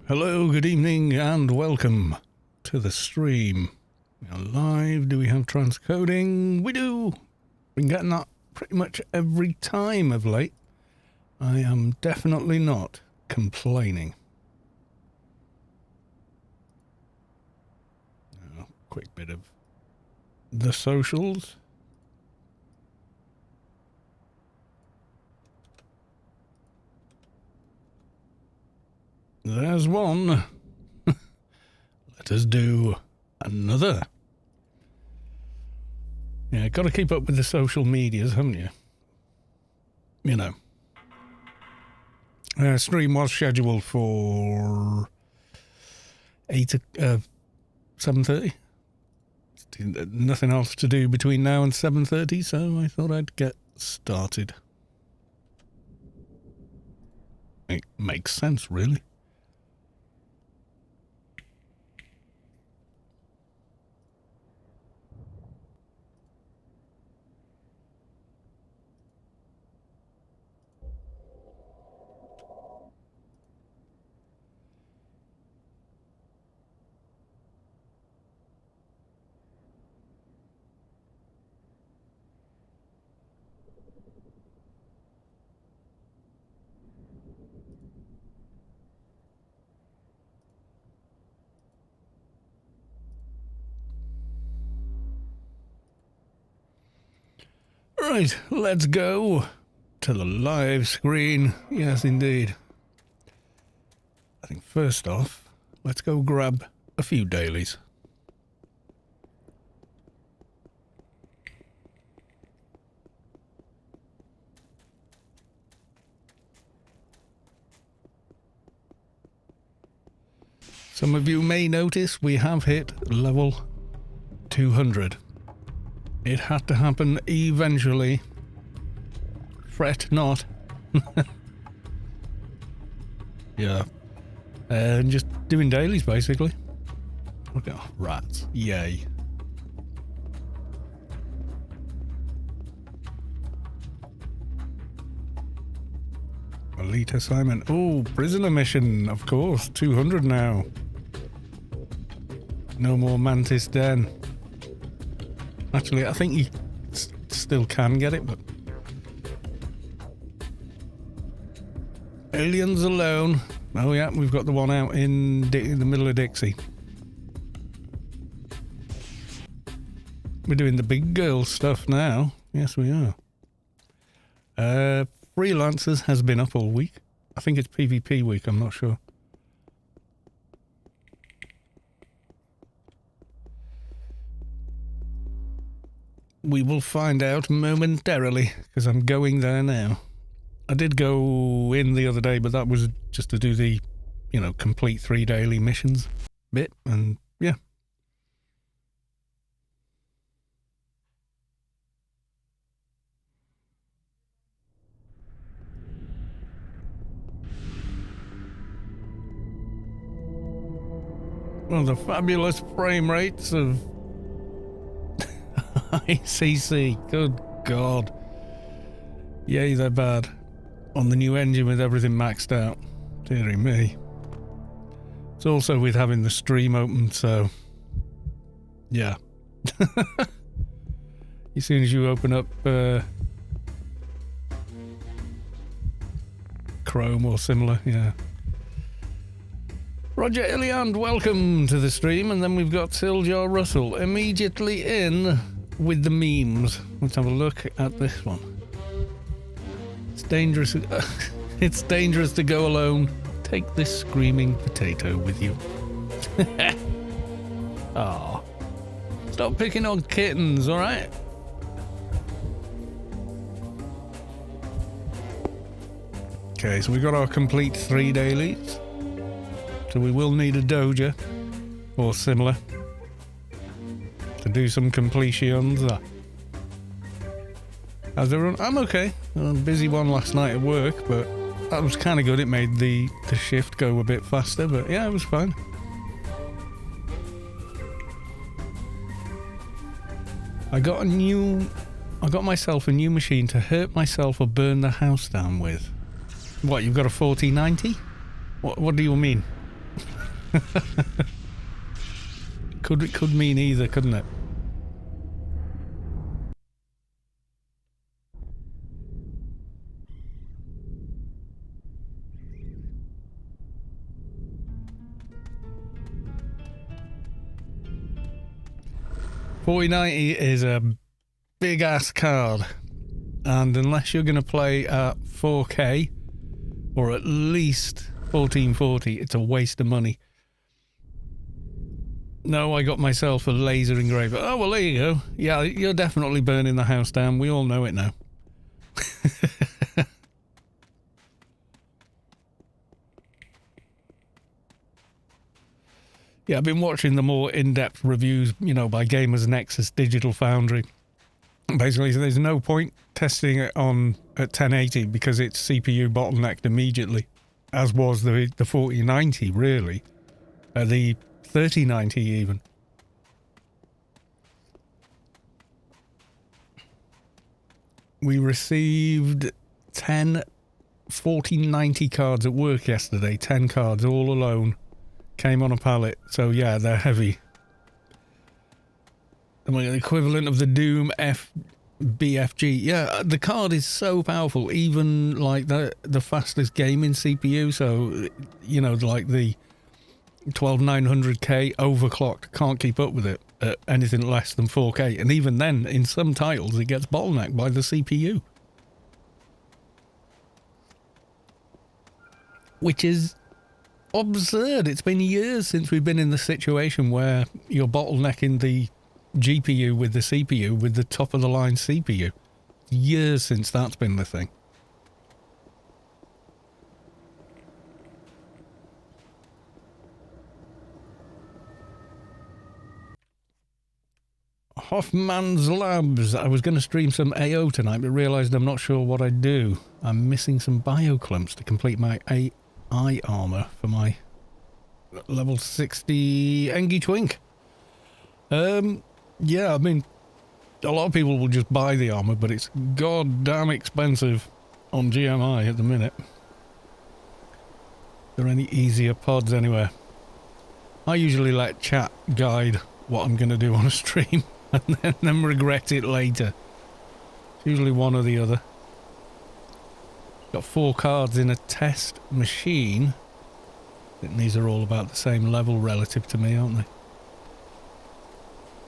Hello, good evening, and welcome to the stream. We are live. Do we have transcoding? We do! Been getting that pretty much every time of late. I am definitely not complaining. Quick bit of the socials. There's one. Let us do another. Yeah, got to keep up with the social medias, haven't you? You know. Stream was scheduled for 7:30. Nothing else to do between now and 7:30, so I thought I'd get started. It makes sense, really. Right, let's go to the live screen. Yes, indeed. I think first off, let's go grab a few dailies. Some of you may notice we have hit level 200. It had to happen eventually. Fret not. Yeah. And just doing dailies, basically. Look at rats. Yay. Elite assignment. Oh, prisoner mission, of course. 200 now. No more Mantis Den. Actually, I think you still can get it, but... Aliens Alone. Oh yeah, we've got the one out in the middle of Dixie. We're doing the big girl stuff now. Yes, we are. Freelancers has been up all week. I think it's PvP week, I'm not sure. We will find out momentarily, because I'm going there now. I did go in the other day, but that was just to do the, you know, complete 3 daily missions bit, and yeah. Well, the fabulous frame rates of ICC, good God. Yay, they're bad. On the new engine with everything maxed out. Dearie me. It's also with having the stream open, so... yeah. As soon as you open up Chrome or similar, yeah. Roger Illiand, welcome to the stream, and then we've got Siljar Russell immediately in with the memes. Let's have a look at this one. It's dangerous. It's dangerous to go alone. Take this screaming potato with you. Aw. Stop picking on kittens, alright? Okay, so we got our complete 3 dailies. So we will need a doja or similar to do some completions. How's everyone? I'm okay. A busy one last night at work, but that was kind of good. It made the shift go a bit faster, but yeah, it was fine. I got myself a new machine to hurt myself or burn the house down with. What, you've got a 4090? What do you mean? Could mean either, couldn't it? $40.90 is a big ass card, and unless you're going to play at 4K or at least 1440, it's a waste of money. No, I got myself a laser engraver. Oh, well, there you go. Yeah, you're definitely burning the house down. We all know it now. Yeah, I've been watching the more in-depth reviews, you know, by Gamers Nexus, Digital Foundry. Basically, so there's no point testing it on at 1080 because it's CPU bottlenecked immediately, as was the 4090, really. The 3090 even. We received 10 4090 cards at work yesterday. 10 cards all alone. Came on a pallet. So yeah, they're heavy. And the equivalent of the Doom BFG. Yeah, the card is so powerful. Even like the fastest gaming CPU. So, you know, like the 12900K overclocked. Can't keep up with it at anything less than 4K. And even then, in some titles, it gets bottlenecked by the CPU. Which is absurd. It's been years since we've been in the situation where you're bottlenecking the GPU with the CPU with the top of the line CPU. Years since that's been the thing. Hoffman's Labs. I was going to stream some AO tonight, but realised I'm not sure what I'd do. I'm missing some bioclumps to complete my AI armour for my level 60 Engie Twink. Yeah, I mean, a lot of people will just buy the armour, but it's goddamn expensive on GMI at the minute. Are there any easier pods anywhere? I usually let chat guide what I'm going to do on a stream and then regret it later. It's usually one or the other. Got 4 cards in a test machine. I think these are all about the same level relative to me, aren't they?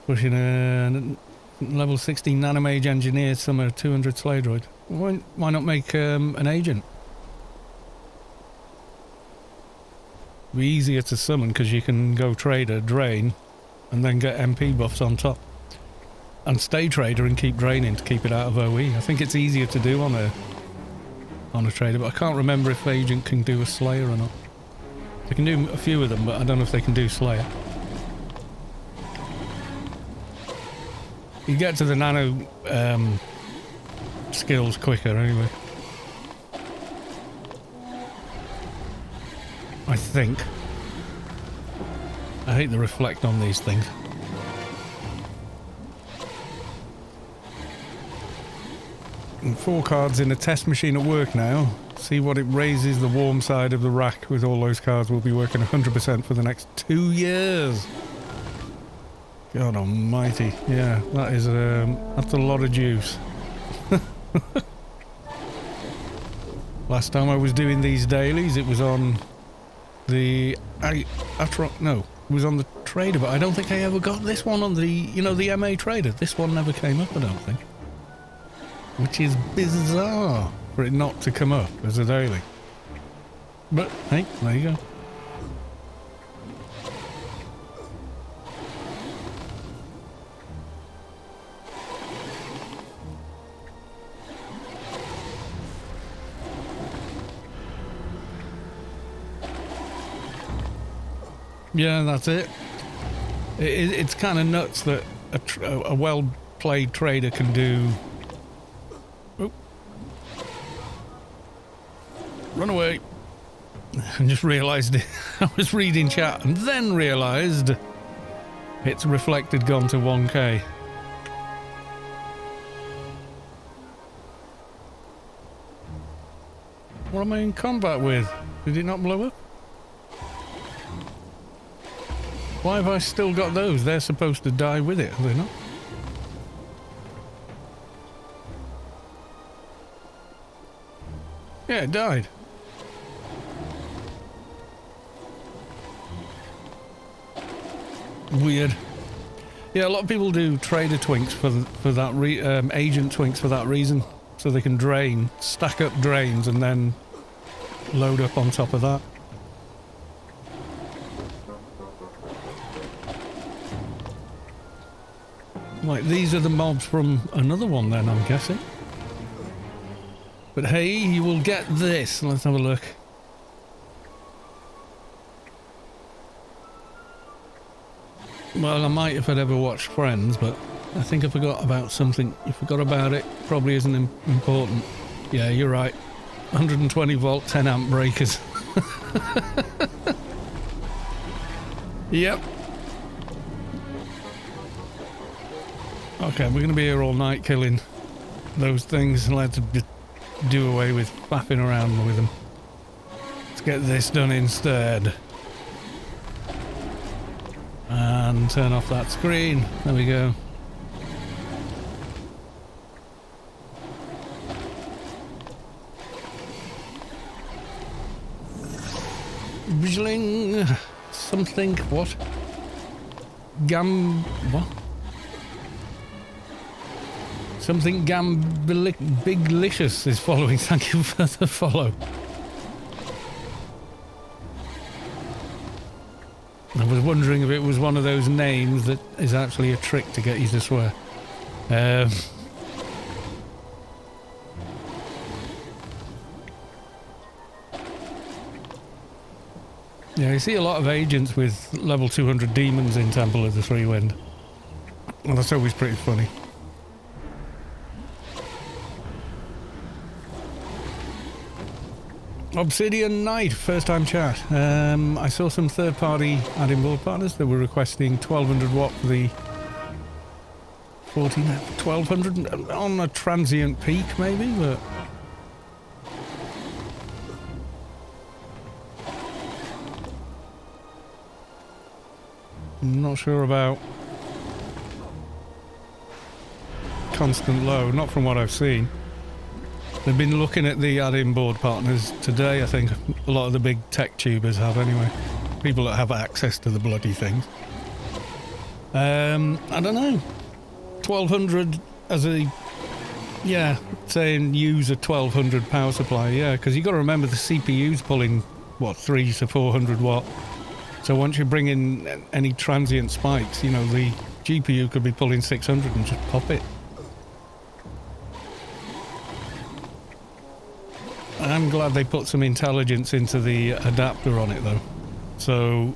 Pushing a level 16 nanomage engineer, summer 200 slay droid. Why not make an agent? It'd be easier to summon because you can go trader, drain, and then get MP buffs on top. And stay trader and keep draining to keep it out of OE. I think it's easier to do on a trader, but I can't remember if agent can do a slayer or not. They can do a few of them, but I don't know if they can do slayer. You get to the nano skills quicker anyway. I think. I hate the reflect on these things. And 4 cards in a test machine at work now. See what it raises the warm side of the rack with all those cards. We'll be working 100% for the next 2 years. God almighty. Yeah, that is that's a lot of juice. Last time I was doing these dailies, it was on the Atrox. No, it was on the trader, but I don't think I ever got this one on the, you know, the MA trader. This one never came up, I don't think. Which is bizarre for it not to come up as a daily. But hey, there you go. Yeah, that's it. It's kind of nuts that a well-played trader can do... Oop. Run away. I just realised I was reading chat and then realised it's reflected gone to 1K. What am I in combat with? Did it not blow up? Why have I still got those? They're supposed to die with it, are they not? Yeah, it died. Weird. Yeah, a lot of people do trader twinks for that agent twinks for that reason, so they can drain, stack up drains, and then load up on top of that. Like, these are the mobs from another one then, I'm guessing. But hey, you will get this. Let's have a look. Well, I might if I'd ever watched Friends, but I think I forgot about something. You forgot about it. Probably isn't important. Yeah, you're right. 120 volt, 10 amp breakers. Yep. Okay, we're going to be here all night killing those things. Let's just do away with faffing around with them. Let's get this done instead. And turn off that screen. There we go. Bling. Something. What? What? Something Biglicious is following. Thank you for the follow. I was wondering if it was one of those names that is actually a trick to get you to swear. Yeah, you see a lot of agents with level 200 demons in Temple of the Three Wind. Well, that's always pretty funny. Obsidian Knight, first time chat. I saw some third-party add-in board partners that were requesting 1200 watt for the 1200 on a transient peak maybe, but I'm not sure about constant low, not from what I've seen. They've been looking at the add-in board partners today, I think. A lot of the big tech tubers have anyway. People that have access to the bloody things. I don't know. 1200 as a... Yeah, saying use a 1200 power supply, yeah, because you've got to remember the CPU's pulling, what, 3 to 400 watt. So once you bring in any transient spikes, you know, the GPU could be pulling 600 and just pop it. I'm glad they put some intelligence into the adapter on it though. So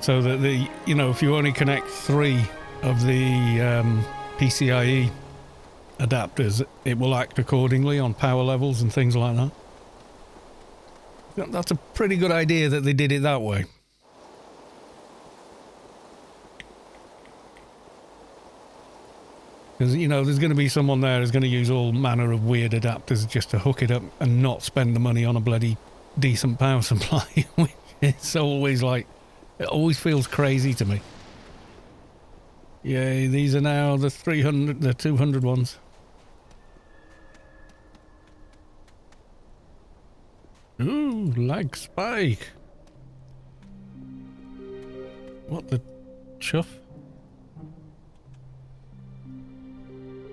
that the, you know, if you only connect 3 of the PCIe adapters, it will act accordingly on power levels and things like that. That's a pretty good idea that they did it that way. Because, you know, there's going to be someone there who's going to use all manner of weird adapters just to hook it up and not spend the money on a bloody decent power supply. Which is always like, it always feels crazy to me. Yay, these are now the 300, the 200 ones. Ooh, lag spike. What the chuff?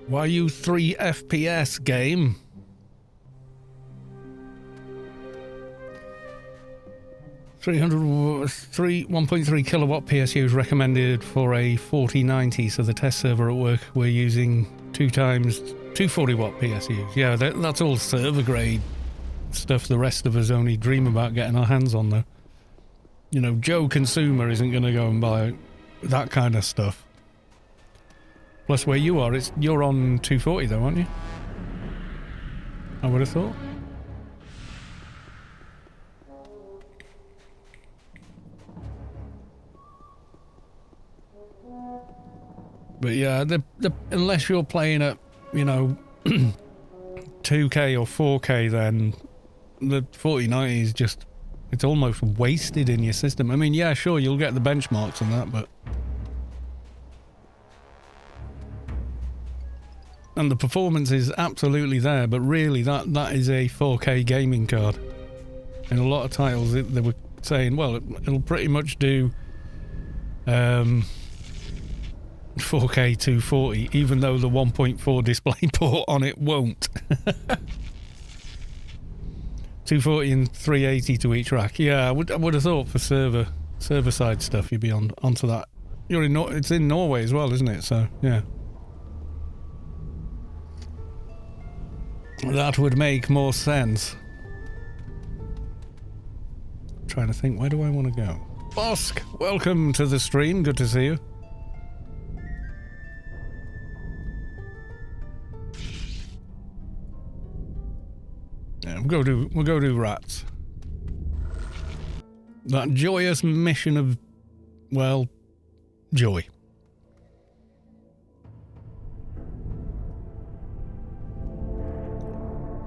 Why you 3 FPS game? $1.3 kilowatt PSU is recommended for a 4090, so the test server at work we're using 2 times 240 watt PSUs. Yeah, that's all server grade stuff the rest of us only dream about getting our hands on though. You know, Joe Consumer isn't going to go and buy that kind of stuff. Plus where you are, you're on 240 though, aren't you? I would have thought. But yeah, unless you're playing at, you know, 2K or 4K, then the 4090 is just, It's almost wasted in your system. I mean, yeah, sure, you'll get the benchmarks and that, but... And the performance is absolutely there, but really that is a 4K gaming card. In a lot of titles, they were saying, well, it'll pretty much do 4K 240, even though the 1.4 display port on it won't. 240 and 380 to each rack. Yeah, I would have thought for server side stuff you'd be onto that. It's in Norway as well, isn't it? So yeah, that would make more sense. I'm trying to think, where do I want to go? Bosk, welcome to the stream. Good to see you. Yeah, we'll go do rats. That joyous mission of, well, joy.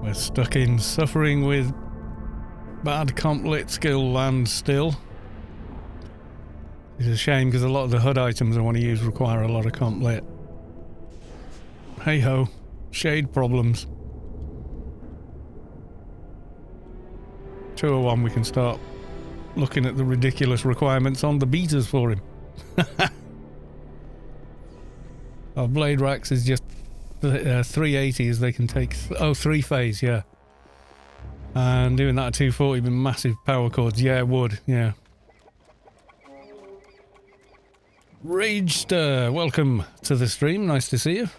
We're stuck in suffering with bad comp-lit skill land still. It's a shame because a lot of the HUD items I want to use require a lot of comp-lit. Hey ho, shade problems. 201, we can start looking at the ridiculous requirements on the beaters for him. Our blade racks is just 380 as they can take... three phase, yeah. And doing that at 240 with massive power cords, yeah, it would, yeah. Ragester, welcome to the stream, nice to see you.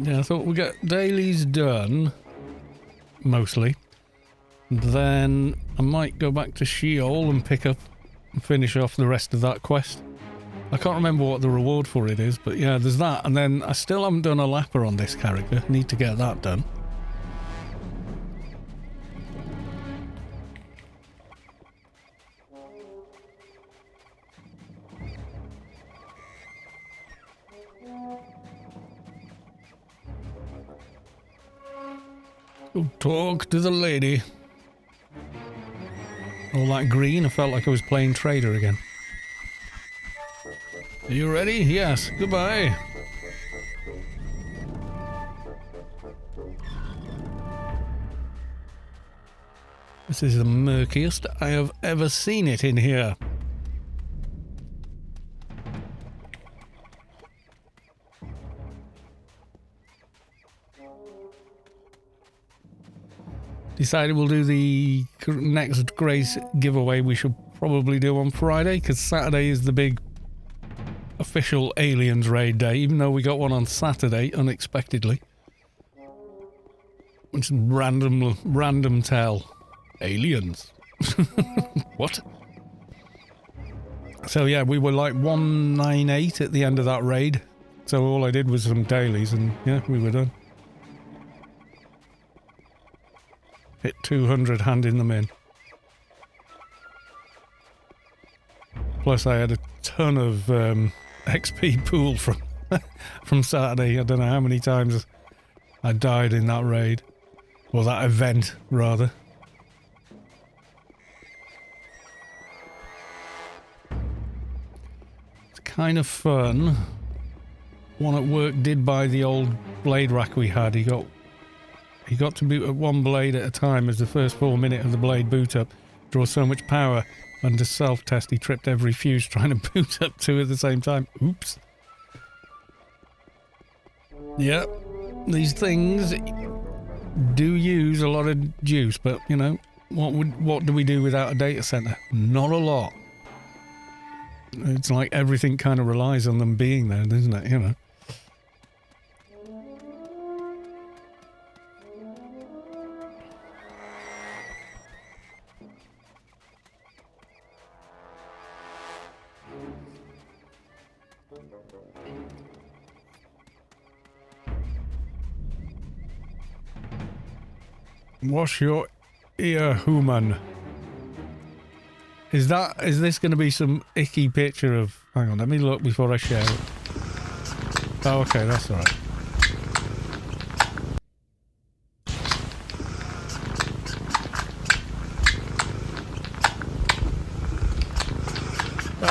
Yeah, I thought we'd get dailies done. Mostly. Then I might go back to Scheol and pick up and finish off the rest of that quest. I can't remember what the reward for it is, but yeah, there's that. And then I still haven't done a lapper on this character. Need to get that done. Talk to the lady. All that green, I felt like I was playing trader again. Are you ready? Yes. Goodbye. This is the murkiest I have ever seen it in here. Decided we'll do the next Grace giveaway we should probably do on Friday, because Saturday is the big official Aliens raid day, even though we got one on Saturday, unexpectedly. Which is random tell. Aliens. What? So yeah, we were like 198 at the end of that raid. So all I did was some dailies and yeah, we were done. Hit 200 handing them in. Plus I had a ton of XP pool from Saturday. I don't know how many times I died in that raid. Or that event, rather. It's kind of fun. One at work did buy the old blade rack we had. He got to boot at one blade at a time as the first 4 minutes of the blade boot up draws so much power. Under self-test, he tripped every fuse trying to boot up two at the same time. Oops. Yep. These things do use a lot of juice, but, you know, what do we do without a data center? Not a lot. It's like everything kind of relies on them being there, doesn't it? You know. Wash your ear, human. Is this going to be some icky picture of... Hang on, let me look before I share it. Oh, okay, that's alright.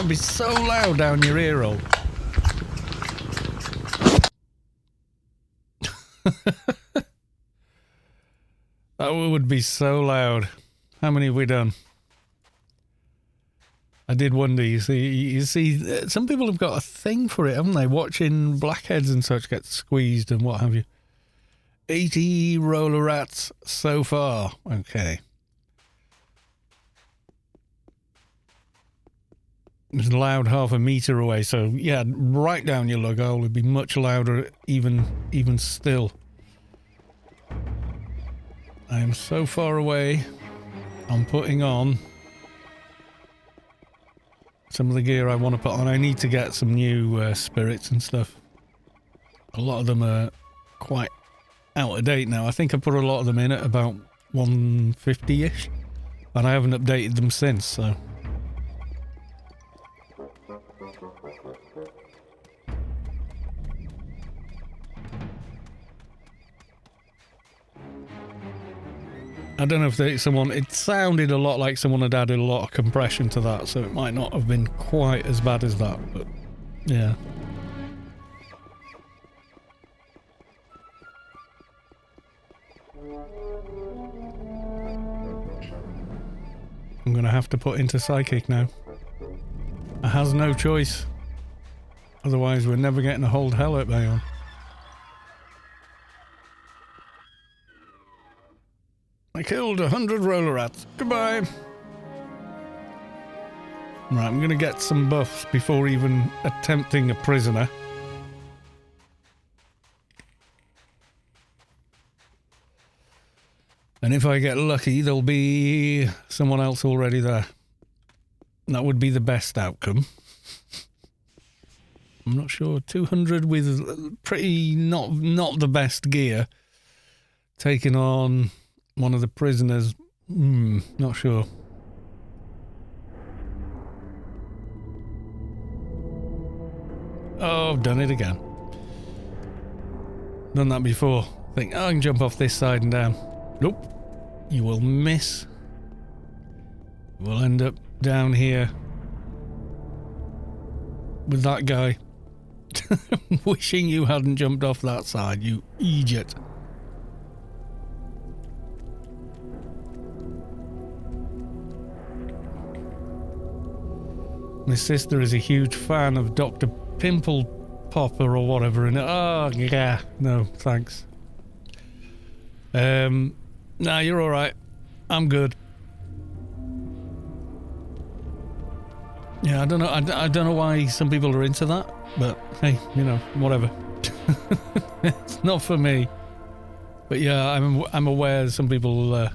That'd be so loud down your ear hole. That would be so loud. How many have we done? I did wonder, you see, some people have got a thing for it, haven't they? Watching blackheads and such get squeezed and what have you. 80 roller rats so far. Okay. It's loud half a meter away, so yeah, right down your lug hole would be much louder even still. I am so far away. I'm putting on some of the gear I want to put on. I need to get some new spirits and stuff. A lot of them are quite out of date now. I think I put a lot of them in at about 150-ish, and I haven't updated them since, so... I don't know if it sounded a lot like someone had added a lot of compression to that, so it might not have been quite as bad as that, but yeah. I'm going to have to put into Psychic now. I has no choice. Otherwise we're never getting a hold hell at bay on. I killed 100 roller rats. Goodbye. Right, I'm going to get some buffs before even attempting a prisoner. And if I get lucky, there'll be someone else already there. That would be the best outcome. I'm not sure. 200 with pretty not the best gear. Taking on one of the prisoners. Not sure. Oh, I've done it again. Done that before. Think, oh, I can jump off this side and down. Nope. You will miss. We'll end up down here with that guy. Wishing you hadn't jumped off that side, you idiot. My sister is a huge fan of Dr. Pimple Popper or whatever, and oh yeah, no thanks. Nah, you're all right. I'm good. Yeah, I don't know. I don't know why some people are into that, but hey, you know, whatever. It's not for me. But yeah, I'm aware some people, for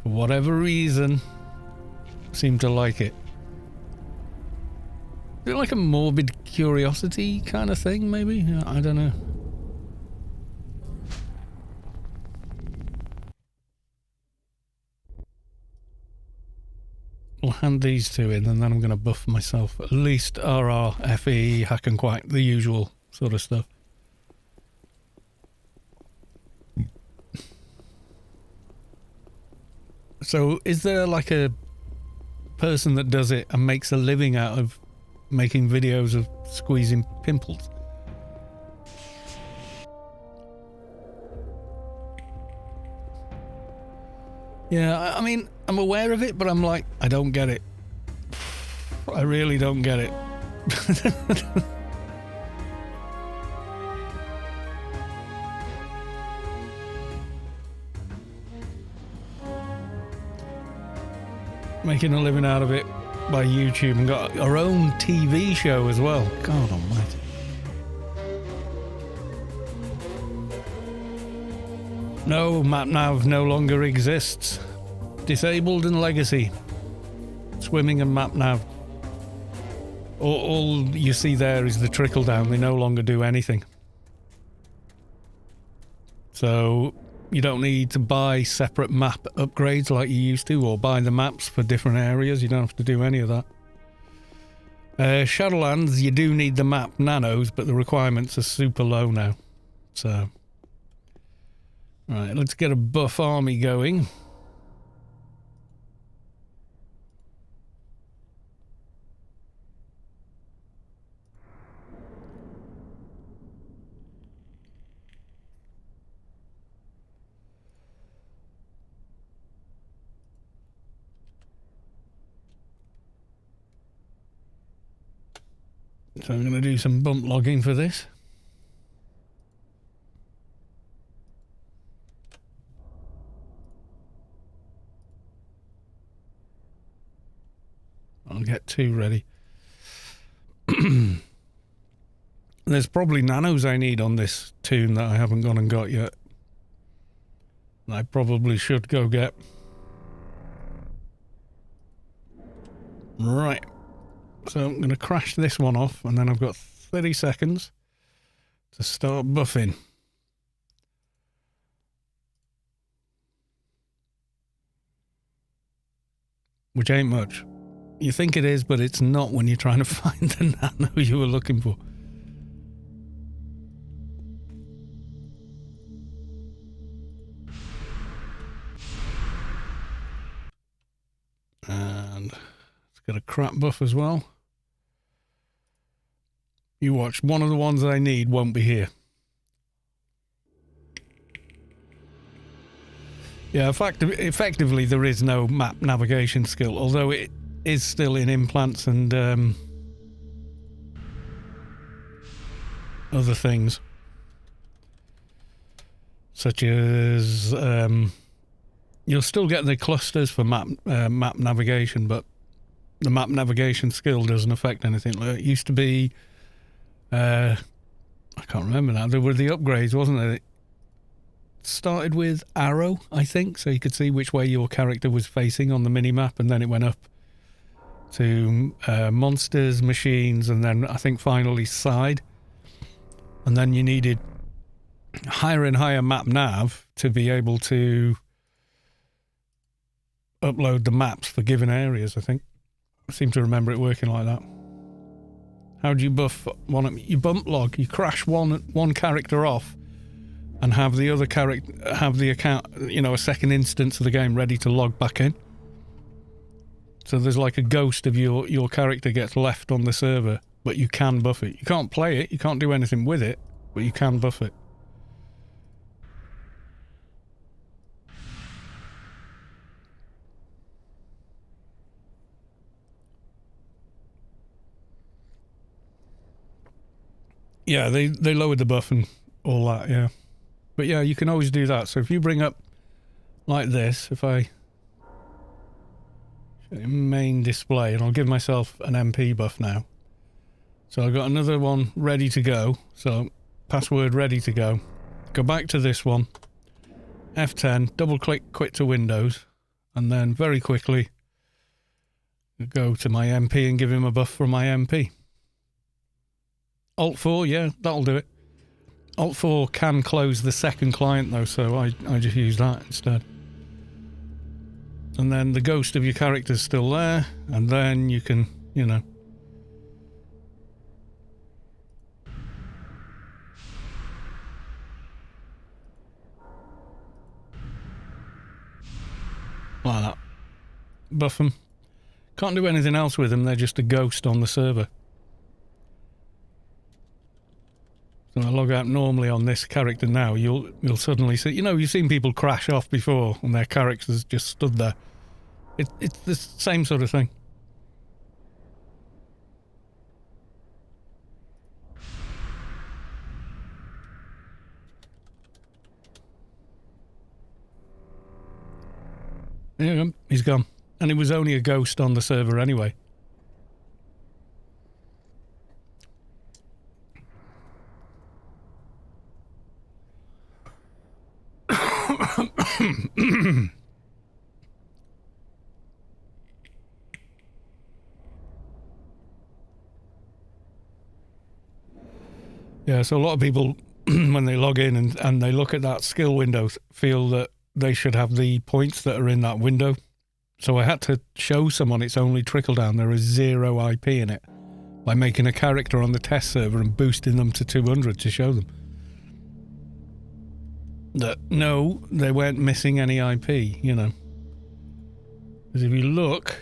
whatever reason, seem to like it. Is it like a morbid curiosity kind of thing, maybe? Yeah, I don't know. I'll hand these two in and then I'm going to buff myself. At least RR, FE, hack and quack, the usual sort of stuff. So, is there like a person that does it and makes a living out of making videos of squeezing pimples? Yeah, I mean, I'm aware of it, but I'm like, I don't get it. I really don't get it. Making a living out of it by YouTube and got our own TV show as well. God almighty. No, MapNav no longer exists. Disabled and legacy. Swimming and MapNav. All you see there is the trickle down. They no longer do anything. So you don't need to buy separate map upgrades like you used to, or buy the maps for different areas. You don't have to do any of that. Shadowlands, you do need the map nanos, but the requirements are super low now. So, right, let's get a buff army going. So I'm going to do some bump logging for this. I'll get 2 ready. There's probably nanos I need on this tune that I haven't gone and got yet. I probably should go get. Right. So I'm going to crash this one off, and then I've got 30 seconds to start buffing. Which ain't much. You think it is, but it's not when you're trying to find the nano you were looking for. And it's got a crap buff as well. You watch, one of the ones I need won't be here. Yeah, effectively there is no map navigation skill, although it is still in implants and other things. Such as you'll still get the clusters for map navigation, but the map navigation skill doesn't affect anything. Like it used to be, I can't remember now. There were the upgrades, wasn't there? It started with arrow, I think, so you could see which way your character was facing on the mini map, and then it went up to monsters, machines, and then I think finally side. And then you needed higher and higher map nav to be able to upload the maps for given areas, I think. I seem to remember it working like that. How do you buff one? You bump log, you crash one character off and have the other character, have the account, you know, a second instance of the game ready to log back in. So there's like a ghost of your character gets left on the server, but you can buff it. You can't play it, you can't do anything with it, but you can buff it. Yeah, they lowered the buff and all that, yeah. But yeah, you can always do that. So if you bring up like this, if I main display, and I'll give myself an MP buff now. So I've got another one ready to go. So password ready to go. Go back to this one. F10, double click, quit to Windows, and then very quickly go to my MP and give him a buff from my MP. Alt 4, yeah, that'll do it. Alt 4 can close the second client though, so I just use that instead. And then the ghost of your character's still there, and then you can, you know. Like that. Buff them. Can't do anything else with them, they're just a ghost on the server. So I log out normally on this character now, you'll suddenly see, you know, you've seen people crash off before and their characters just stood there. It's the same sort of thing. There you go, he's gone. And it was only a ghost on the server anyway. Yeah, so a lot of people, when they log in and they look at that skill window, feel that they should have the points that are in that window. So I had to show someone it's only trickle down. There is 0 IP in it by making a character on the test server and boosting them to 200 to show them that no, they weren't missing any IP, you know. Because if you look,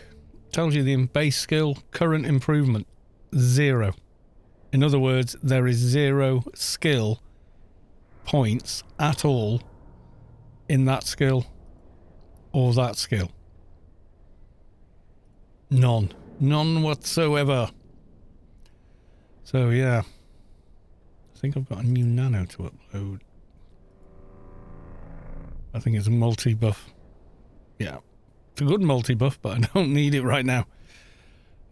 it tells you the base skill, current improvement, 0. In other words, there is 0 skill points at all in that skill or that skill. None. None whatsoever. So yeah, I think I've got a new nano to upload. I think it's a multi-buff. Yeah, it's a good multi-buff, but I don't need it right now.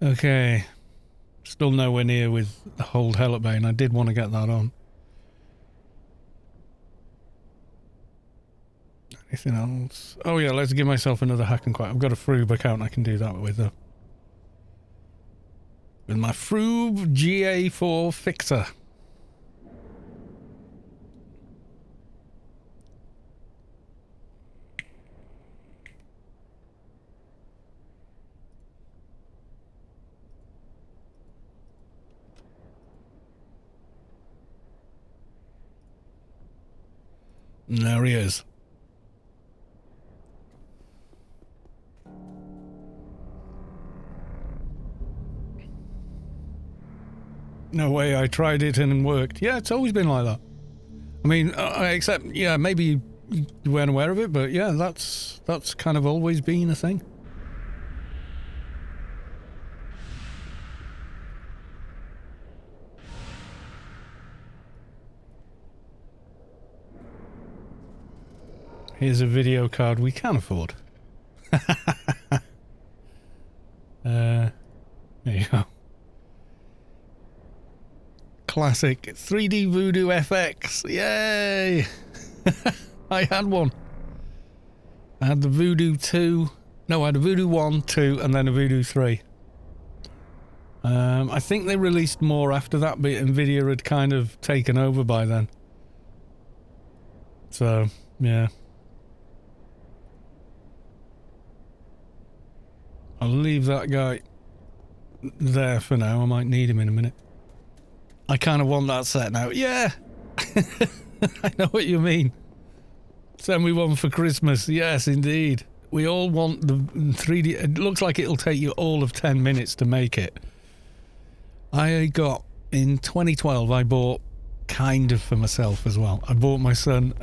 Okay, still nowhere near with the Hold Hell at Bay, and I did want to get that on. Anything else? Oh yeah, let's give myself another hack and quack. I've got a Froob account I can do that with though. With my Froob GA4 fixer. And there he is. No way, I tried it and it worked. Yeah, it's always been like that. I mean, except, yeah, maybe you weren't aware of it, but yeah, that's kind of always been a thing. Here's a video card we can afford. There you go. Classic 3D Voodoo FX. Yay! I had one. I had the Voodoo 2. No, I had a Voodoo 1, 2, and then a Voodoo 3. I think they released more after that, but Nvidia had kind of taken over by then. So, yeah. I'll leave that guy there for now. I might need him in a minute. I kind of want that set now. Yeah! I know what you mean. Send me one for Christmas. Yes, indeed. We all want the 3D. It looks like it'll take you all of 10 minutes to make it. I got, in 2012, I bought kind of for myself as well. I bought my son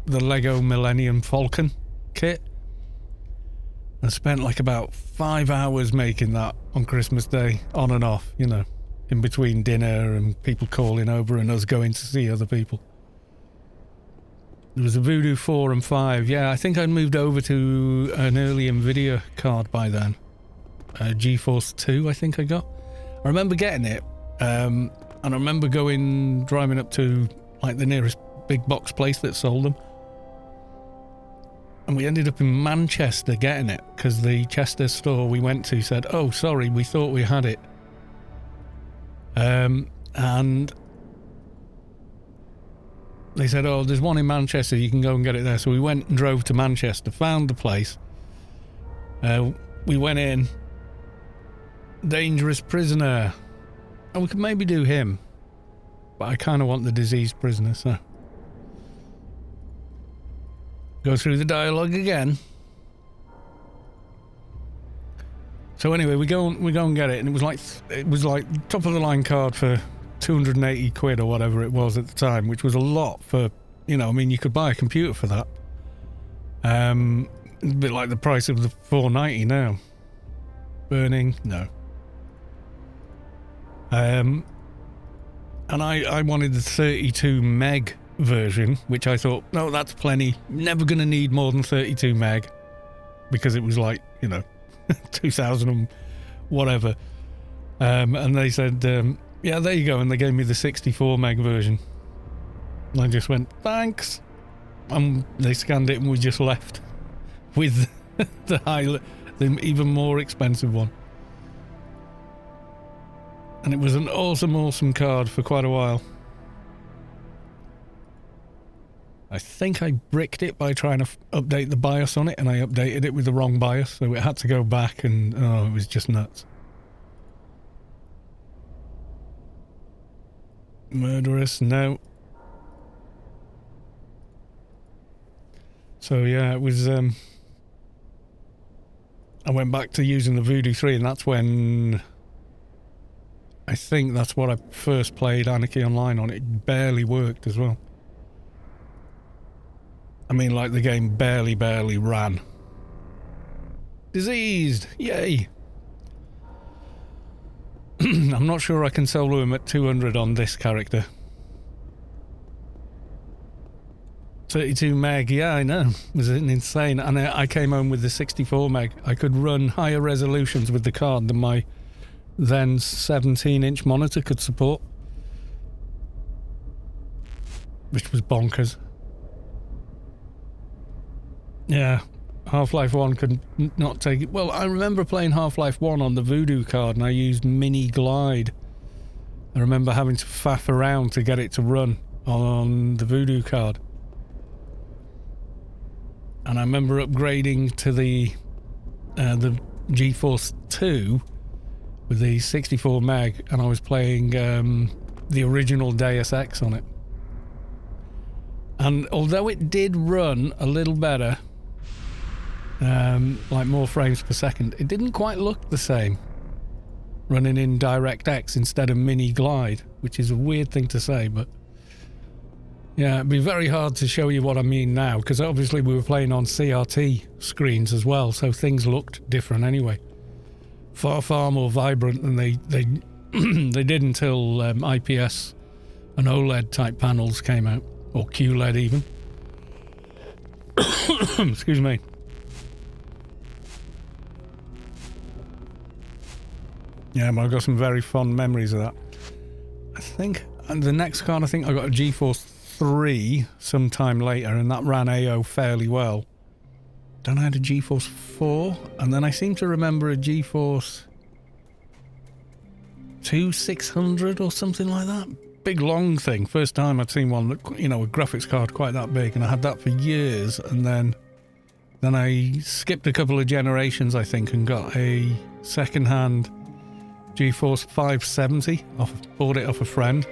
the Lego Millennium Falcon kit. I spent like about 5 hours making that on Christmas Day, on and off, you know, in between dinner and people calling over and us going to see other people. There was a Voodoo 4 and 5. Yeah, I think I'd moved over to an early Nvidia card by then. GeForce 2, I think I got. I remember getting it, and I remember driving up to like the nearest big box place that sold them. And we ended up in Manchester getting it, because the Chester store we went to said, oh, sorry, we thought we had it. And they said, oh, there's one in Manchester, you can go and get it there. So we went and drove to Manchester, found the place. We went in. Dangerous prisoner. And we could maybe do him. But I kind of want the diseased prisoner, so. Go through the dialogue again. So anyway, we go and get it, and it was like top of the line card for 280 quid or whatever it was at the time, which was a lot for, you know, I mean, you could buy a computer for that. A bit like the price of the 490 now. Burning? No. And I wanted the 32 meg version, which I thought, no, that's plenty. Never going to need more than 32 meg, because it was like, you know, 2000 and whatever. And they said, yeah, there you go. And they gave me the 64 meg version. And I just went, thanks. And they scanned it and we just left with the even more expensive one. And it was an awesome card for quite a while. I think I bricked it by trying to update the BIOS on it, and I updated it with the wrong BIOS, so it had to go back, and oh, it was just nuts. Murderous, no. So yeah, it was, I went back to using the Voodoo 3, and that's when, I think that's what I first played Anarchy Online on. It barely worked as well. I mean, like, the game barely ran. Diseased! Yay! I'm not sure I can solo him at 200 on this character. 32 meg, yeah, I know. It was insane. And I came home with the 64 meg. I could run higher resolutions with the card than my then 17-inch monitor could support. Which was bonkers. Yeah, Half-Life 1 could not take it. Well, I remember playing Half-Life 1 on the Voodoo card and I used Mini Glide. I remember having to faff around to get it to run on the Voodoo card. And I remember upgrading to the GeForce 2 with the 64 meg, and I was playing the original Deus Ex on it. And although it did run a little better, like more frames per second, it didn't quite look the same running in DirectX instead of Mini Glide, which is a weird thing to say, but yeah, it'd be very hard to show you what I mean now, because obviously we were playing on CRT screens as well, so things looked different anyway. Far more vibrant than they they did until IPS and OLED type panels came out, or QLED even. Excuse me. Yeah, but I've got some very fond memories of that. I think, and the next card, I think I got a GeForce 3 sometime later, and that ran AO fairly well. Then I had a GeForce 4, and then I seem to remember a GeForce 2600 or something like that. Big long thing. First time I'd seen one that, you know, a graphics card quite that big, and I had that for years, and then I skipped a couple of generations, I think, and got a second-hand GeForce 570. Bought it off a friend.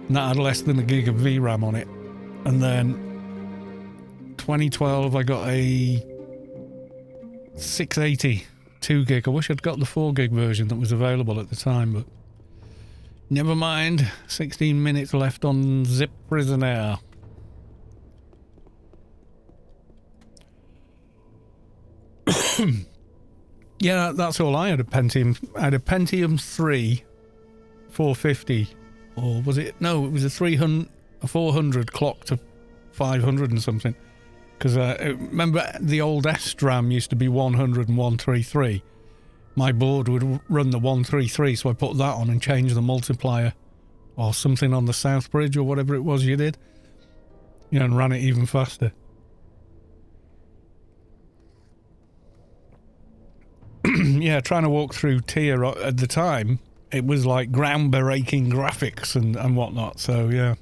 And that had less than a gig of VRAM on it. And then 2012 I got a 680 2 gig. I wish I'd got the 4 gig version that was available at the time, but never mind. 16 minutes left on Zip Prisoner. Yeah, that's all I had. A Pentium. I had a Pentium 3 450, or was it? No, it was a 400 clock to 500 and something. Because remember the old SRAM used to be 100 and 133. My board would run the 133, so I put that on and changed the multiplier or something on the South Bridge or whatever it was you did. You know, and ran it even faster. Yeah, trying to walk through Tier at the time, it was like groundbreaking graphics and whatnot, so yeah.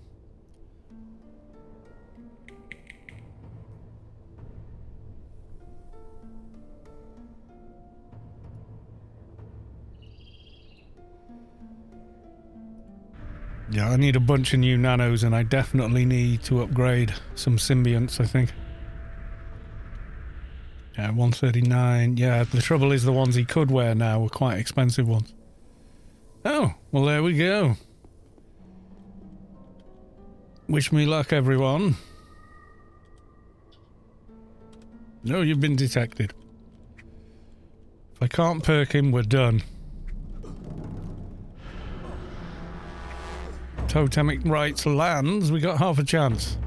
Yeah, I need a bunch of new nanos, and I definitely need to upgrade some symbionts, I think. Yeah, 139. Yeah, the trouble is the ones he could wear now are quite expensive ones. Oh, well there we go. Wish me luck, everyone. No, you've been detected. If I can't perk him, we're done. Totemic rights lands, we got half a chance.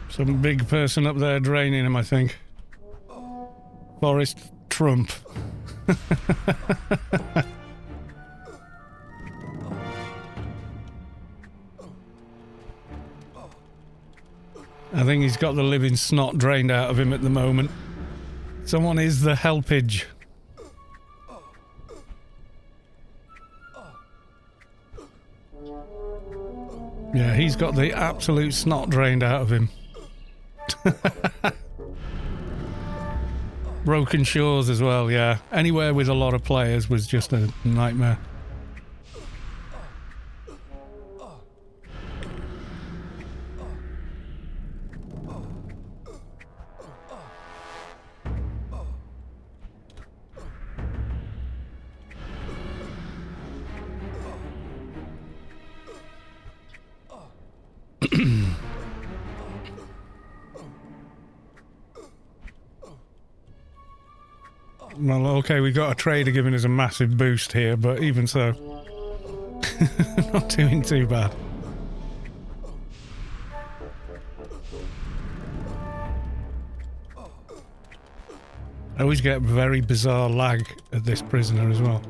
Some big person up there draining him, I think. Forrest Trump. I think he's got the living snot drained out of him at the moment. Someone is the helpage. Yeah, he's got the absolute snot drained out of him. Broken Shores as well, yeah. Anywhere with a lot of players was just a nightmare. Well, okay, we got a trader giving us a massive boost here, but even so, not doing too bad. I always get very bizarre lag at this prisoner as well.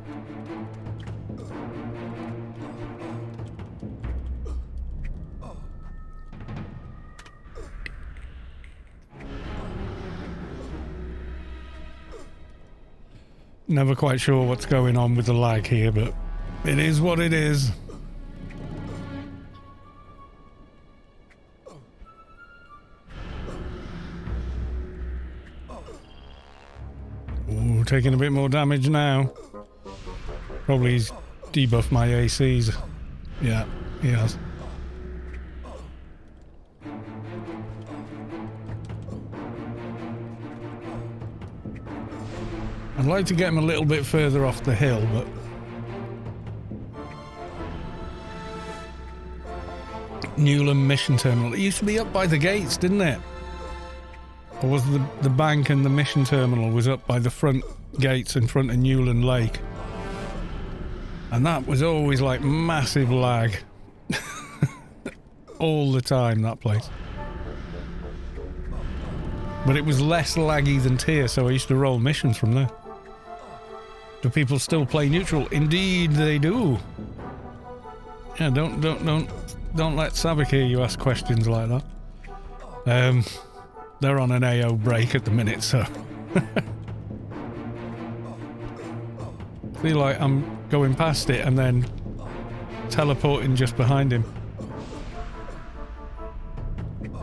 Never quite sure what's going on with the lag here, but it is what it is. Ooh, taking a bit more damage now. Probably he's debuffed my ACs. Yeah, he has. I'd like to get him a little bit further off the hill, but... Newland Mission Terminal. It used to be up by the gates, didn't it? Or was the bank and the mission terminal was up by the front gates in front of Newland Lake? And that was always like massive lag. All the time, that place. But it was less laggy than Tier, so I used to roll missions from there. Do people still play neutral? Indeed they do. Yeah, don't let Savick hear you ask questions like that. They're on an AO break at the minute, so... feel like I'm going past it and then teleporting just behind him.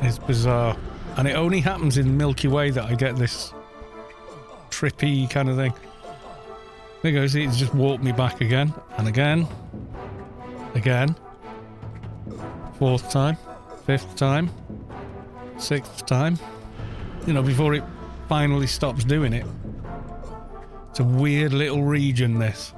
It's bizarre. And it only happens in Milky Way that I get this trippy kind of thing. There you go, see, it's just walked me back again, and again. Again. Fourth time. Fifth time. Sixth time. You know, before it finally stops doing it. It's a weird little region, this.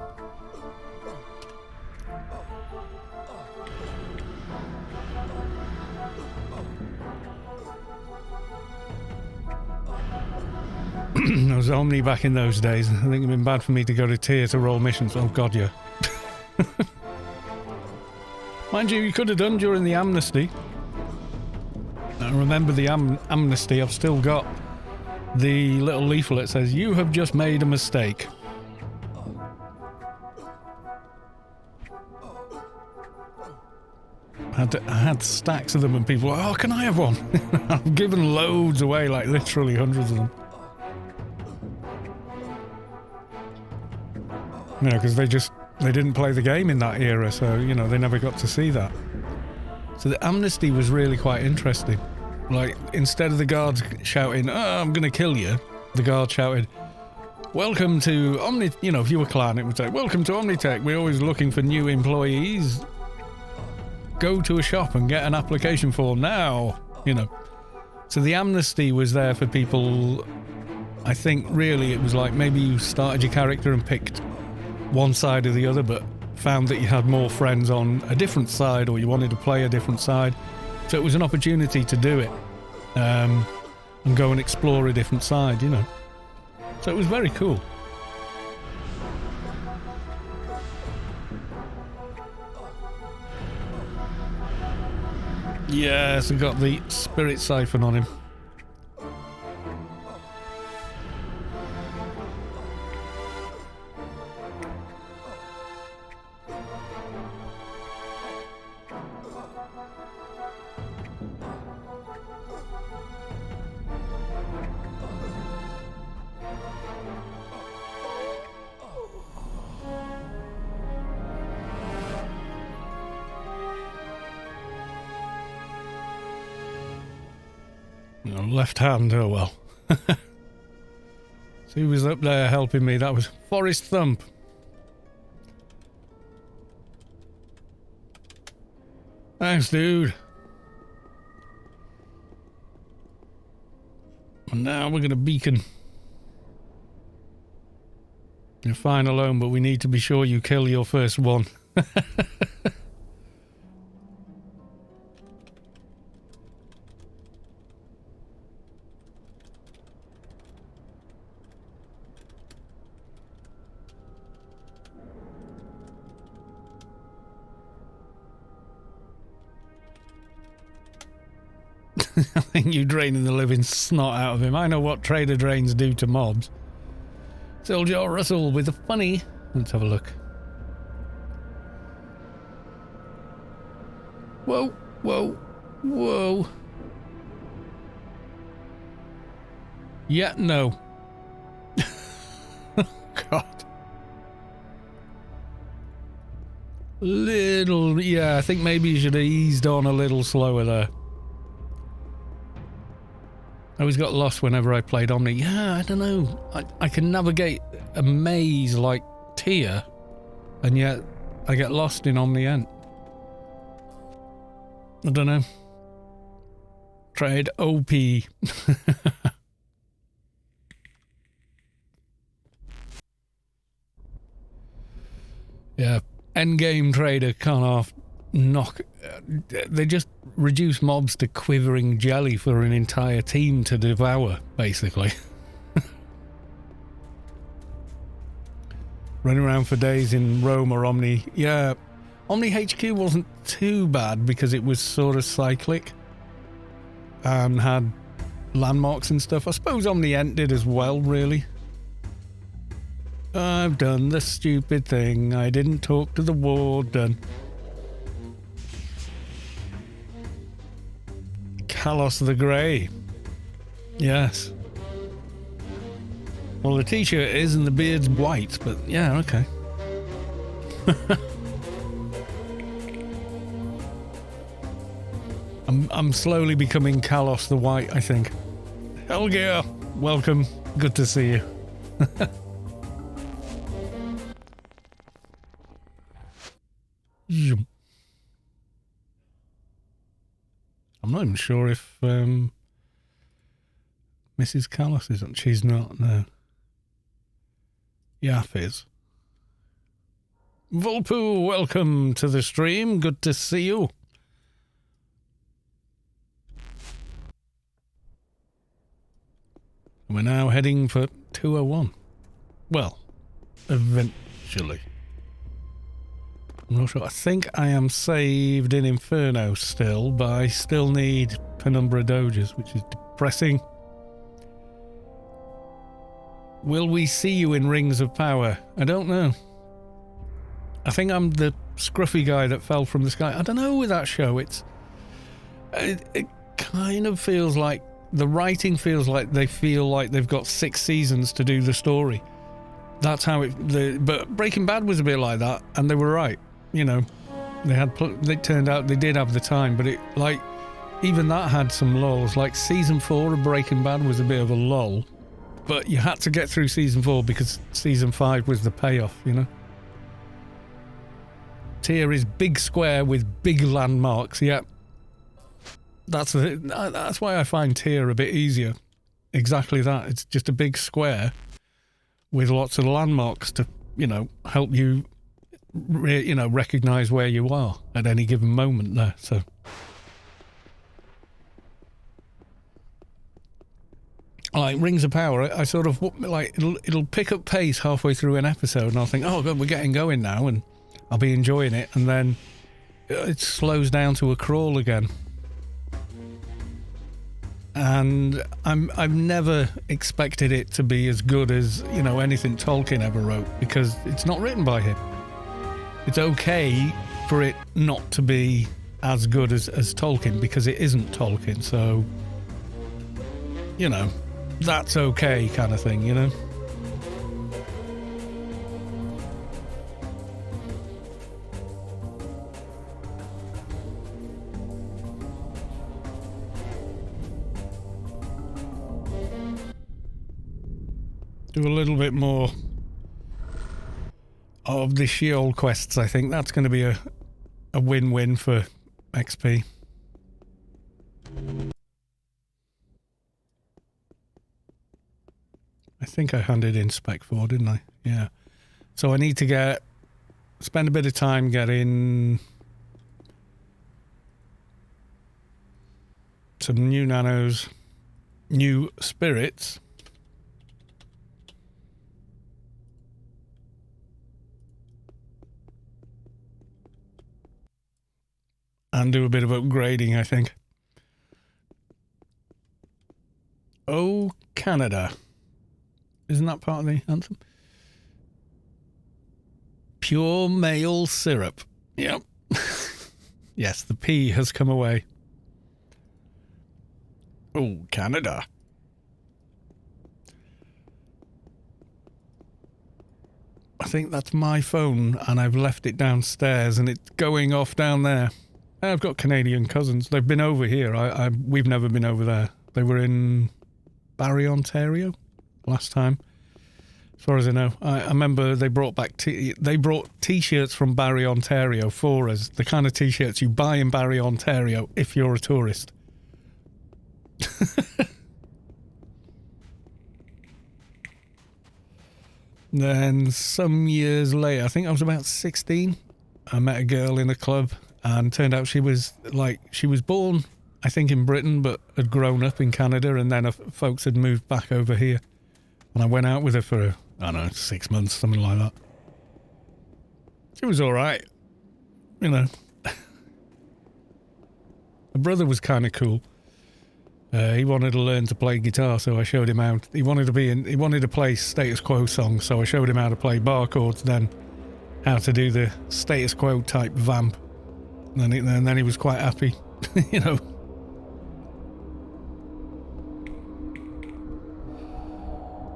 I was Omni back in those days. I think it'd been bad for me to go to Tier to roll missions. Oh god, yeah. Mind you, you could have done during the amnesty. I remember the amnesty. I've still got the little leaflet that says, "You have just made a mistake." I had stacks of them and people were like, "Oh, can I have one?" I've given loads away, like literally hundreds of them. You know, because they didn't play the game in that era, so, you know, they never got to see that. So the amnesty was really quite interesting. Like, instead of the guards shouting, "Oh, I'm gonna kill you," the guard shouted, "Welcome to Omni..." You know, if you were clan, it would say, "Welcome to Omnitech. We're always looking for new employees. Go to a shop and get an application form now." You know. So the amnesty was there for people. I think really it was like maybe you started your character and picked one side or the other, but found that you had more friends on a different side, or you wanted to play a different side. So it was an opportunity to do it, and go and explore a different side, you know. So it was very cool. Yes, I got the spirit siphon on him. Left hand, oh well. So who was up there helping me? That was Forrest Thump. Thanks, dude. And now we're gonna beacon. You're fine alone, but we need to be sure you kill your first one. I think you draining the living snot out of him. I know what trader drains do to mobs. Soldier Russell with a funny. Let's have a look. Whoa, whoa, whoa. Yeah, no. God. Little, yeah, I think maybe you should have eased on a little slower there. I always got lost whenever I played Omni. Yeah, I don't know. I can navigate a maze like Tyr, and yet I get lost in Omni Ent. I don't know. Trade OP. Yeah, endgame trader can't half knock. They just reduce mobs to quivering jelly for an entire team to devour, basically. Running around for days in Rome or Omni. Yeah, Omni HQ wasn't too bad because it was sort of cyclic and had landmarks and stuff. I suppose Omni Ent did as well, really. I've done the stupid thing. I didn't talk to the warden. Kalos the Grey. Yes. Well, the t-shirt is and the beard's white, but yeah, okay. I'm slowly becoming Kalos the White, I think. Helgeir, welcome. Good to see you. I'm not even sure if Mrs. Kalos isn't. She's not, no. Yaf is. Volpu, welcome to the stream. Good to see you. We're now heading for 201. Well, eventually. I'm not sure. I think I am saved in Inferno still, but I still need Penumbra Doges, which is depressing. Will we see you in Rings of Power? I don't know. I think I'm the scruffy guy that fell from the sky. I don't know with that show. It kind of feels like the writing feels like they feel like they've got 6 seasons to do the story. That's how it. But Breaking Bad was a bit like that, and they were right. You know, they turned out they did have the time, but it like even that had some lulls. Like season 4 of Breaking Bad was a bit of a lull, but you had to get through season 4 because season 5 was the payoff. You know. Tyr is big square with big landmarks. Yeah, that's why I find Tyr a bit easier. Exactly that. It's just a big square with lots of landmarks to, you know, help you, recognize where you are at any given moment there. So, like Rings of Power, I sort of like it'll pick up pace halfway through an episode, and I'll think, oh god, we're getting going now, and I'll be enjoying it, and then it slows down to a crawl again. And I've never expected it to be as good as, you know, anything Tolkien ever wrote, because it's not written by him. It's okay for it not to be as good as Tolkien, because it isn't Tolkien, so, you know, that's okay kind of thing, you know? Do a little bit more of the Scheol quests, I think. That's going to be a win-win for XP. I think I handed in Spec 4, didn't I? Yeah. So I need to spend a bit of time getting some new nanos, new spirits. And do a bit of upgrading, I think. Oh, Canada. Isn't that part of the anthem? Pure male syrup. Yep. Yes, the P has come away. Oh, Canada. I think that's my phone, and I've left it downstairs, and it's going off down there. I've got Canadian cousins. They've been over here. We've never been over there. They were in Barrie, Ontario, last time, as far as I know. I remember they brought back they brought T-shirts from Barrie, Ontario for us. The kind of T-shirts you buy in Barrie, Ontario if you're a tourist. Then some years later, I think I was about 16, I met a girl in a club, and turned out she was born, I think, in Britain, but had grown up in Canada, and then her folks had moved back over here. And I went out with her for, I don't know, 6 months, something like that. She was all right, you know. Her brother was kind of cool. He wanted to learn to play guitar, so I showed him how. He wanted to play Status Quo songs, so I showed him how to play bar chords, then how to do the Status Quo type vamp. And then he was quite happy, you know.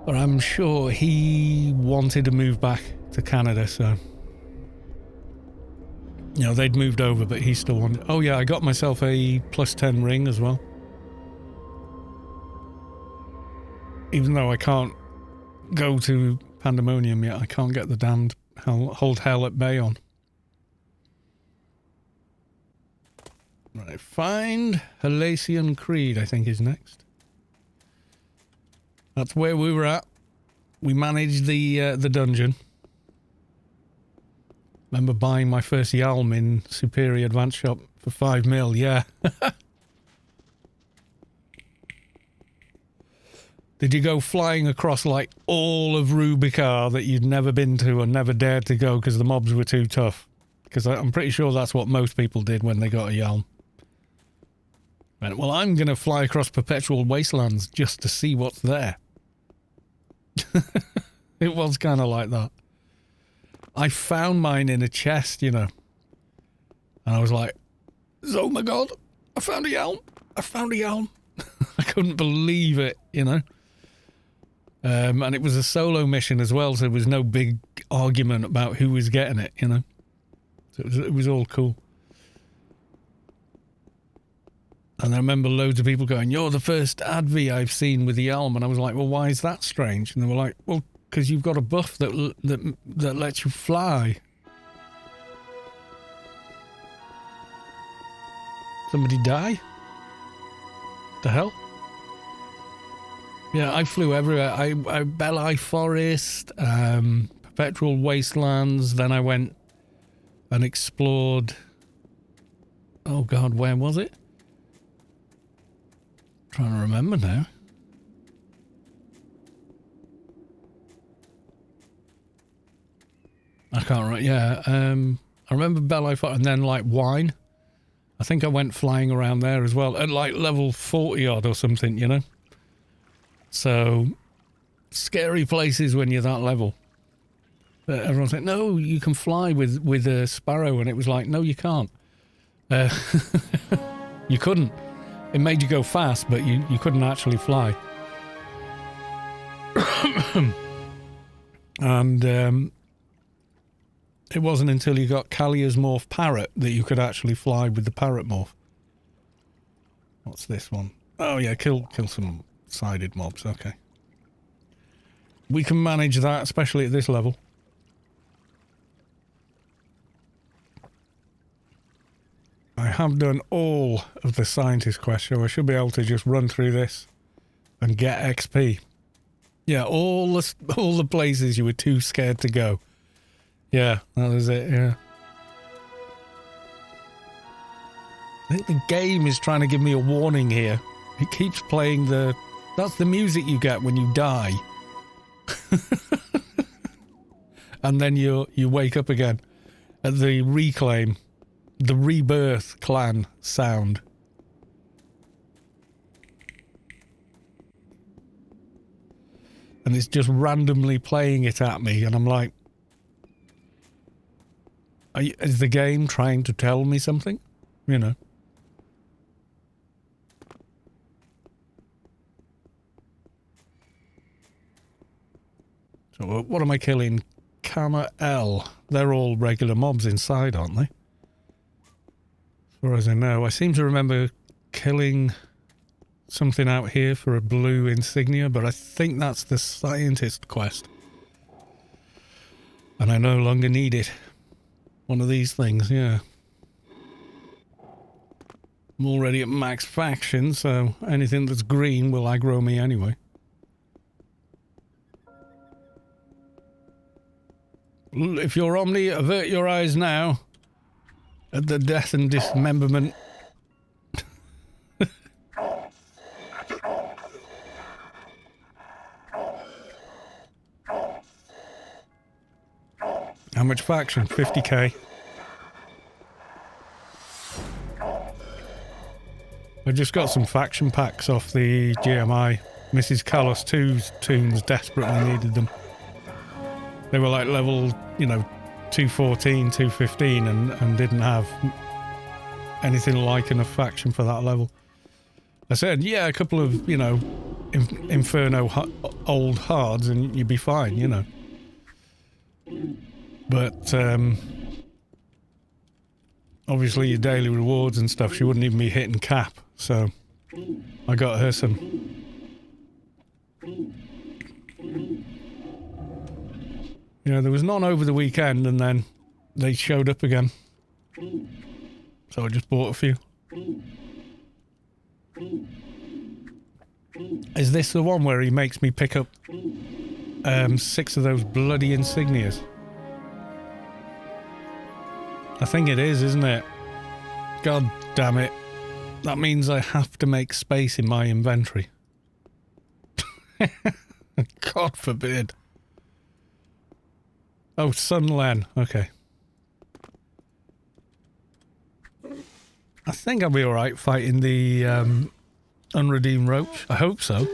But I'm sure he wanted to move back to Canada, so... You know, they'd moved over, but he still wanted... Oh yeah, I got myself a +10 ring as well. Even though I can't go to Pandemonium yet, I can't get the damned Hold Hell at Bay on. Right, find Halasian Creed, I think, is next. That's where we were at. We managed the dungeon. Remember buying my first Yalm in Superior Advanced Shop for 5 mil, yeah. Did you go flying across like all of Rubicar that you'd never been to and never dared to go because the mobs were too tough? Because I'm pretty sure that's what most people did when they got a Yalm. Right, well, I'm going to fly across Perpetual Wastelands just to see what's there. It was kind of like that. I found mine in a chest, you know. And I was like, oh my god, I found a Yalm. I found a Yalm. I couldn't believe it, you know. And it was a solo mission as well, so there was no big argument about who was getting it, you know. So it was all cool. And I remember loads of people going, you're the first Advi I've seen with the Yalm. And I was like, well, why is that strange? And they were like, well, because you've got a buff that lets you fly. Somebody die? The hell? Yeah, I flew everywhere. I Belai Forest, Perpetual Wastelands. Then I went and explored. Oh God, where was it? Trying to remember now. I can't remember. Yeah, I remember Belai Forest, and then like Wine. I think I went flying around there as well at like level 40 odd or something, you know. So, scary places when you're that level. But everyone's like, no, you can fly with a Sparrow. And it was like, no, you can't. You couldn't. It made you go fast, but you couldn't actually fly. And it wasn't until you got Kalia's Morph Parrot that you could actually fly with the Parrot Morph. What's this one? Oh yeah, kill some sided mobs, okay. We can manage that, especially at this level. I have done all of the scientist quests, so I should be able to just run through this and get XP. Yeah, all the places you were too scared to go. Yeah, that was it, yeah. I think the game is trying to give me a warning here. It keeps playing that's the music you get when you die. And then you wake up again at the reclaim, the rebirth clan sound. and it's just randomly playing it at me, and I'm like, is the game trying to tell me something? You know. So what am I killing? Kama L. They're all regular mobs inside, aren't they? As far as I know. I seem to remember killing something out here for a blue insignia, but I think that's the scientist quest. And I no longer need it. One of these things, yeah. I'm already at max faction, so anything that's green will aggro me anyway. If you're Omni, avert your eyes now at the death and dismemberment. How much faction? 50k. I just got some faction packs off the GMI. Mrs. Callos 2's tunes desperately needed them. They were like level, you know, 214, 215 and didn't have anything like enough faction for that level. I said, yeah, a couple of, you know, Inferno old hards and you'd be fine, you know. But, obviously your daily rewards and stuff, she wouldn't even be hitting cap, so I got her some. You know, there was none over the weekend and then they showed up again. So I just bought a few. Is this the one where he makes me pick up 6 of those bloody insignias? I think it is, isn't it? God damn it. That means I have to make space in my inventory. God forbid. Oh, Sunlen. Okay. I think I'll be alright fighting the Uredeemed Roch. I hope so.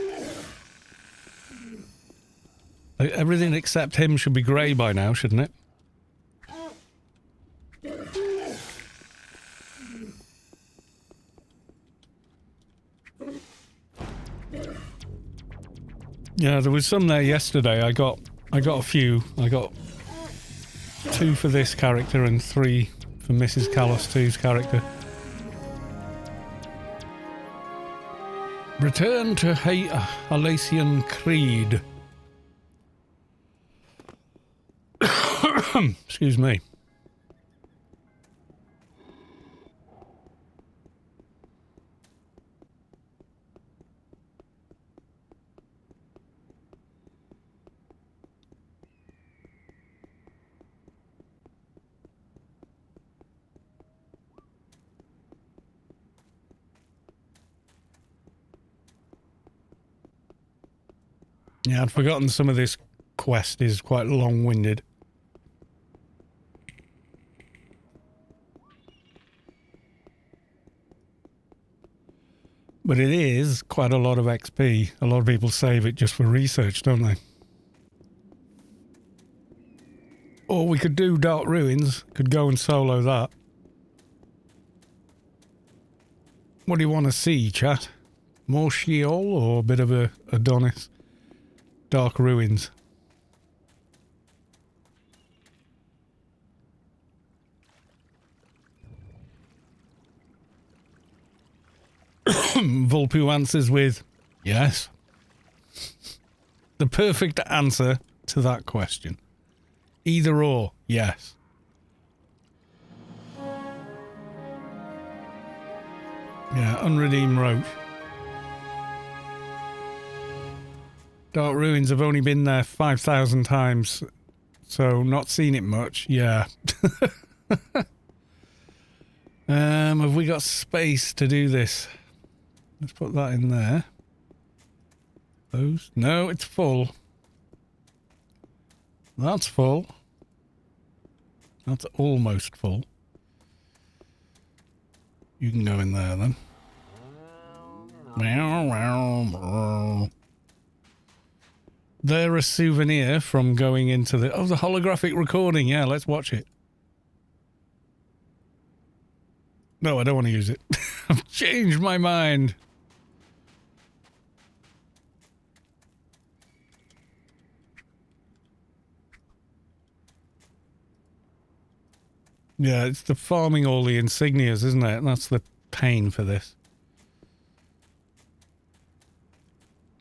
Everything except him should be grey by now, shouldn't it? Yeah, there was some there yesterday. I got a few. I got 2 for this character and 3 for Mrs. Callos 2's character. Return to Halasian Creed. Excuse me. Yeah, I'd forgotten some of this quest is quite long-winded. But it is quite a lot of XP. A lot of people save it just for research, don't they? Or we could do Dark Ruins. Could go and solo that. What do you want to see, chat? More Scheol or a bit of a Adonis? Dark Ruins. Vulpu answers with yes. The perfect answer to that question. Either or, yes. Yeah, Uredeemed Roach. Dark Ruins have only been there 5,000 times, so not seen it much. Yeah. Have we got space to do this? Let's put that in there. Those? No, it's full. That's full. That's almost full. You can go in there then. They're a souvenir from going into the... Oh, the holographic recording. Yeah, let's watch it. No, I don't want to use it. I've changed my mind. Yeah, it's the farming all the insignias, isn't it? And that's the pain for this.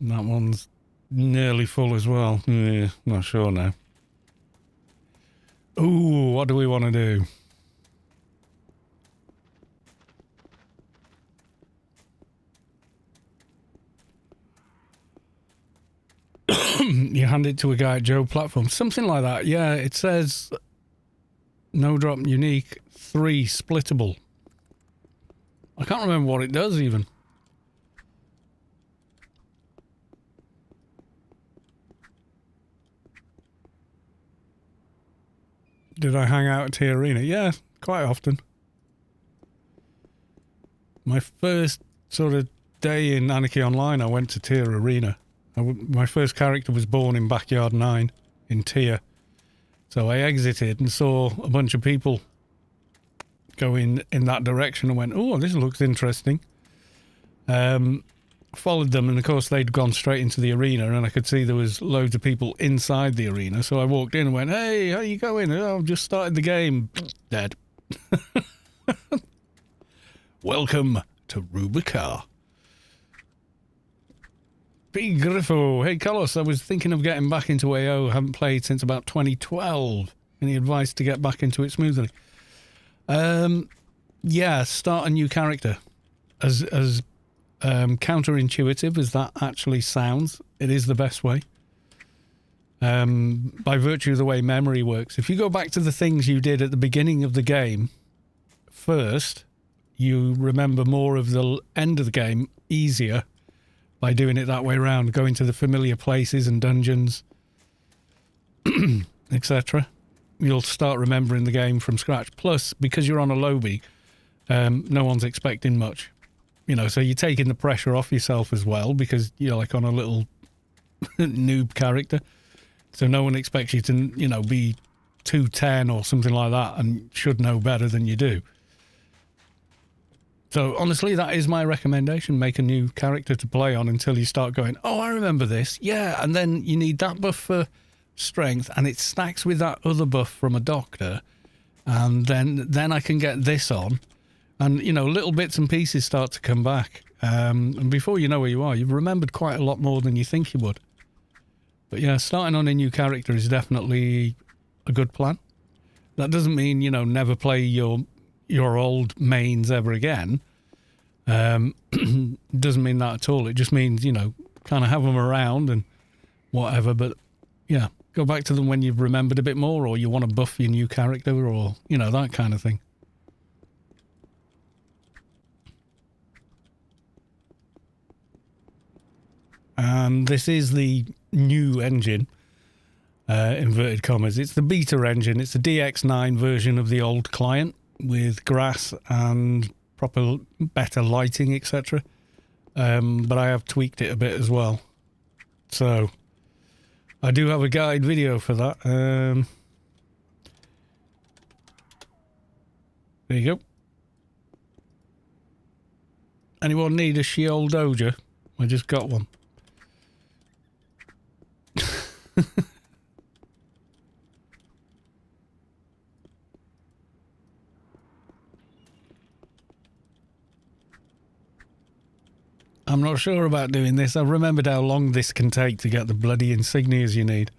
And that one's nearly full as well. Yeah, not sure now. Ooh, what do we want to do? You hand it to a guy at Joe platform. Something like that. Yeah, it says no drop unique, 3 splittable. I can't remember what it does even. Did I hang out at T Arena? Yeah, quite often. My first sort of day in Anarchy Online, I went to Tier Arena. My first character was born in Backyard 9 in Tier. So I exited and saw a bunch of people going in that direction and went, oh, this looks interesting. Followed them, and of course they'd gone straight into the arena, and I could see there was loads of people inside the arena. So I walked in and went, hey, how you going? Oh, I've just started the game. Dead. Welcome to Rubicar. P. Griffo. Hey, Carlos, I was thinking of getting back into AO. Haven't played since about 2012. Any advice to get back into it smoothly? Yeah, start a new character. As counterintuitive as that actually sounds, it is the best way. By virtue of the way memory works. If you go back to the things you did at the beginning of the game first, you remember more of the end of the game easier by doing it that way around, going to the familiar places and dungeons, etc. You'll start remembering the game from scratch. Plus, because you're on a lobby, no one's expecting much. You know, so you're taking the pressure off yourself as well, because you're like on a little noob character. So no one expects you to, you know, be 210 or something like that and should know better than you do. So honestly, that is my recommendation. Make a new character to play on until you start going, oh, I remember this. Yeah, and then you need that buff for strength, and it stacks with that other buff from a doctor. And then I can get this on. And, you know, little bits and pieces start to come back. And before you know where you are, you've remembered quite a lot more than you think you would. But yeah, starting on a new character is definitely a good plan. That doesn't mean, you know, never play your old mains ever again. Doesn't mean that at all. It just means, you know, kind of have them around and whatever. But yeah, go back to them when you've remembered a bit more, or you want to buff your new character, or, you know, that kind of thing. And this is the new engine, inverted commas. It's the beta engine. It's the DX9 version of the old client with grass and proper better lighting, etc. But I have tweaked it a bit as well. So I do have a guide video for that. There you go. Anyone need a Scheol Doja? I just got one. I'm not sure about doing this. I've remembered how long this can take to get the bloody insignias you need.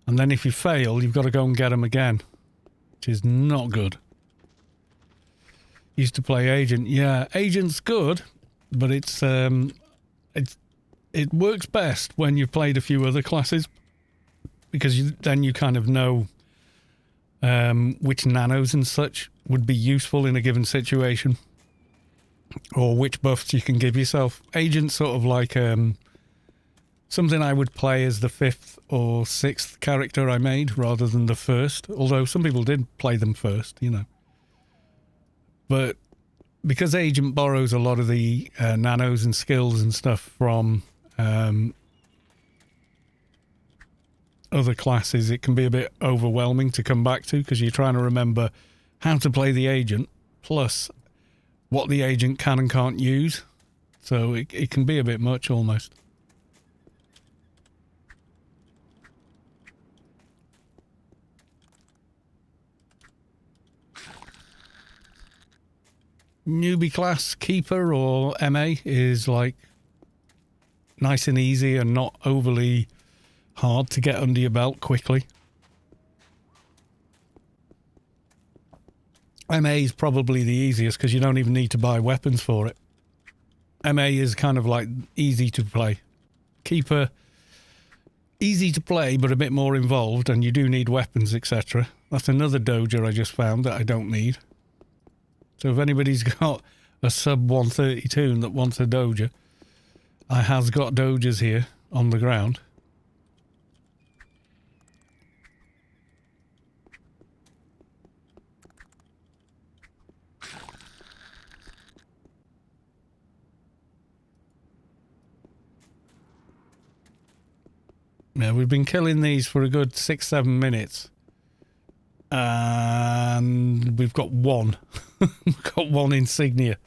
And then if you fail, you've got to go and get them again, which is not good. Used to play Agent. Yeah, Agent's good, but it works best when you've played a few other classes, because then you kind of know which nanos and such would be useful in a given situation, or which buffs you can give yourself. Agent's sort of like something I would play as the 5th or 6th character I made rather than the first, although some people did play them first, you know. But because Agent borrows a lot of the nanos and skills and stuff from other classes, it can be a bit overwhelming to come back to because you're trying to remember how to play the agent, plus what the agent can and can't use. So it can be a bit much almost. Newbie class Keeper or MA is like nice and easy and not overly hard to get under your belt quickly. MA is probably the easiest because you don't even need to buy weapons for it. MA is kind of like easy to play. Keeper, easy to play but a bit more involved, and you do need weapons, etc. That's another doja I just found that I don't need. So if anybody's got a sub 132 that wants a doja, I has got dojas here on the ground. Yeah, we've been killing these for a good 6-7 minutes. And we've got one. We've got one insignia.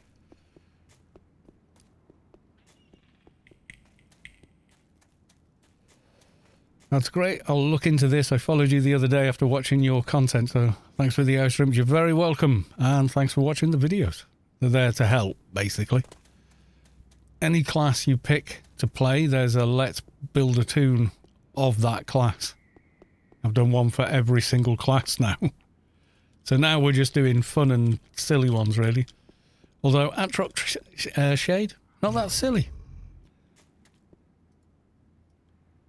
That's great. I'll look into this. I followed you the other day after watching your content, so thanks for the airstreams. You're very welcome. And thanks for watching the videos. They're there to help, basically. Any class you pick to play, there's a Let's Build a Toon of that class. I've done one for every single class now. So now we're just doing fun and silly ones, really. Although Atrox Shade, not that silly.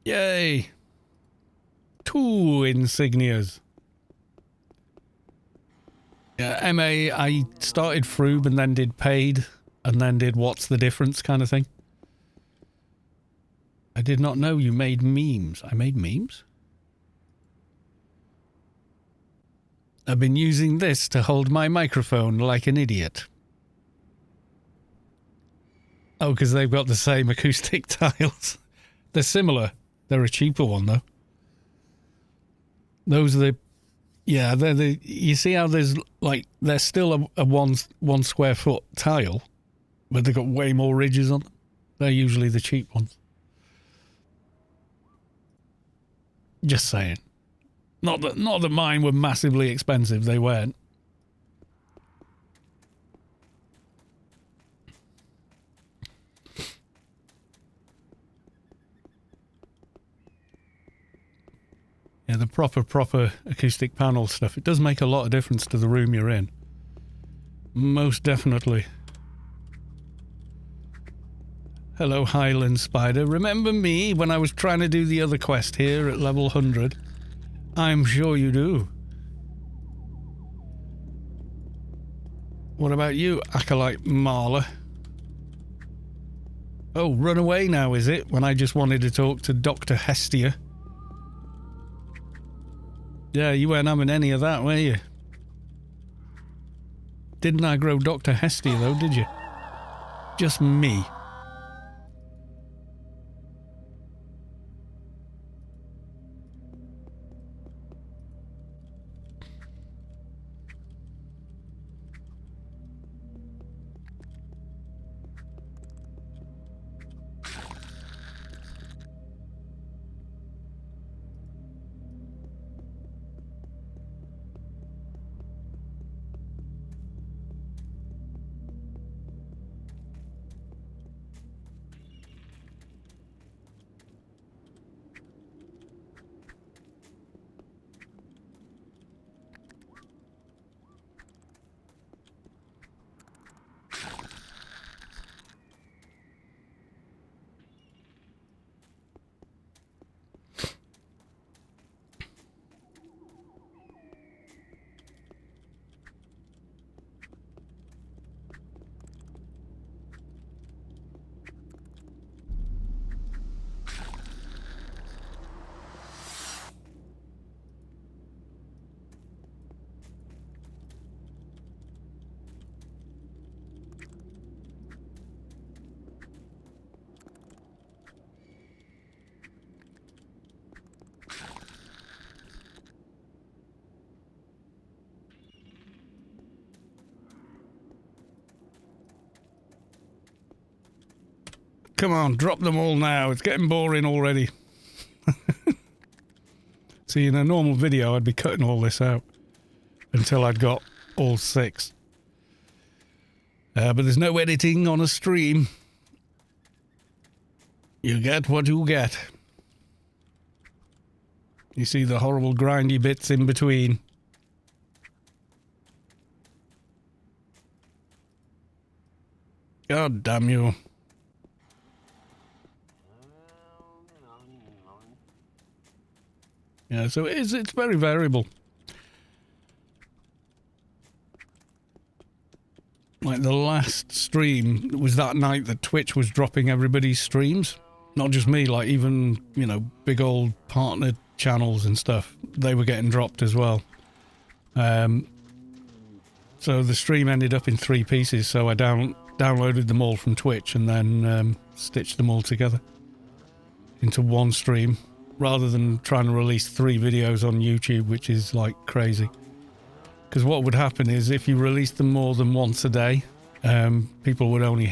Yay! 2 insignias. Yeah, MA, I started Froob and then did paid and then did what's the difference kind of thing. I did not know you made memes. I made memes? I've been using this to hold my microphone like an idiot. Oh, because they've got the same acoustic tiles. They're similar. They're a cheaper one, though. Those are the... Yeah, they're the... You see how there's, like... They're still a one square foot tile, but they've got way more ridges on them. They're usually the cheap ones. Just saying. Not that mine were massively expensive, they weren't. Yeah, the proper acoustic panel stuff, it does make a lot of difference to the room you're in. Most definitely. Hello, Highland Spider. Remember me when I was trying to do the other quest here at level 100? I'm sure you do. What about you, Acolyte Marla? Oh, run away now, is it? When I just wanted to talk to Dr. Hestia. Yeah, you weren't having any of that, were you? Didn't I grow Dr. Hestia, though, did you? Just me. Come on, drop them all now. It's getting boring already. See, in a normal video, I'd be cutting all this out until I'd got all 6. But there's no editing on a stream. You get what you get. You see the horrible grindy bits in between. God damn you. Yeah, so it's very variable. Like the last stream was that night that Twitch was dropping everybody's streams. Not just me, like even, you know, big old partner channels and stuff. They were getting dropped as well. So the stream ended up in 3 pieces, so I downloaded them all from Twitch and then stitched them all together into one stream, rather than trying to release 3 videos on YouTube, which is like crazy. Because what would happen is if you released them more than once a day, people would only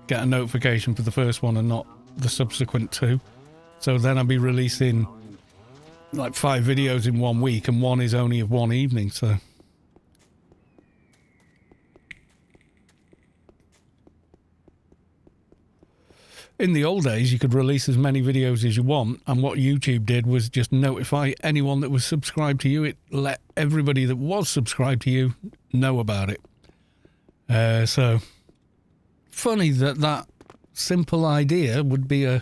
get a notification for the first one and not the subsequent 2. So then I'd be releasing like 5 videos in 1 week, and one is only of one evening, so... In the old days, you could release as many videos as you want, and what YouTube did was just notify anyone that was subscribed to you. It let everybody that was subscribed to you know about it. So, funny that simple idea would be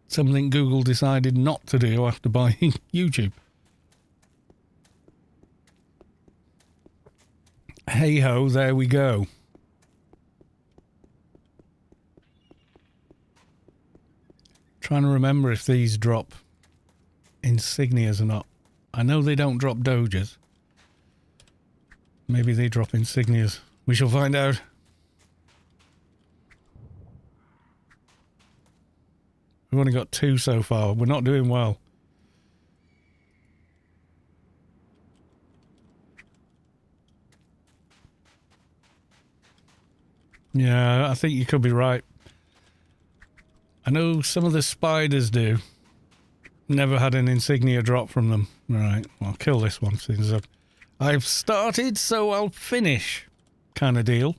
something Google decided not to do after buying YouTube. Hey-ho, there we go. Trying to remember if these drop insignias or not. I know they don't drop doges. Maybe they drop insignias. We shall find out. We've only got 2 so far. We're not doing well. Yeah, I think you could be right. I know some of the spiders do. Never had an insignia drop from them. Right, well, I'll kill this one since I've started, so I'll finish. Kind of deal.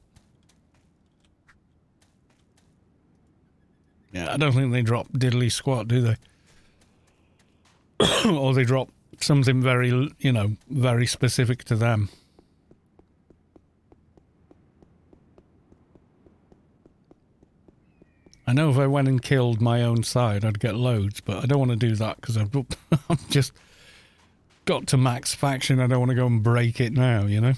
Yeah, I don't think they drop diddly squat, do they? Or they drop something very, you know, very specific to them. I know if I went and killed my own side, I'd get loads, but I don't want to do that because I've just got to max faction. I don't want to go and break it now, you know?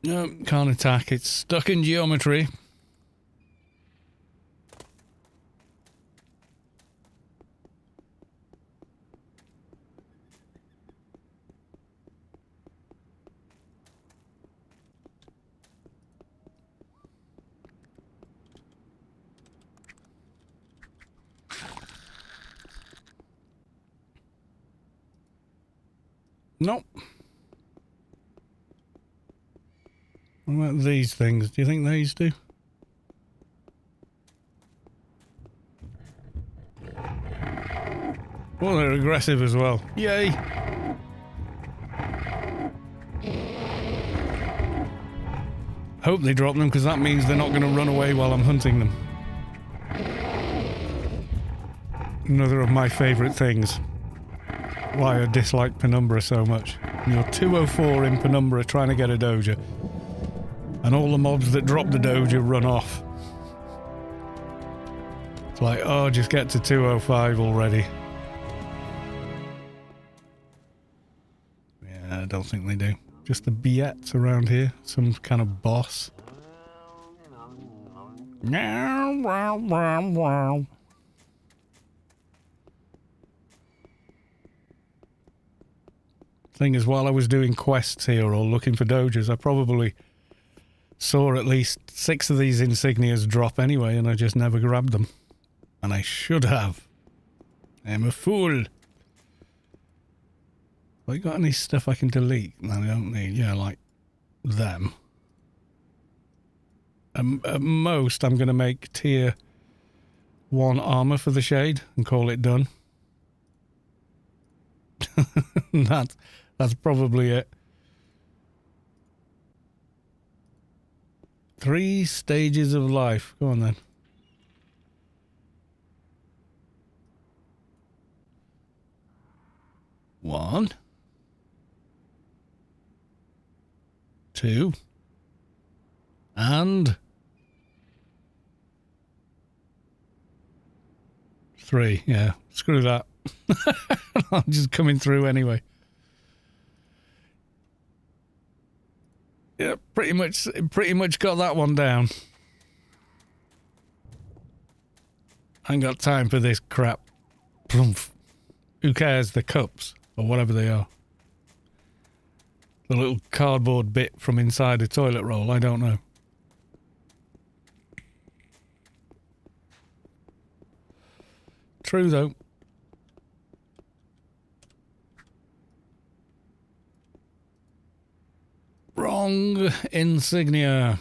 No, can't attack. It's stuck in geometry. Nope. What about these things? Do you think these do? Oh, they're aggressive as well. Yay! Hope they drop them, because that means they're not going to run away while I'm hunting them. Another of my favourite things. Why I dislike Penumbra so much. You're 204 in Penumbra trying to get a doja, and all the mobs that drop the doja run off. It's like, oh, just get to 205 already. Yeah, I don't think they do. Just the Biets around here. Some kind of boss. Thing is, while I was doing quests here or looking for dojas, I probably saw at least 6 of these insignias drop anyway, and I just never grabbed them. And I should have. I'm a fool. Have I got any stuff I can delete? No, I don't need. Yeah, like them. At most, I'm going to make tier 1 armor for the shade and call it done. That's probably it. 3 stages of life. Go on then. One. 2. And 3. Yeah, screw that. I'm just coming through anyway. Yeah, pretty much got that one down. I ain't got time for this crap. Ploomf. Who cares? The cups, or whatever they are. The little cardboard bit from inside a toilet roll, I don't know. True, though. Wrong insignia.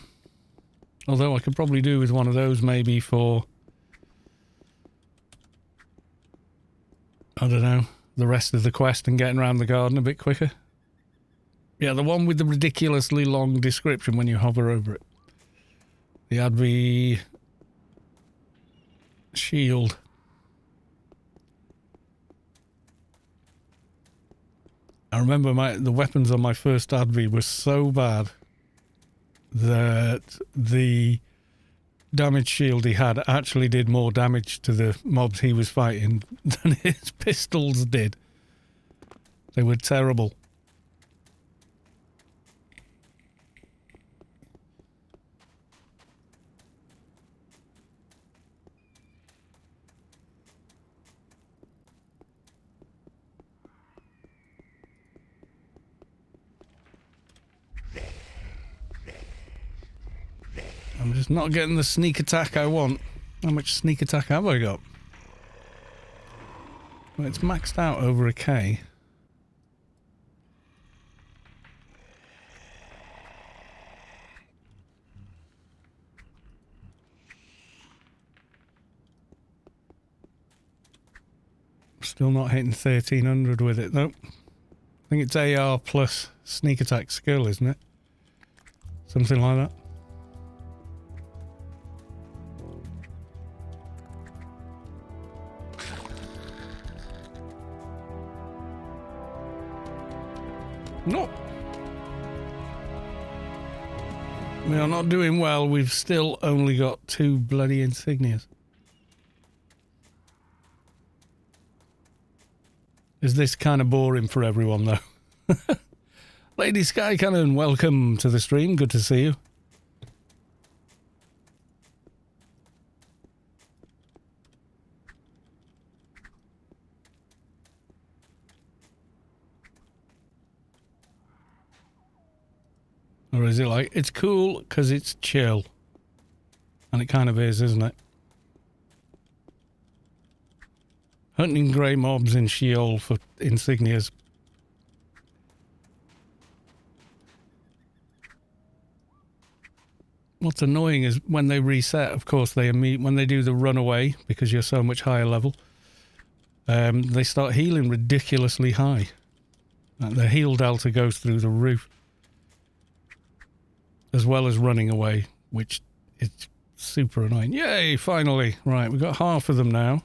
Although I could probably do with one of those maybe for, I don't know, the rest of the quest and getting around the garden a bit quicker. Yeah, the one with the ridiculously long description when you hover over it. The Advi shield. I remember the weapons on my first Advi were so bad that the damage shield he had actually did more damage to the mobs he was fighting than his pistols did. They were terrible. I'm just not getting the sneak attack I want. How much sneak attack have I got? Well, it's maxed out over a K. Still not hitting 1300 with it though. I think it's AR plus sneak attack skill, isn't it? Something like that. No. We are not doing well. We've still only got 2 bloody insignias. Is this kind of boring for everyone, though? Lady Sky Cannon, welcome to the stream. Good to see you. Or is it like, it's cool because it's chill? And it kind of is, isn't it? Hunting grey mobs in Scheol for insignias. What's annoying is when they reset, of course, when they do the runaway, because you're so much higher level, they start healing ridiculously high. And the heal delta goes through the roof. As well as running away, which is super annoying. Yay, finally. Right, we've got half of them now.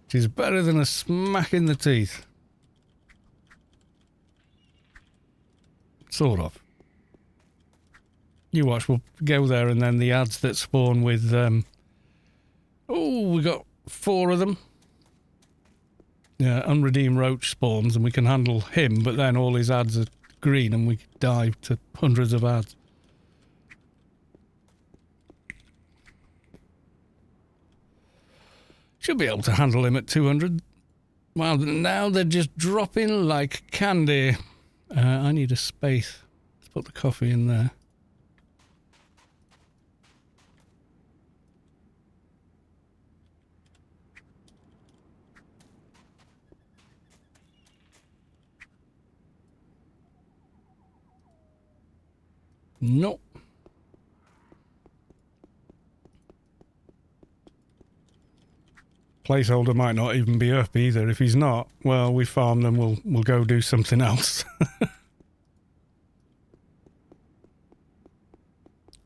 Which is better than a smack in the teeth. Sort of. You watch, we'll go there and then the ads that spawn with... oh, we got 4 of them. Yeah, unredeemed Roch spawns and we can handle him, but then all his ads are green and we dive to hundreds of ads. Should be able to handle him at 200. Wow, now they're just dropping like candy. I need a space. Let's put the coffee in there. Nope. Placeholder might not even be up either. If he's not, well, we farm them. We'll go do something else.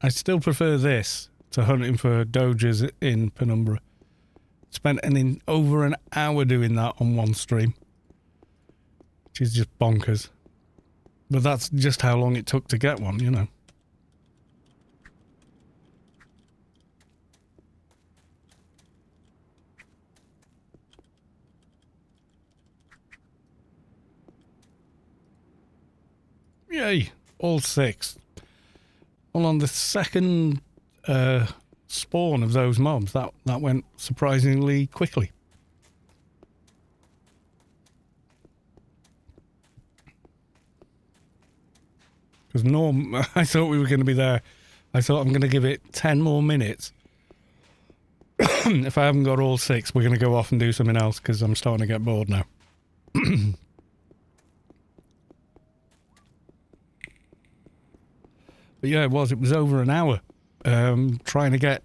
I still prefer this to hunting for doges in Penumbra. Spent over an hour doing that on one stream, which is just bonkers. But that's just how long it took to get one, you know. Yay, all 6. Well, on the second spawn of those mobs, that went surprisingly quickly. Because I thought we were going to be there. I thought I'm going to give it 10 more minutes. If I haven't got all 6, we're going to go off and do something else because I'm starting to get bored now. But yeah, it was over an hour trying to get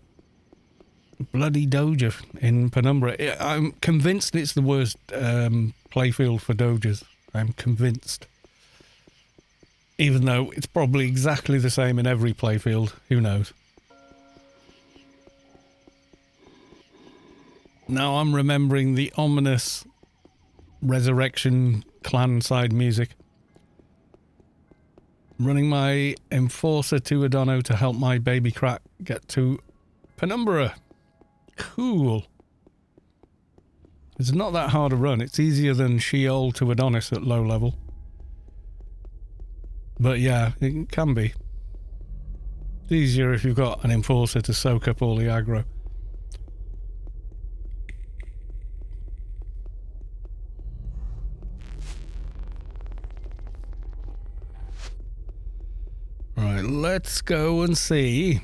bloody Doja in Penumbra. I'm convinced it's the worst playfield for Dojas. I'm convinced. Even though it's probably exactly the same in every playfield. Who knows? Now I'm remembering the ominous Resurrection clan side music. Running my Enforcer to Adono to help my baby crack get to Penumbra. Cool. It's not that hard to run. It's easier than Scheol to Adonis at low level. But yeah, it can be. It's easier if you've got an Enforcer to soak up all the aggro. Right, let's go and see.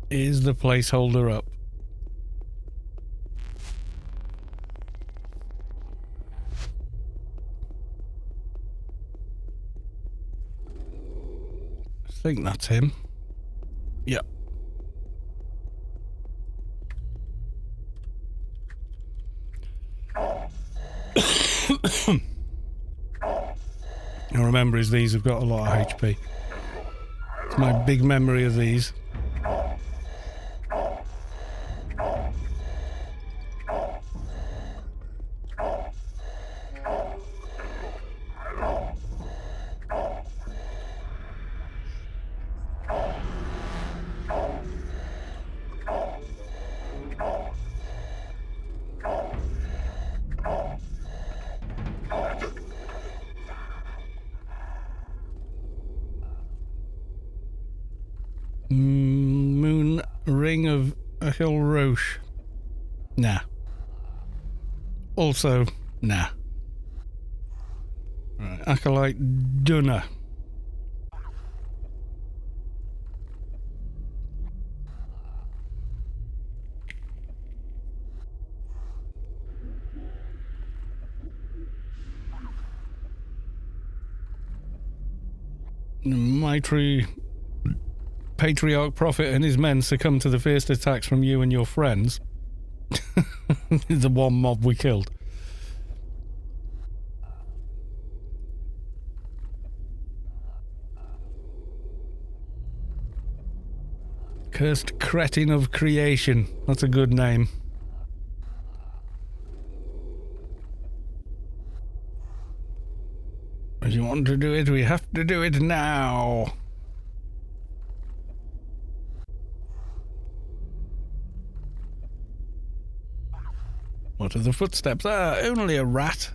Is the placeholder up? I think that's him. Yep. I remember is these have got a lot of HP. It's my big memory of these. Moon Ring of Roch. Nah. Also, nah. Right, Acolyte Dunna. Mighty Patriarch Prophet and his men succumb to the fierce attacks from you and your friends. The one mob we killed. Cursed Cretin of Creation. That's a good name. If you want to do it, we have to do it now. What are the footsteps? Ah, only a rat.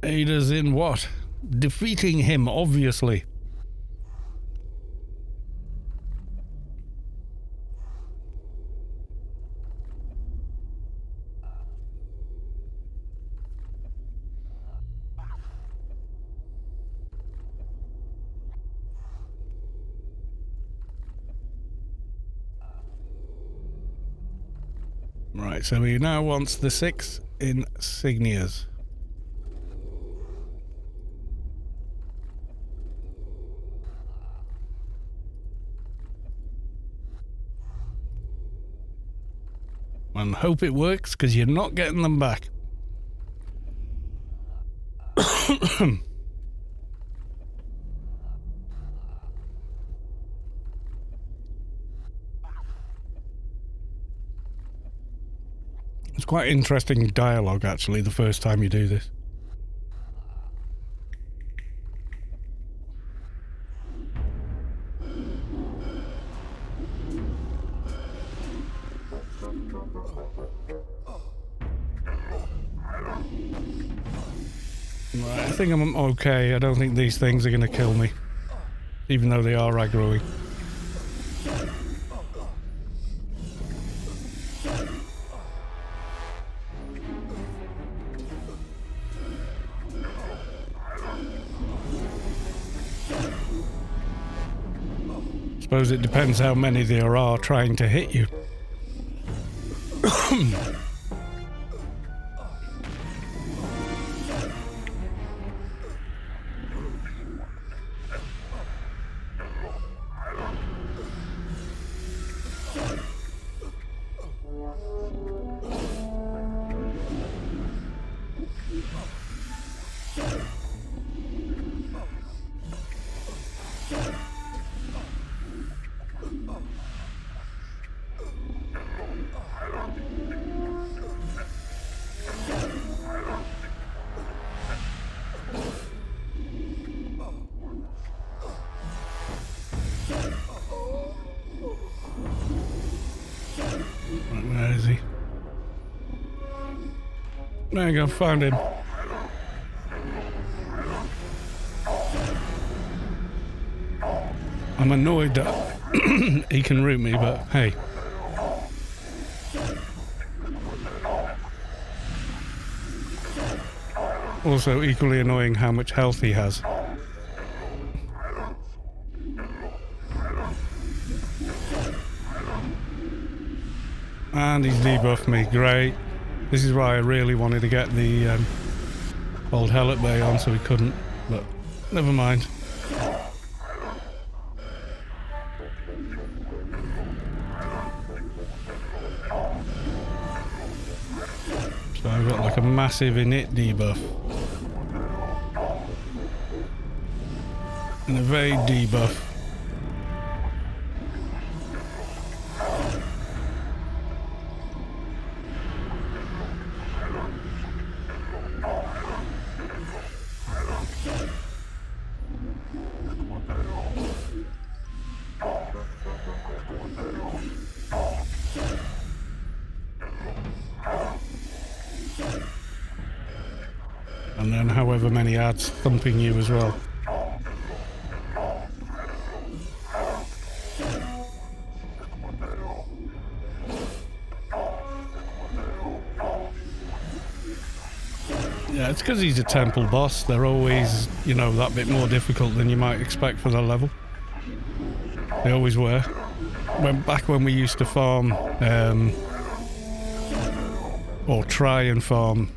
Aid us in what? Defeating him, obviously. Right, so he now wants the 6 insignias. And hope it works, because you're not getting them back. It's quite interesting dialogue, actually, the first time you do this. Right, I think I'm okay. I don't think these things are going to kill me, even though they are aggroing. Suppose it depends how many there are trying to hit you. Where is he? There you go, found him. I'm annoyed that he can root me, but hey. Also equally annoying how much health he has. And he's debuffed me, great. This is why I really wanted to get the old Hellet Bay on so he couldn't, but never mind. So I've got like a massive init debuff. And a evade debuff. And then however many adds thumping you as well. Yeah, it's because he's a temple boss. They're always, you know, that bit more difficult than you might expect for their level. They always were. Back when we used to farm, or try and farm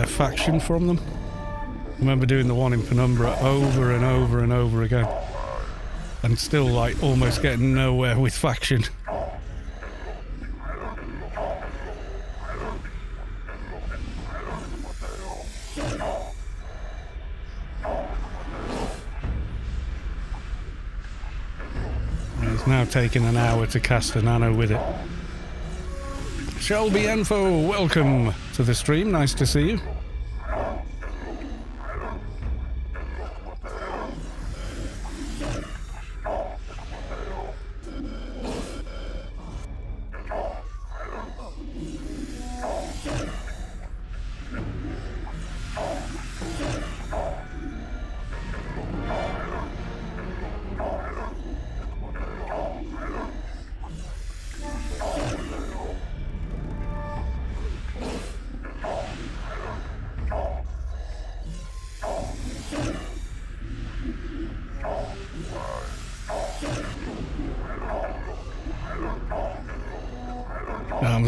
faction from them. I remember doing the one in Penumbra over and over and over again. And still, like, almost getting nowhere with faction. It's now taken an hour to cast a nano with it. Shelby Enfo, welcome to the stream. Nice to see you.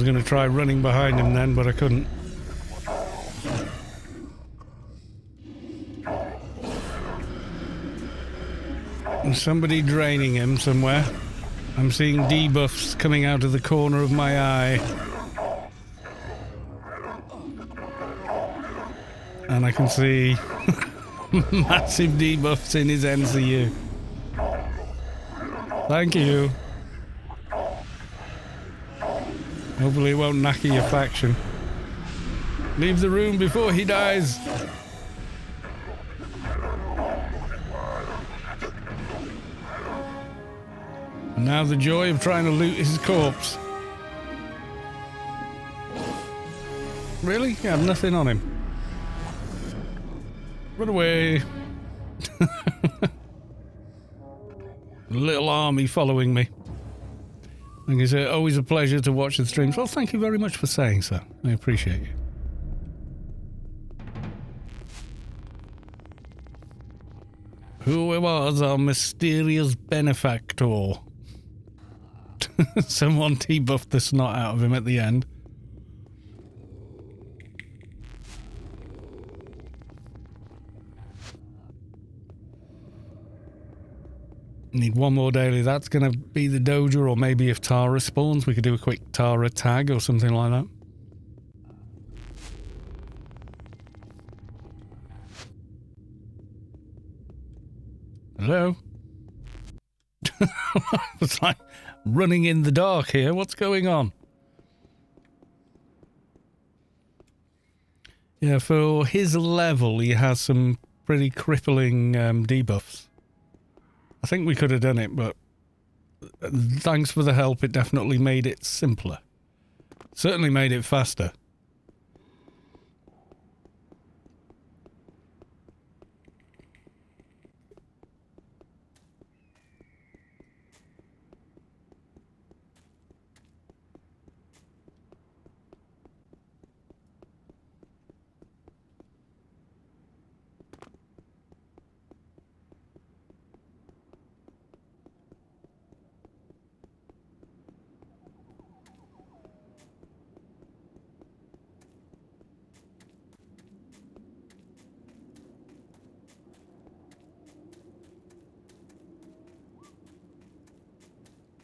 was going to try running behind him then, but I couldn't. And somebody draining him somewhere. I'm seeing debuffs coming out of the corner of my eye. And I can see massive debuffs in his NCU. Thank you. Hopefully it won't knacker your faction. Leave the room before he dies. And now the joy of trying to loot his corpse. Really? I have nothing on him. Run away. Little army following me. Like I say, always a pleasure to watch the streams. Well, thank you very much for saying so. I appreciate you. Who was our mysterious benefactor? Someone debuffed the snot out of him at the end. Need one more daily. That's going to be the doja, or maybe if Tara spawns, we could do a quick Tara tag or something like that. Hello? It's like running in the dark here. What's going on? Yeah, for his level, he has some pretty crippling debuffs. I think we could have done it, but thanks for the help. It definitely made it simpler. Certainly made it faster.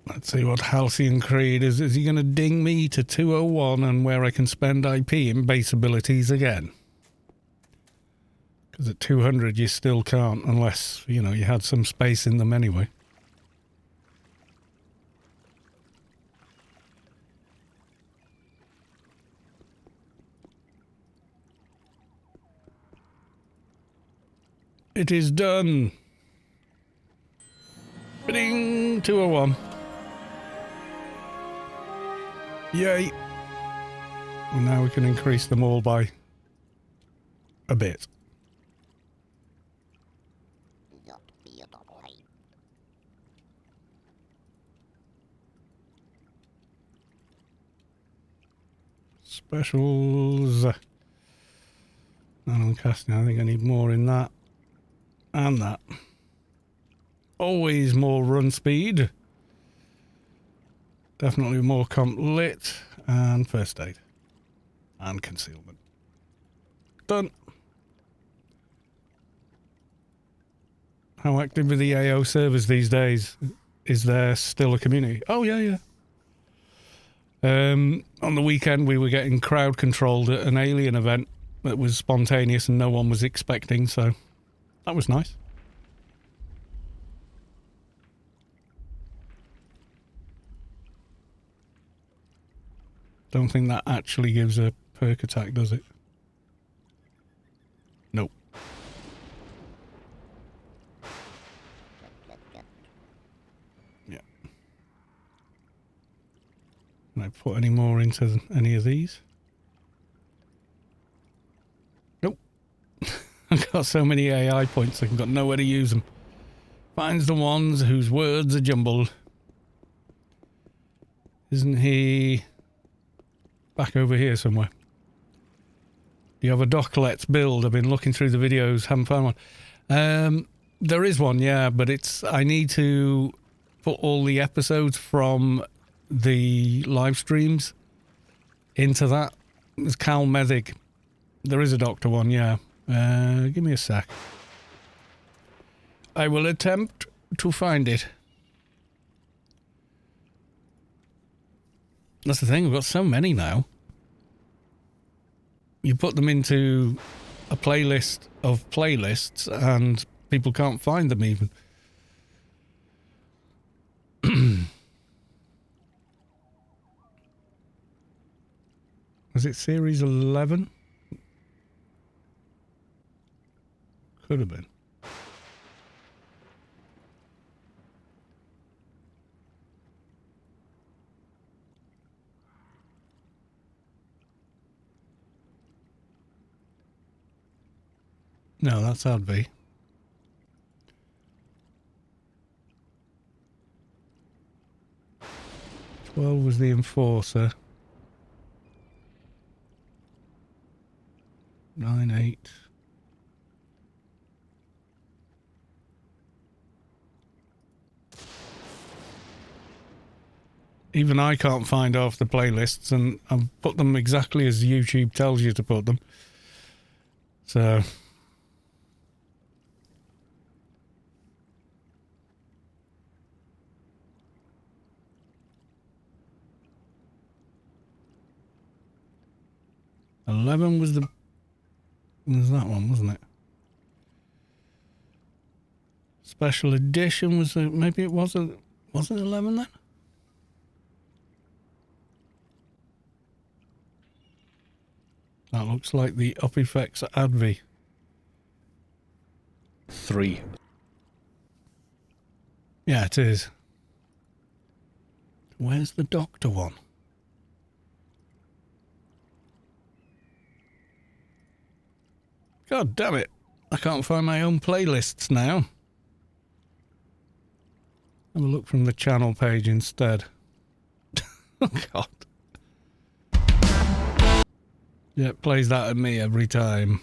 Let's see what Halcyon Creed is. Is he going to ding me to 201 and where I can spend IP in base abilities again? Because at 200 you still can't unless, you know, you had some space in them anyway. It is done. Ding, 201. Yay. And now we can increase them all by a bit. Specials. And I'm casting. I think I need more in that. And that. Always more run speed. Definitely more comp lit. And first aid. And concealment. Done. How active are the AO servers these days? Is there still a community? Oh, yeah, yeah. On the weekend, we were getting crowd controlled at an alien event that was spontaneous and no one was expecting, so that was nice. Don't think that actually gives a perk attack, does it? Nope. Yeah. Can I put any more into any of these? Nope. I've got so many AI points I've got nowhere to use them. Finds the ones whose words are jumbled. Isn't he back over here somewhere? Do you have a Doc Let's build? I've been looking through the videos, haven't found one. There is one, yeah, but it's, I need to put all the episodes from the live streams into that. It's Cal Medic. There is a doctor one, yeah. Give me a sec. I will attempt to find it. That's the thing, we've got so many now. You put them into a playlist of playlists and people can't find them even. Was it series 11? Could have been. No, that's Advi. Well, was the Enforcer. 9-8. Even I can't find half the playlists, and I've put them exactly as YouTube tells you to put them. So... $11 was the... was that one, wasn't it? Special edition was... maybe it was a... was it 11 then? That looks like the Up Effects Advi. 3. Yeah, it is. Where's the Doctor one? God damn it. I can't find my own playlists now. Have a look from the channel page instead. Oh, God. Yeah, it plays that at me every time.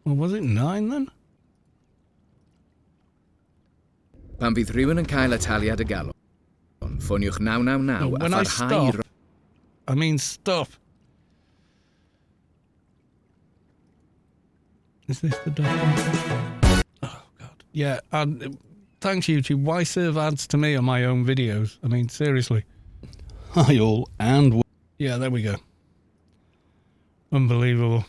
Well, was it 9 then? Pan fydd rhywun yn cael y taliad y galon, ffoniwch 999 When I stop, I mean stop. Is this the document? Oh, God. Yeah, and thanks, YouTube. Why serve ads to me on my own videos? I mean, seriously. Hi all, and... Yeah, there we go. Unbelievable.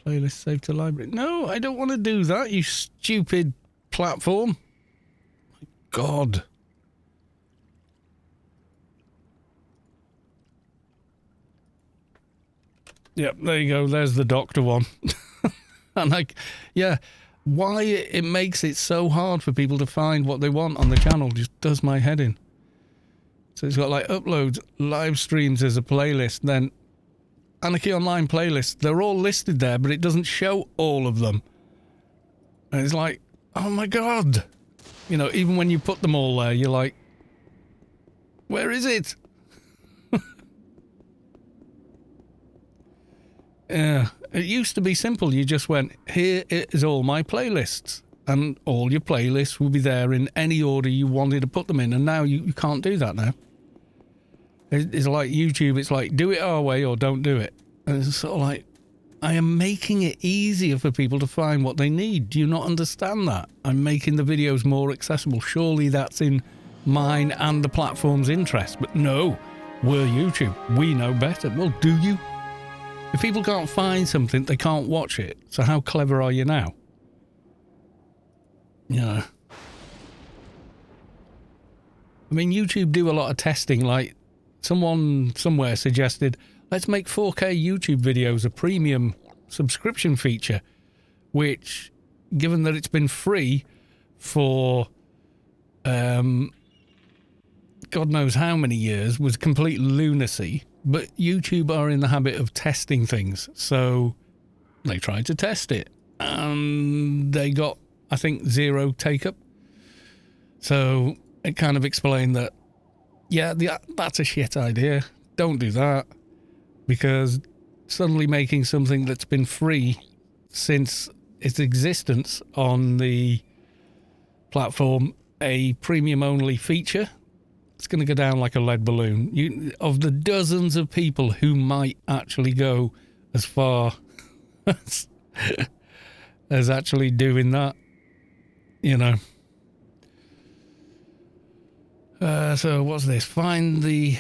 Playlist saved to library. No, I don't want to do that, you stupid platform. My God. Yep, there you go. There's the Doctor one. And like, yeah, why it makes it so hard for people to find what they want on the channel just does my head in. So it's got like uploads, live streams as a playlist, then Anarchy Online playlists. They're all listed there, but it doesn't show all of them. And it's like, oh my God. You know, even when you put them all there, you're like, where is it? Yeah, it used to be simple. You just went, here is all my playlists. And all your playlists will be there in any order you wanted to put them in. And now you can't do that now. It's like YouTube. It's like, do it our way or don't do it. And it's sort of like, I am making it easier for people to find what they need. Do you not understand that? I'm making the videos more accessible. Surely that's in mine and the platform's interest. But no, we're YouTube. We know better. Well, do you? If people can't find something, they can't watch it. So how clever are you now? Yeah. I mean, YouTube do a lot of testing. Like, someone somewhere suggested, let's make 4K YouTube videos a premium subscription feature, which, given that it's been free for God knows how many years, was complete lunacy. But YouTube are in the habit of testing things, so they tried to test it, and they got, I think, 0 take-up. So it kind of explained that, yeah, that's a shit idea. Don't do that, because suddenly making something that's been free since its existence on the platform a premium-only feature, it's going to go down like a lead balloon. Of the dozens of people who might actually go as far as actually doing that, you know. So what's this? Find the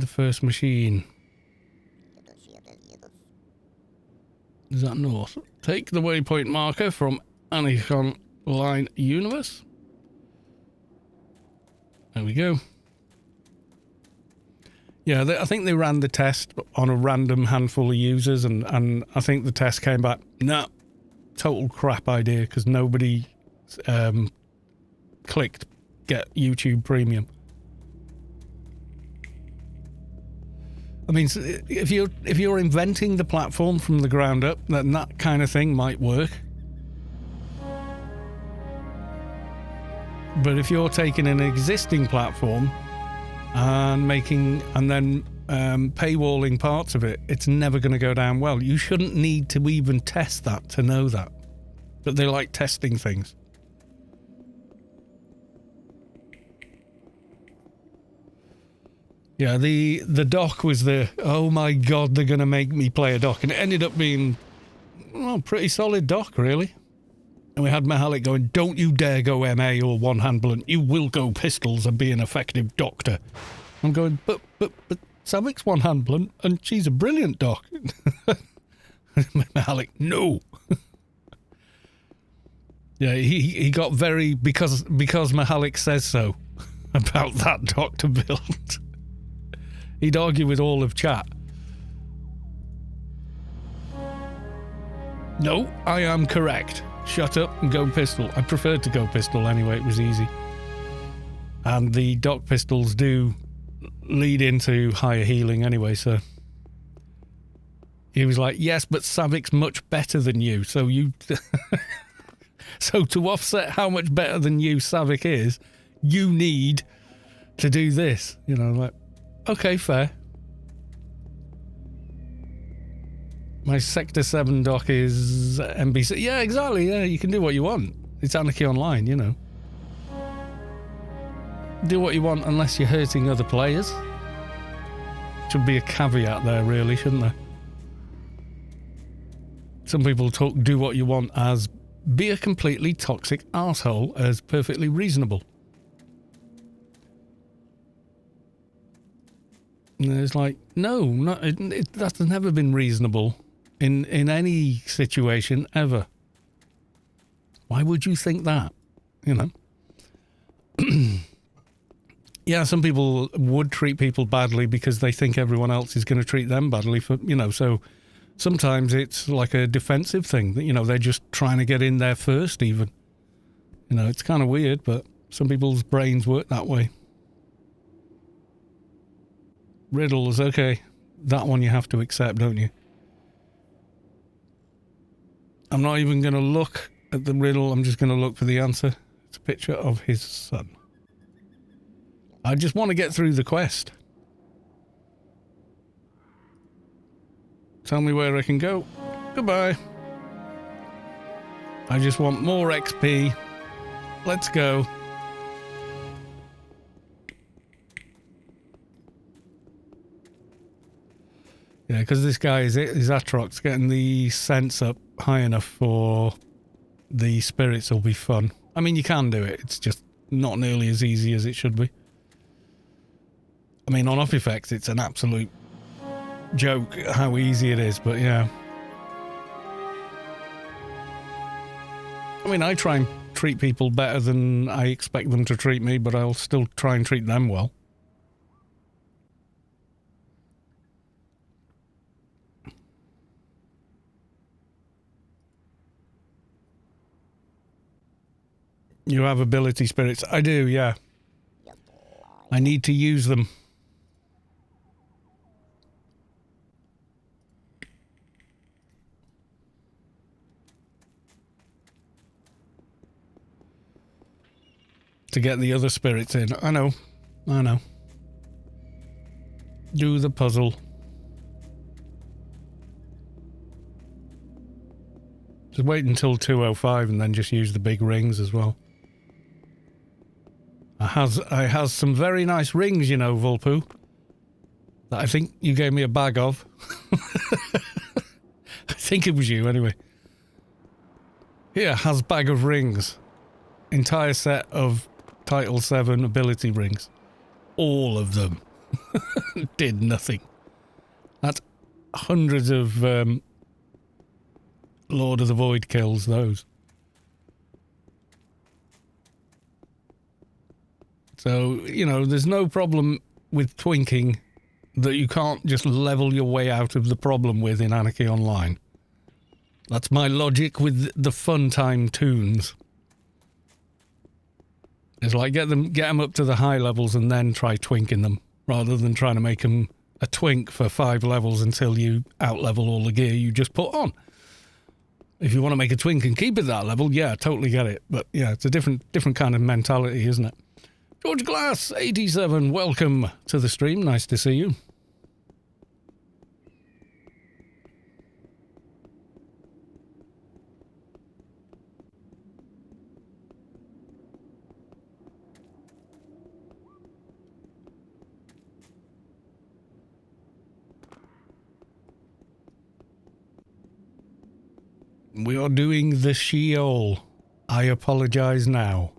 first machine. Is that north? Take the waypoint marker from Anarchy line universe. There we go. Yeah, I think they ran the test on a random handful of users, and I think the test came back, nah, total crap idea, because nobody clicked get YouTube Premium. I mean, if you're inventing the platform from the ground up, then that kind of thing might work. But if you're taking an existing platform and then paywalling parts of it, it's never going to go down well. You shouldn't need to even test that to know that. But they like testing things. Yeah, the doc was oh my god, they're going to make me play a doc. And it ended up being, well, pretty solid doc, really. And we had Mahalik going, don't you dare go MA or one-hand blunt. You will go pistols and be an effective doctor. I'm going, but Savik's one-hand blunt and she's a brilliant doc. Mahalik, no. Yeah, he got very, because Mahalik says so about that doctor build. He'd argue with all of chat. No, I am correct. Shut up and go pistol. I preferred to go pistol anyway, it was easy. And the doc pistols do lead into higher healing anyway, so... He was like, yes, but Savik's much better than you, so you... So to offset how much better than you Savik is, you need to do this. You know, like, okay, fair. My Sector 7 doc is NBC. Yeah, exactly. Yeah, you can do what you want. It's Anarchy Online, you know. Do what you want unless you're hurting other players. Should be a caveat there, really, shouldn't there? Some people do what you want as be a completely toxic arsehole as perfectly reasonable. And it's like, no, that's never been reasonable in any situation ever. Why would you think that? You know? Yeah, some people would treat people badly because they think everyone else is going to treat them badly for, you know, so sometimes it's like a defensive thing that, you know, they're just trying to get in there first even. You know, it's kind of weird, but some people's brains work that way. Riddles, okay. That one you have to accept, don't you? I'm not even going to look at the riddle. I'm just going to look for the answer. It's a picture of his son. I just want to get through the quest. Tell me where I can go. Goodbye. I just want more XP. Let's go. Yeah, because this guy is Atrox. Getting the sense up high enough for the spirits will be fun. I mean, you can do it. It's just not nearly as easy as it should be. I mean, on off effects, it's an absolute joke how easy it is, but yeah. I mean, I try and treat people better than I expect them to treat me, but I'll still try and treat them well. You have ability spirits. I do, yeah. I need to use them. To get the other spirits in. I know. do the puzzle. Just wait until 2:05 and then just use the big rings as well. I has some very nice rings, you know, Vulpu. That I think you gave me a bag of. I think it was you, anyway. Here, has bag of rings. Entire set of Title 7 ability rings. All of them. Did nothing. That's hundreds of Lord of the Void kills, those. So, you know, there's no problem with twinking that you can't just level your way out of the problem with in Anarchy Online. That's my logic with the fun time tunes. It's like get them up to the high levels and then try twinking them, rather than trying to make them a twink for 5 levels until you outlevel all the gear you just put on. If you want to make a twink and keep it that level, yeah, totally get it. But yeah, it's a different kind of mentality, isn't it? George Glass 87, welcome to the stream. Nice to see you. We are doing the Scheol. I apologize now.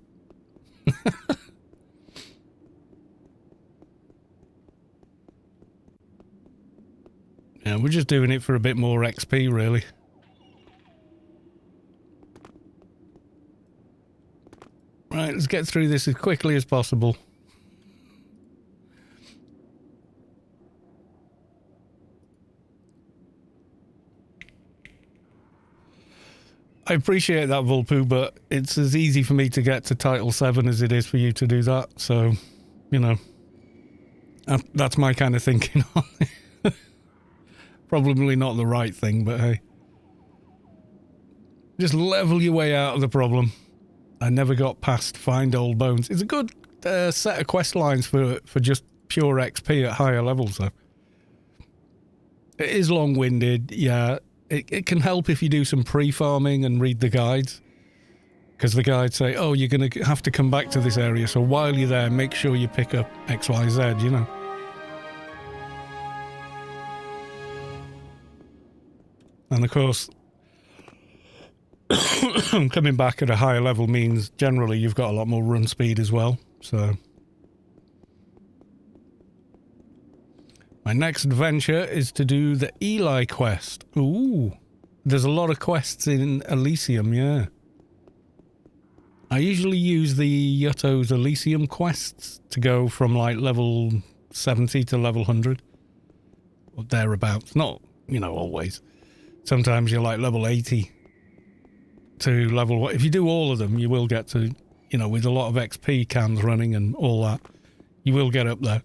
Yeah, we're just doing it for a bit more XP, really. Right, let's get through this as quickly as possible. I appreciate that, Vulpu, but it's as easy for me to get to Title 7 as it is for you to do that. So, you know, that's my kind of thinking on it. Probably not the right thing, but hey. Just level your way out of the problem. I never got past Find Old Bones. It's a good set of quest lines for just pure XP at higher levels, though. It is long-winded, yeah. It can help if you do some pre-farming and read the guides. Because the guides say, oh, you're going to have to come back to this area, so while you're there, make sure you pick up X, Y, Z, you know. And of course, coming back at a higher level means generally you've got a lot more run speed as well, so... My next adventure is to do the Eli quest. Ooh, there's a lot of quests in Elysium, yeah. I usually use the Yutto's Elysium quests to go from like level 70 to level 100. Or thereabouts. Not, you know, always. Sometimes you're like level 80 to level... What? If you do all of them, you will get to, you know, with a lot of XP cans running and all that, you will get up there.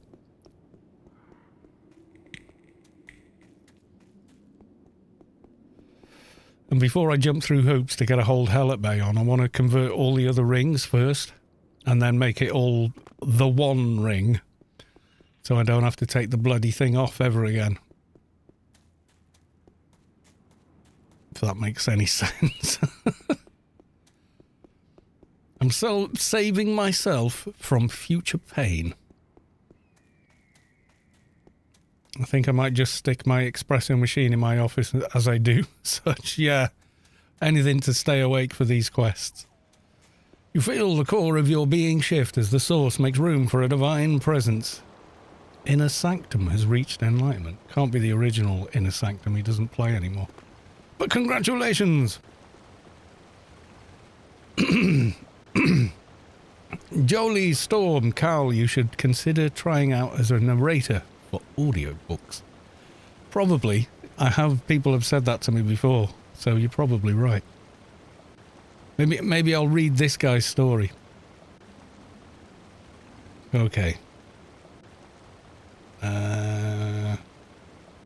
And before I jump through hoops to get a hold hell at bay on, I want to convert all the other rings first, and then make it all the one ring, so I don't have to take the bloody thing off ever again. If that makes any sense. I'm saving myself from future pain. I think I might just stick my espresso machine in my office as I do such, yeah. Anything to stay awake for these quests. You feel the core of your being shift as the source makes room for a divine presence. Inner Sanctum has reached enlightenment. Can't be the original Inner Sanctum, he doesn't play anymore. But congratulations! Jolie Storm, Carl, you should consider trying out as a narrator for audiobooks. Probably. People have said that to me before, so you're probably right. Maybe I'll read this guy's story. Okay.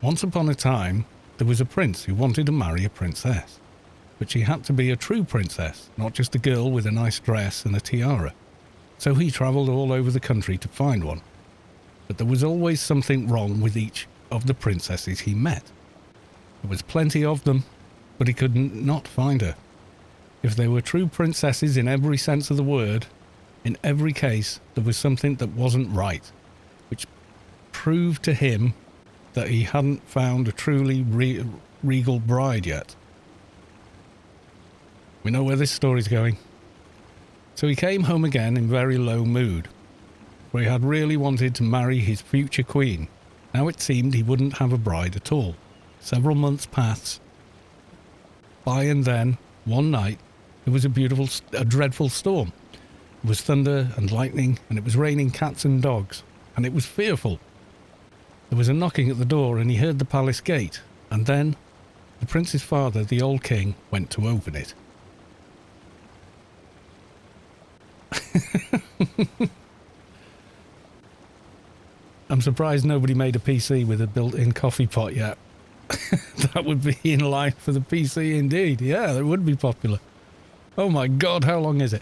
Once upon a time, there was a prince who wanted to marry a princess. But she had to be a true princess, not just a girl with a nice dress and a tiara. So he travelled all over the country to find one. but there was always something wrong with each of the princesses he met. There was plenty of them, but he could not find her. If they were true princesses in every sense of the word, in every case there was something that wasn't right, which proved to him that he hadn't found a truly regal bride yet. We know where this story's going. So he came home again in very low mood, for he had really wanted to marry his future queen. Now it seemed he wouldn't have a bride at all. Several months passed by, and then, one night, there was a dreadful storm. It was thunder and lightning, and it was raining cats and dogs, and it was fearful. There was a knocking at the door, and he heard the palace gate, and then the prince's father, the old king, went to open it. I'm surprised nobody made a PC with a built-in coffee pot yet. That would be in line for the PC indeed. Yeah, that would be popular. Oh my god, how long is it?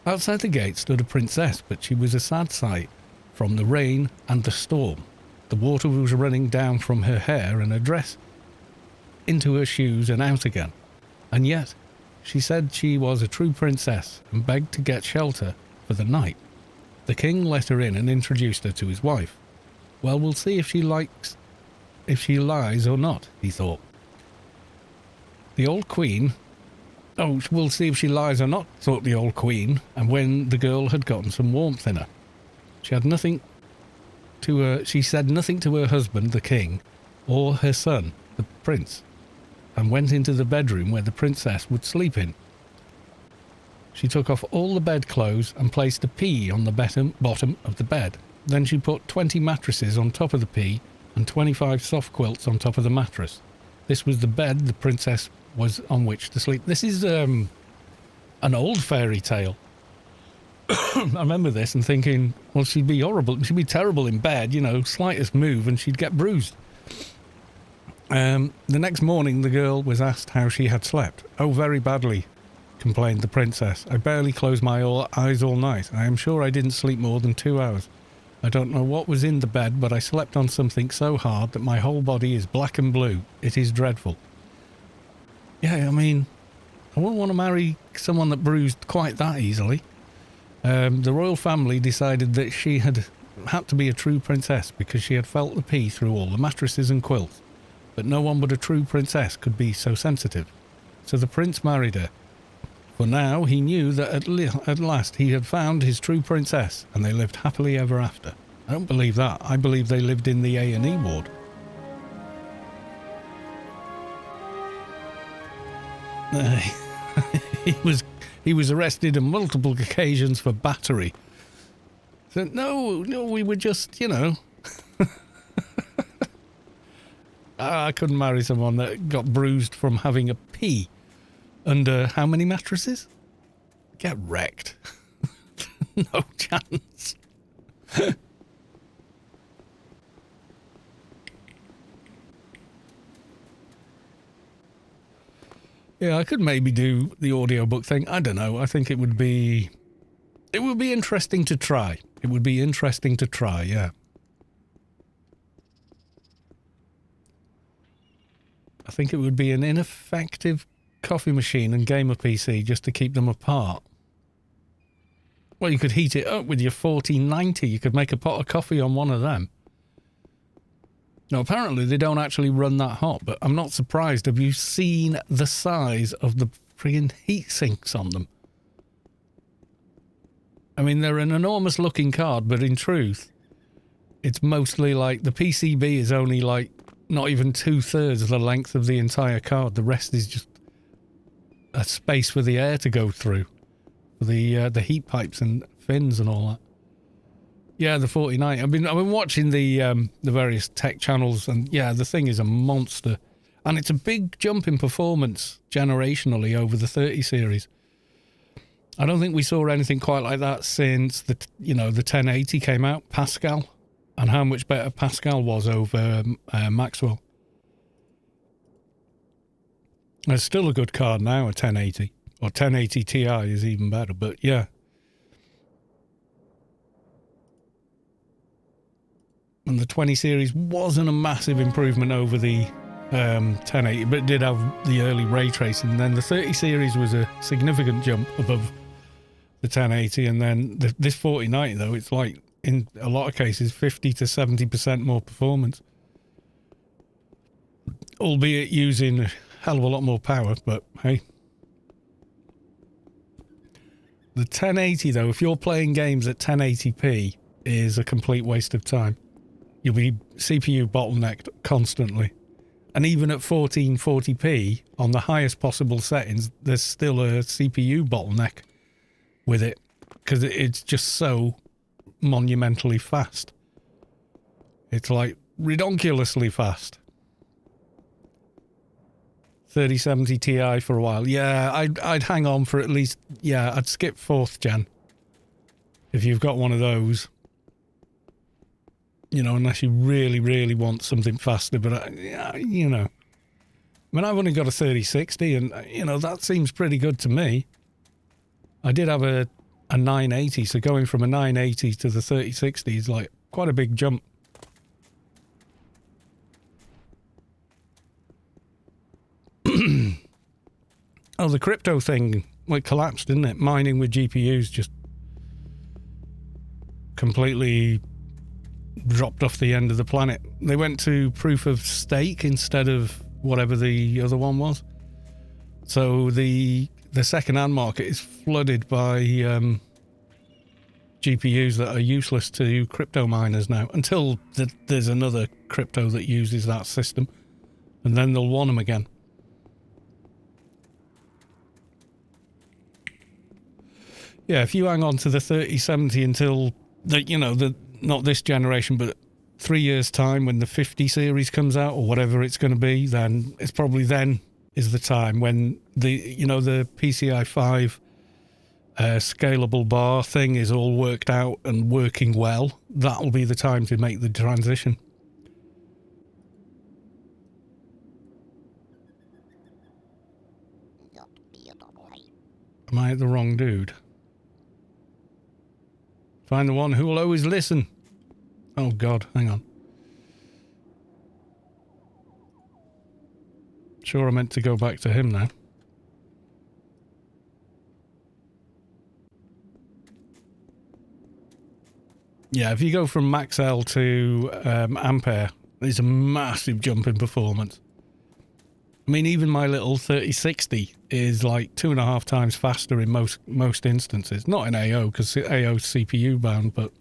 Outside the gate stood a princess, but she was a sad sight from the rain and the storm. The water was running down from her hair and her dress into her shoes and out again. And yet, she said she was a true princess and begged to get shelter for the night. The king let her in and introduced her to his wife. Well, we'll see if she lies or not, he thought. The old queen... Oh, we'll see if she lies or not, thought the old queen, and when the girl had gotten some warmth in her. She said nothing to her husband, the king, or her son, the prince, and went into the bedroom where the princess would sleep in. She took off all the bedclothes and placed a pea on the bottom of the bed. Then she put 20 mattresses on top of the pea and 25 soft quilts on top of the mattress. This was the bed the princess was on which to sleep. This is an old fairy tale. I remember this and thinking, well, she'd be horrible. She'd be terrible in bed, slightest move and she'd get bruised. The next morning, the girl was asked how she had slept. Oh, very badly, complained the princess. I barely closed my eyes all night. I am sure I didn't sleep more than 2 hours. I don't know what was in the bed, but I slept on something so hard that my whole body is black and blue. It is dreadful. Yeah, I mean, I wouldn't want to marry someone that bruised quite that easily. The royal family decided that she had to be a true princess because she had felt the pea through all the mattresses and quilts. But no one but a true princess could be so sensitive. So the prince married her. For now he knew that at last he had found his true princess, and they lived happily ever after. I don't believe that. I believe they lived in the A&E ward. He was arrested on multiple occasions for battery. So no, we were just, I couldn't marry someone that got bruised from having a pea under how many mattresses? Get wrecked. No chance. Yeah, I could maybe do the audiobook thing. I don't know. I think it would be interesting to try. It would be interesting to try, yeah. I think it would be an ineffective coffee machine and gamer PC just to keep them apart. Well, you could heat it up with your 1490. You could make a pot of coffee on one of them. Now, apparently they don't actually run that hot, but I'm not surprised. Have you seen the size of the friggin' heat sinks on them? I mean, they're an enormous looking card, but in truth, it's mostly like the PCB is only like not even 2/3 of the length of the entire card. The rest is just a space for the air to go through, for the heat pipes and fins and all that. Yeah, the 49. I've been watching the various tech channels, and yeah, the thing is a monster, and it's a big jump in performance generationally over the 30 series. I don't think we saw anything quite like that since the 1080 came out, Pascal, and how much better Pascal was over Maxwell. It's still a good card now, a 1080, or 1080 Ti is even better, but yeah. And the 20 series wasn't a massive improvement over the 1080, but it did have the early ray tracing. And then the 30 series was a significant jump above the 1080. And then this 4090, though, it's like, in a lot of cases, 50 to 70% more performance. Albeit using a hell of a lot more power, but hey. The 1080, though, if you're playing games at 1080p, is a complete waste of time. You'll be CPU bottlenecked constantly. And even at 1440p, on the highest possible settings, there's still a CPU bottleneck with it, because it's just so monumentally fast. It's like redonkulously fast. 3070 Ti for a while. Yeah, I'd hang on for at least... Yeah, I'd skip 4th gen. If you've got one of those. You know, unless you really, really want something faster. But, you know. I mean, I've only got a 3060 and, you know, that seems pretty good to me. I did have a 980, so going from a 980 to the 3060 is like quite a big jump. Oh, the crypto thing, like, collapsed, didn't it? Mining with GPUs just completely dropped off the end of the planet. They went to proof of stake instead of whatever the other one was. So the second-hand market is flooded by GPUs that are useless to crypto miners now, until there's another crypto that uses that system, and then they'll want them again. Yeah, if you hang on to the 3070 until not this generation, but 3 years' time when the 50 series comes out or whatever it's going to be, then it's probably then is the time when the PCI 5 scalable bar thing is all worked out and working well. That'll be the time to make the transition. Am I the wrong dude? Find the one who will always listen. Oh God, hang on. Sure, I meant to go back to him now. Yeah, if you go from Max L to Ampere, there's a massive jump in performance. I mean, even my little 3060 is like 2.5 times faster in most instances. Not in AO, because AO's CPU bound, but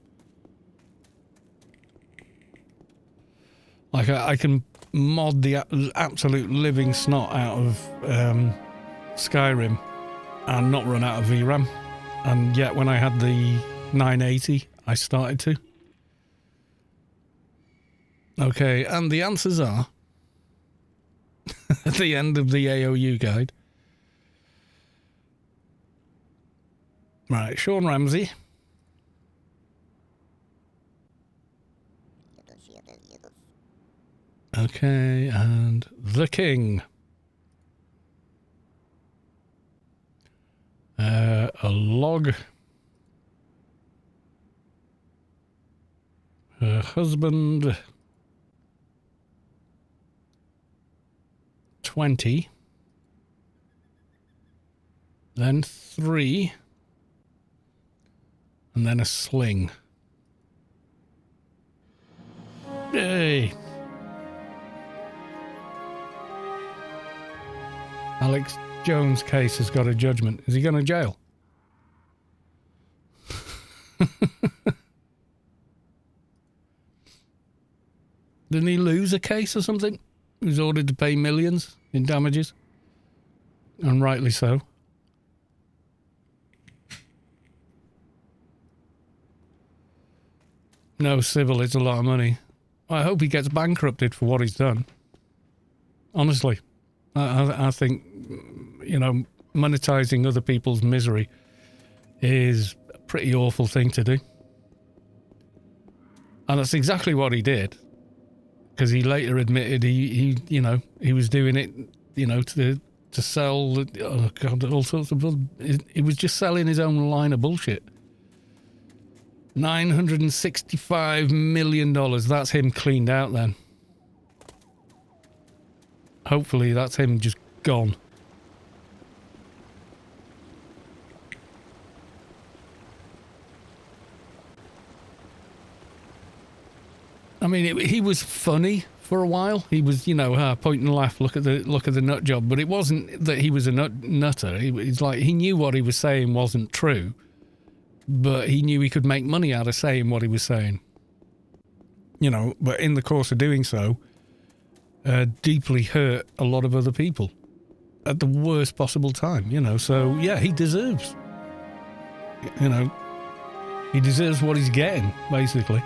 like I can mod the absolute living snot out of Skyrim and not run out of VRAM. And yet when I had the 980, I started to. Okay, and the answers are at the end of the AOU guide. Right, Sean Ramsey. Okay, and the King. A log. Her husband. 20. Then 3. And then a sling. Yay! Alex Jones' case has got a judgment. Is he going to jail? Didn't he lose a case or something? He was ordered to pay millions in damages. And rightly so. No, civil, it's a lot of money. I hope he gets bankrupted for what he's done. Honestly. I think, monetizing other people's misery is a pretty awful thing to do. And that's exactly what he did. Because he later admitted he was doing it, to sell, all sorts of... He was just selling his own line of bullshit. $965 million. That's him cleaned out then. Hopefully that's him just gone. I mean, he was funny for a while. He was, you know, point and laugh, look at the nut job. But it wasn't that he was a nutter. It's like he knew what he was saying wasn't true, but he knew he could make money out of saying what he was saying. You know, but in the course of doing so, deeply hurt a lot of other people at the worst possible time. You know, so yeah, he deserves. You know, he deserves what he's getting, basically.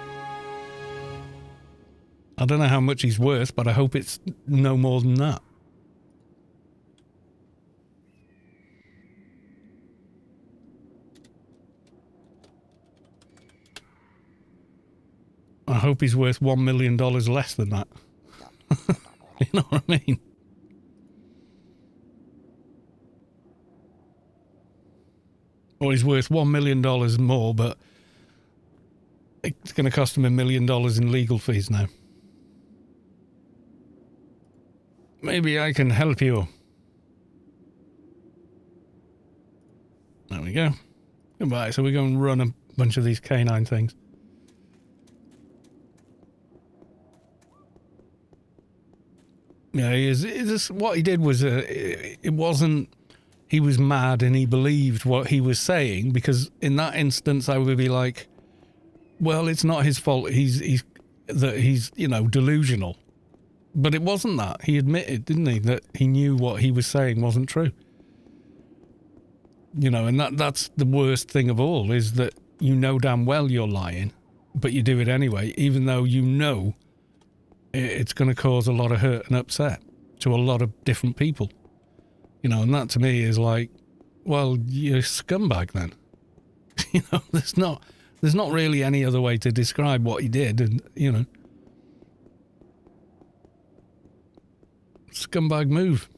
I don't know how much he's worth, but I hope it's no more than that. I hope he's worth $1 million less than that. You know what I mean? Or he's worth $1 million more, but it's going to cost him $1 million in legal fees now. Maybe I can help you. There we go. Goodbye. So we're going to run a bunch of these canine things. Yeah, what he did was, it wasn't, he was mad and he believed what he was saying, because in that instance I would be like, well, it's not his fault. He's you know, delusional. But it wasn't that. He admitted, didn't he, that he knew what he was saying wasn't true. You know, and that's the worst thing of all, is that you know damn well you're lying, but you do it anyway, even though you know it's going to cause a lot of hurt and upset to a lot of different people. You know, and that to me is like, well, you're a scumbag then. You know, there's not really any other way to describe what he did, and, you know. Scumbag move.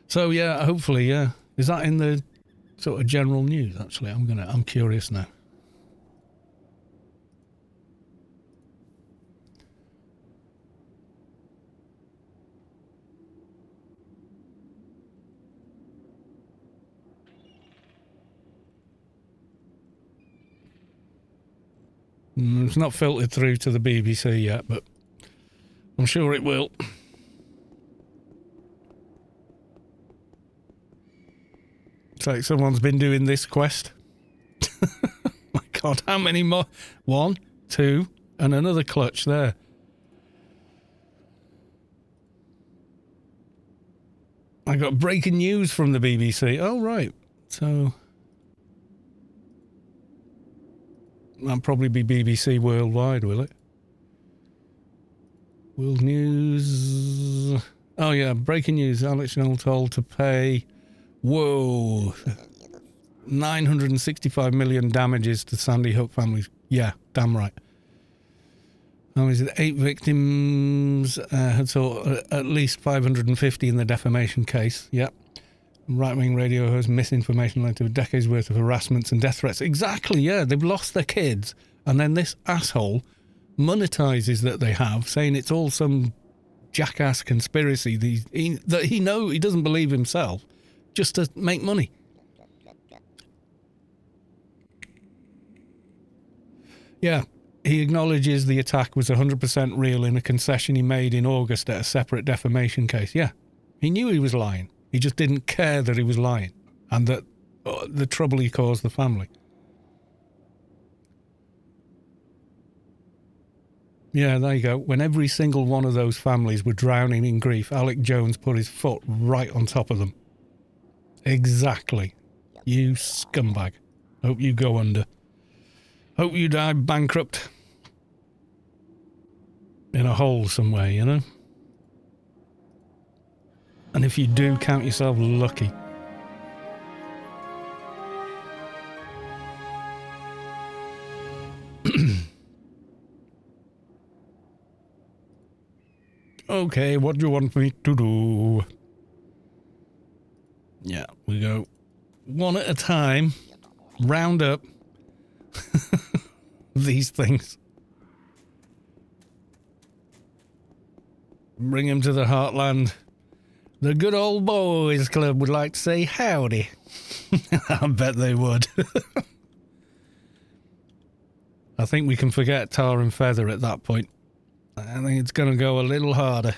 So yeah, hopefully, yeah. Is that in the sort of general news? Actually, I'm curious now. It's not filtered through to the BBC yet, but I'm sure it will. It's like someone's been doing this quest. My God, how many more? 1, 2, and another clutch there. I got breaking news from the BBC. Oh, right. So that'll probably be BBC Worldwide, will it? World News. Oh, yeah. Breaking news. Alex Scheol told to pay. Whoa. 965 million damages to Sandy Hook families. Yeah, damn right. How is it? 8 victims had sought at least 550 in the defamation case. Yep. Right-wing radio host misinformation led to decades worth of harassments and death threats. Exactly, yeah. They've lost their kids. And then this asshole monetizes that they have, saying it's all some jackass conspiracy that he doesn't believe himself, just to make money. Yeah, he acknowledges the attack was 100% real in a concession he made in August at a separate defamation case. Yeah, he knew he was lying. He just didn't care that he was lying and that the trouble he caused the family. Yeah, there you go. When every single one of those families were drowning in grief, Alec Jones put his foot right on top of them. Exactly. You scumbag. Hope you go under. Hope you die bankrupt. In a hole somewhere, you know? And if you do, count yourself lucky. Okay, what do you want me to do? Yeah, we go one at a time. Round up. these things. Bring him to the heartland. The good old boys club would like to say howdy. I bet they would. I think we can forget tar and feather at that point. I think it's going to go a little harder.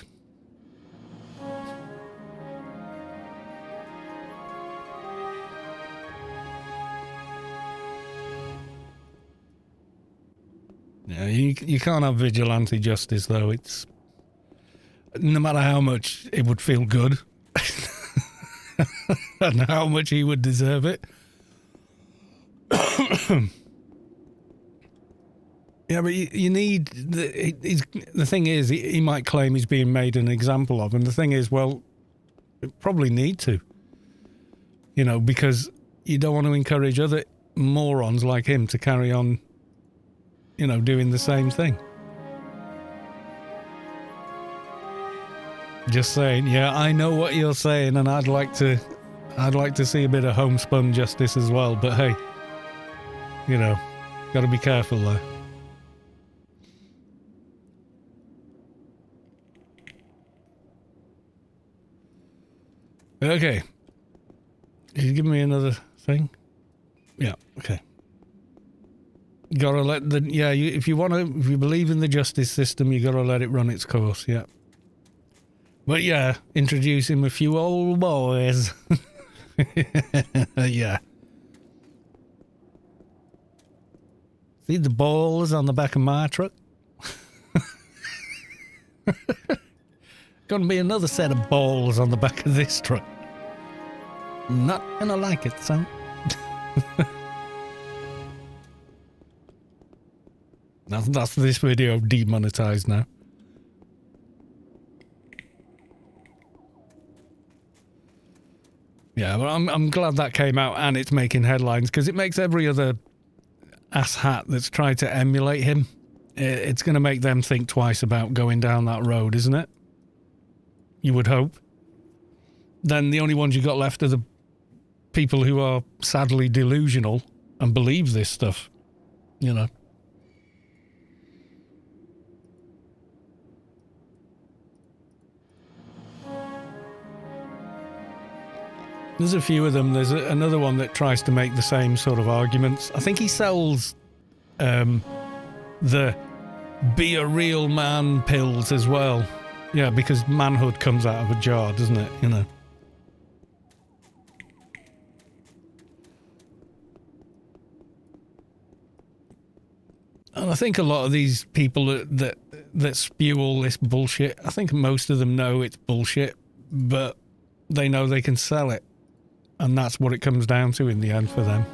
Yeah, you can't have vigilante justice, though. It's no matter how much it would feel good and how much he would deserve it. Yeah, but you need... The thing is, he might claim he's being made an example of, and the thing is, well, you probably need to. You know, because you don't want to encourage other morons like him to carry on, you know, doing the same thing. Just saying, yeah, I know what you're saying, and I'd like to see a bit of homespun justice as well, but hey, you know, gotta be careful there. Okay. Did you give me another thing? Yeah, okay. Gotta let the... Yeah, if you believe in the justice system, you gotta let it run its course, yeah. But yeah, introduce him a few old boys. Yeah. See the balls on the back of my truck? Gonna be another set of balls on the back of this truck. Not gonna like it, son. That's this video demonetized now. Yeah, but I'm glad that came out and it's making headlines, because it makes every other asshat that's tried to emulate him, it's going to make them think twice about going down that road, isn't it? You would hope. Then the only ones you got left are the people who are sadly delusional and believe this stuff, you know. There's a few of them. There's another one that tries to make the same sort of arguments. I think he sells the be a real man pills as well. Yeah, because manhood comes out of a jar, doesn't it? You know. And I think a lot of these people that spew all this bullshit, I think most of them know it's bullshit, but they know they can sell it. And that's what it comes down to in the end for them.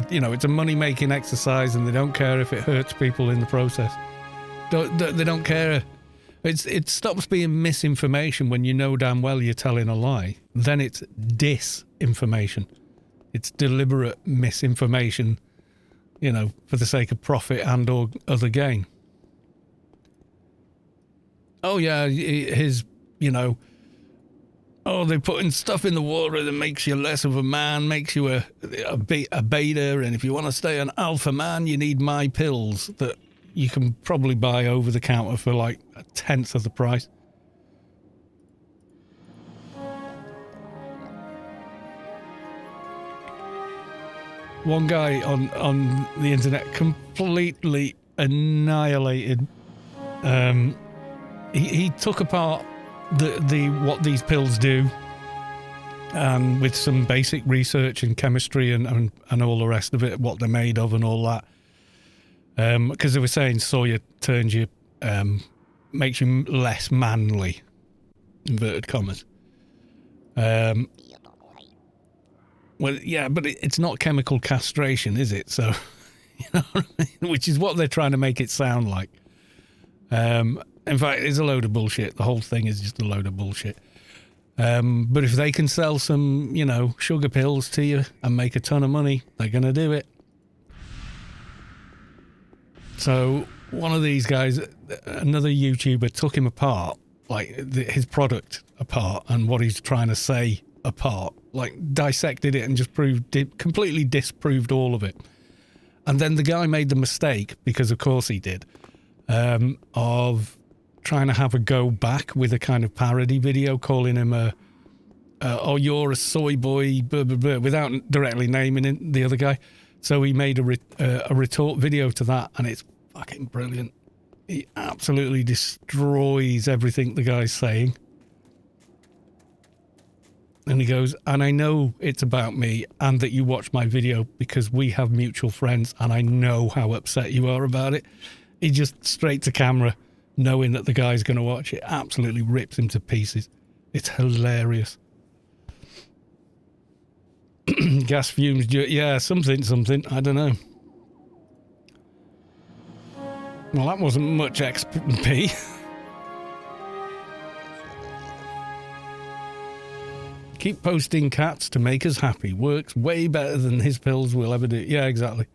You know, it's a money-making exercise, and they don't care if it hurts people in the process. They don't care. It stops being misinformation when you know damn well you're telling a lie. Then it's disinformation. It's deliberate misinformation, you know, for the sake of profit and or other gain. Oh, yeah, his, you know... Oh, they're putting stuff in the water that makes you less of a man, makes you a beta, and if you want to stay an alpha man, you need my pills that you can probably buy over the counter for like 1/10 of the price. One guy on the internet completely annihilated. He took apart the what these pills do, and with some basic research in chemistry and all the rest of it, what they're made of and all that, because they were saying soya turns you makes you less manly, inverted commas. Well, yeah, but it's not chemical castration, is it? So, you know what I mean? Which is what they're trying to make it sound like. In fact, it's a load of bullshit. The whole thing is just a load of bullshit. But if they can sell some, you know, sugar pills to you and make a ton of money, they're going to do it. So one of these guys, another YouTuber, took him apart, like his product apart and what he's trying to say apart, like dissected it and just completely disproved all of it. And then the guy made the mistake, because of course he did, of trying to have a go back with a kind of parody video, calling him oh, you're a soy boy, blah, blah, blah, without directly naming the other guy. So he made a retort video to that, and it's fucking brilliant. He absolutely destroys everything the guy's saying. And he goes, and I know it's about me and that you watch my video because we have mutual friends and I know how upset you are about it. He just straight to camera, knowing that the guy's going to watch it, absolutely rips him to pieces. It's hilarious. Gas fumes, yeah, something, I don't know. Well, that wasn't much XP. Keep posting cats to make us happy. Works way better than his pills will ever do. Yeah, exactly.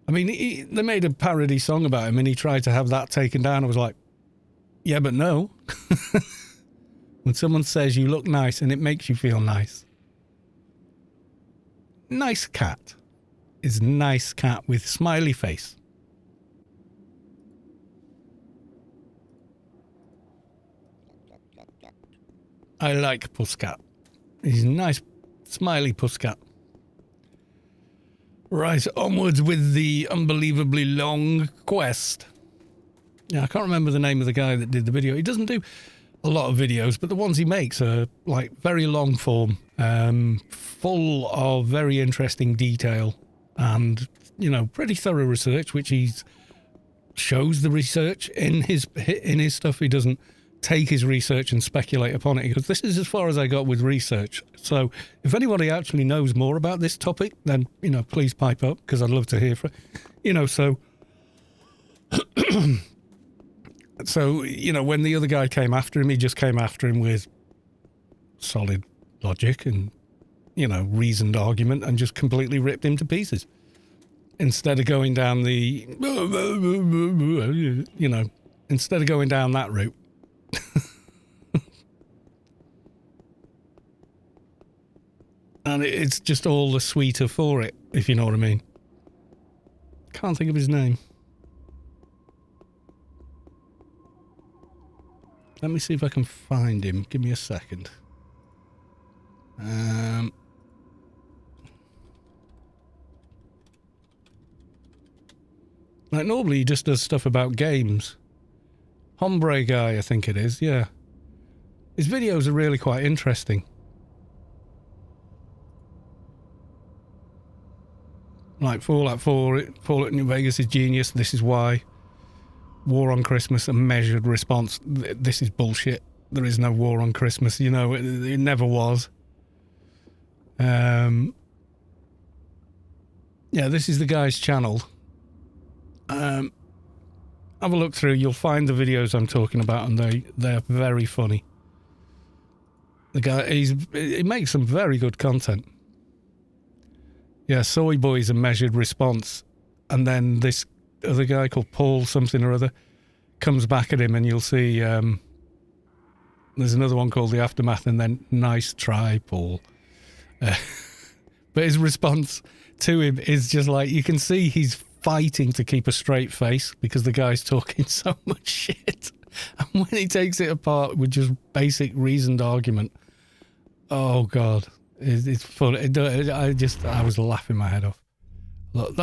I mean, they made a parody song about him and he tried to have that taken down. I was like, yeah, but no. When someone says you look nice and it makes you feel nice. Nice cat is nice cat with smiley face. I like Pusscat. He's a nice, smiley Pusscat. Right, onwards with the unbelievably long quest. Yeah, I can't remember the name of the guy that did the video. He doesn't do a lot of videos, but the ones he makes are like very long form, full of very interesting detail and, you know, pretty thorough research, which he shows the research in his stuff. He doesn't take his research and speculate upon it. He goes, this is as far as I got with research. So if anybody actually knows more about this topic, then, you know, please pipe up, because I'd love to hear from, you know, so so, you know, when the other guy came after him, he just came after him with solid logic and, you know, reasoned argument and just completely ripped him to pieces. Instead of going down the, you know, instead of going down that route. And it's just all the sweeter for it, if you know what I mean. Can't think of his name. Let me see if I can find him. Give me a second. Like, normally he just does stuff about games. Hombre guy, I think it is, yeah. His videos are really quite interesting. Like Fallout 4, Fallout New Vegas is genius, this is why. War on Christmas, a measured response. This is bullshit. There is no war on Christmas, you know, it never was. Yeah, this is the guy's channel. Have a look through, you'll find the videos I'm talking about, and they're very funny. The guy, he makes some very good content. Yeah, Soy Boy's a measured response. And then this other guy called Paul something or other comes back at him, and you'll see there's another one called The Aftermath, and then nice try, Paul. But his response to him is just like, you can see he's fighting to keep a straight face because the guy's talking so much shit. And when he takes it apart with just basic reasoned argument, oh God. It's fun. I was laughing my head off. Look,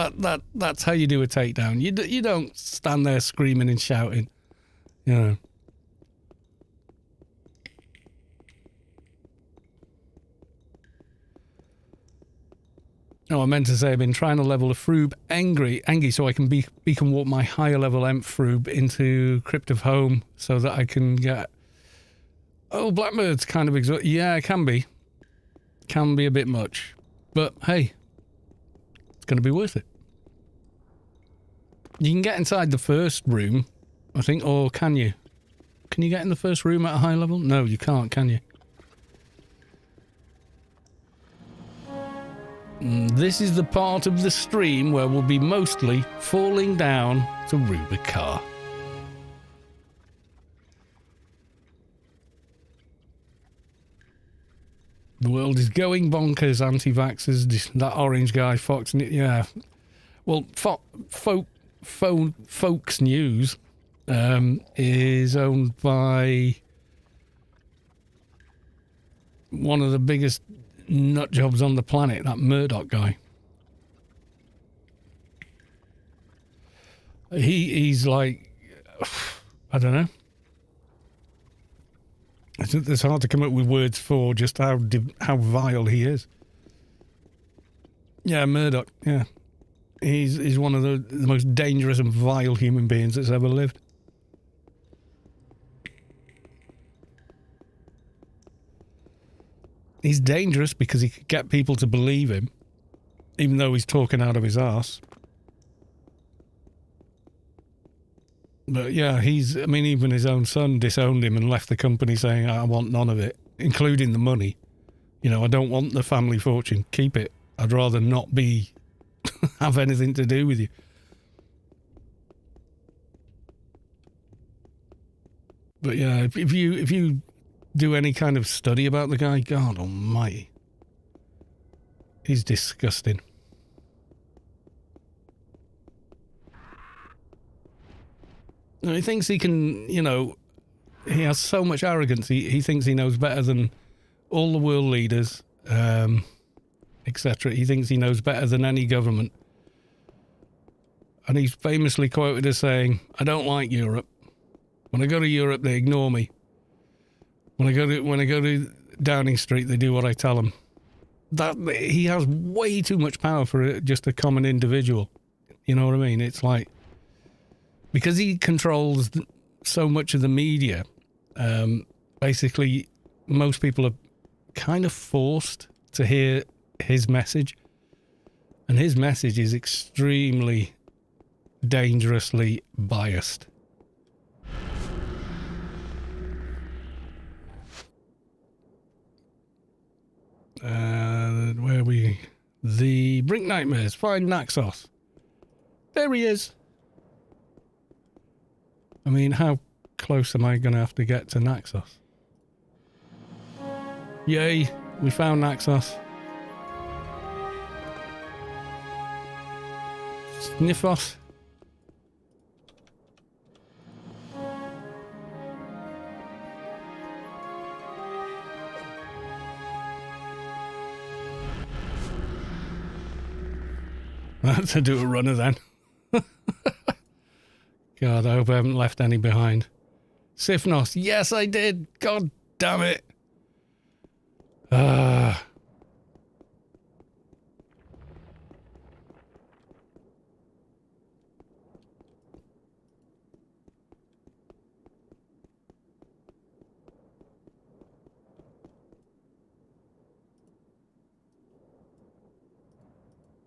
that's how you do a takedown. You don't stand there screaming and shouting, you know. Oh, I meant to say I've been trying to level a Froob Engi so I can beacon warp my higher level Emp Froob into Crypt of Home so that I can get. Oh, Blackbird's kind of exhausting. Yeah, it can be. Can be a bit much, but hey, it's going to be worth it. You can get inside the first room, I think, or can you? Can you get in the first room at a high level? No, you can't, can you? This is the part of the stream where we'll be mostly falling down to Rubicon. The world is going bonkers, anti-vaxxers, that orange guy, Fox, yeah. Well, Folks News is owned by one of the biggest nut jobs on the planet, that Murdoch guy. He's like, I don't know. It's hard to come up with words for just how vile he is. Yeah, Murdoch, yeah. He's one of the most dangerous and vile human beings that's ever lived. He's dangerous because he could get people to believe him, even though he's talking out of his arse. But yeah, even his own son disowned him and left the company saying, I want none of it, including the money. You know, I don't want the family fortune. Keep it. I'd rather not have anything to do with you. But yeah, if you do any kind of study about the guy, God almighty, he's disgusting. He thinks he can, he has so much arrogance. He thinks he knows better than all the world leaders, etc. He thinks he knows better than any government. And he's famously quoted as saying, I don't like Europe. When I go to Europe, they ignore me. When I go to Downing Street, they do what I tell them. He has way too much power for just a common individual. You know what I mean? It's like, because he controls so much of the media, basically most people are kind of forced to hear his message. And his message is extremely dangerously biased. Where are we? The Brink Nightmares. Find Naxos. There he is. I mean, how close am I going to have to get to Naxos? Yay, we found Naxos. Sniffos. I had to do a runner then. God, I hope I haven't left any behind. Sifnos, yes I did. God damn it.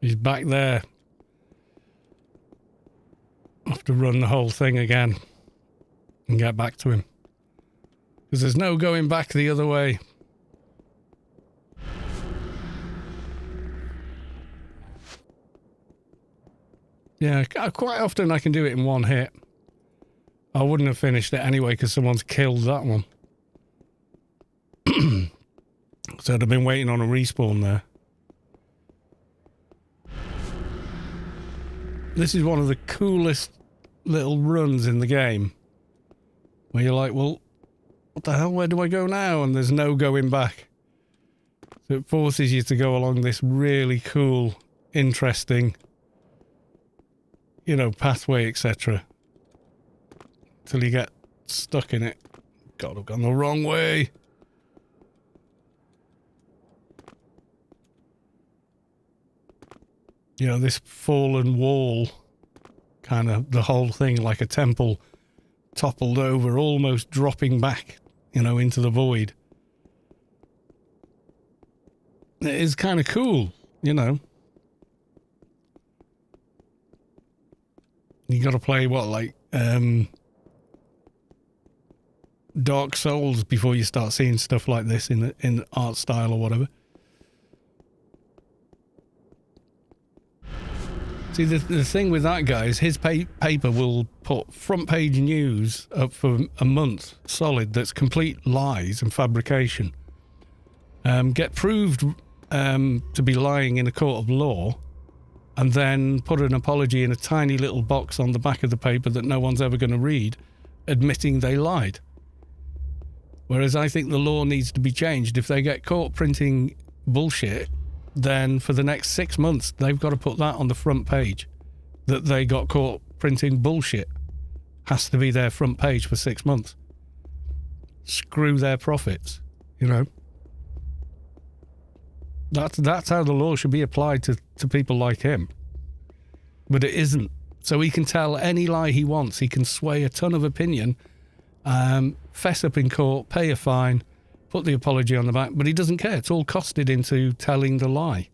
He's back there. I have to run the whole thing again and get back to him. Because there's no going back the other way. Yeah, quite often I can do it in one hit. I wouldn't have finished it anyway because someone's killed that one. So I'd have been waiting on a respawn there. This is one of the coolest little runs in the game. Where you're like, well, what the hell, where do I go now? And there's no going back. So it forces you to go along this really cool, interesting, pathway, etc. Till you get stuck in it. God, I've gone the wrong way. This fallen wall, kind of the whole thing like a temple toppled over, almost dropping back, into the void. It is kind of cool, You got to play Dark Souls before you start seeing stuff like this in the art style or whatever. See, the thing with that guy is his paper will put front page news up for a month solid that's complete lies and fabrication. Get proved to be lying in a court of law, and then put an apology in a tiny little box on the back of the paper that no one's ever going to read, admitting they lied. Whereas I think the law needs to be changed. If they get caught printing bullshit, then for the next 6 months, they've got to put that on the front page, that they got caught printing bullshit. Has to be their front page for 6 months. Screw their profits, you know. That's how the law should be applied to people like him. But it isn't. So he can tell any lie he wants. He can sway a ton of opinion, fess up in court, pay a fine, put the apology on the back, but he doesn't care. It's all costed into telling the lie.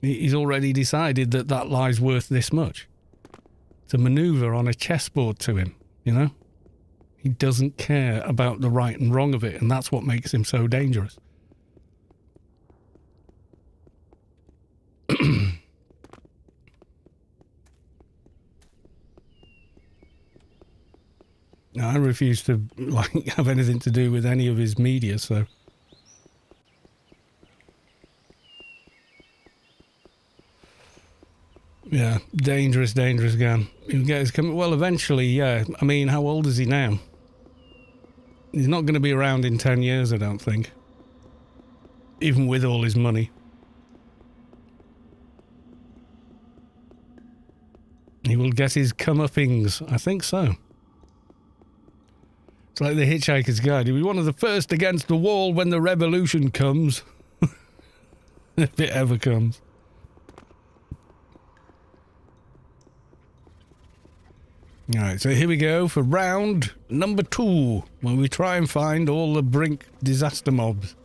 He's already decided that that lie's worth this much. It's a manoeuvre on a chessboard to him, you know? He doesn't care about the right and wrong of it, and that's what makes him so dangerous. I refuse to have anything to do with any of his media, so... Yeah, dangerous guy. He'll get his well, eventually, yeah. I mean, how old is he now? He's not going to be around in 10 years, I don't think. Even with all his money. He will get his comeuppings. I think so. It's like the Hitchhiker's Guide. He'll be one of the first against the wall when the revolution comes. If it ever comes. Alright, so here we go for round number 2, where we try and find all the Brink disaster mobs.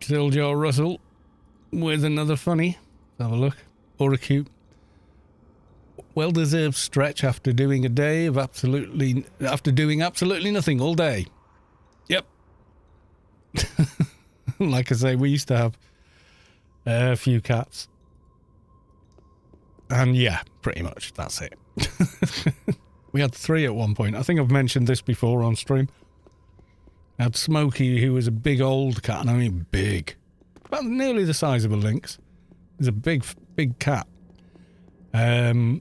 Still Joe Russell with another funny. Let's have a look. Or a cute. Well-deserved stretch after doing absolutely nothing all day. Yep. Like I say, we used to have a few cats. And yeah, pretty much, that's it. We had 3 at one point. I think I've mentioned this before on stream. I had Smokey, who was a big old cat, and I mean big. About nearly the size of a lynx. He's a big cat. And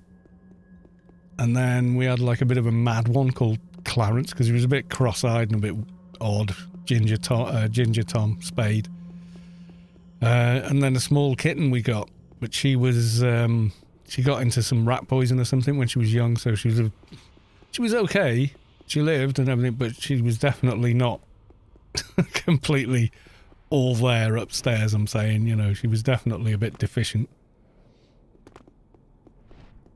then we had like a bit of a mad one called Clarence, because he was a bit cross-eyed and a bit odd. Ginger Tom Spade. And then a small kitten we got, but she was she got into some rat poison or something when she was young, so she was okay. She lived and everything, but she was definitely not completely all there upstairs, I'm saying, you know, she was definitely a bit deficient.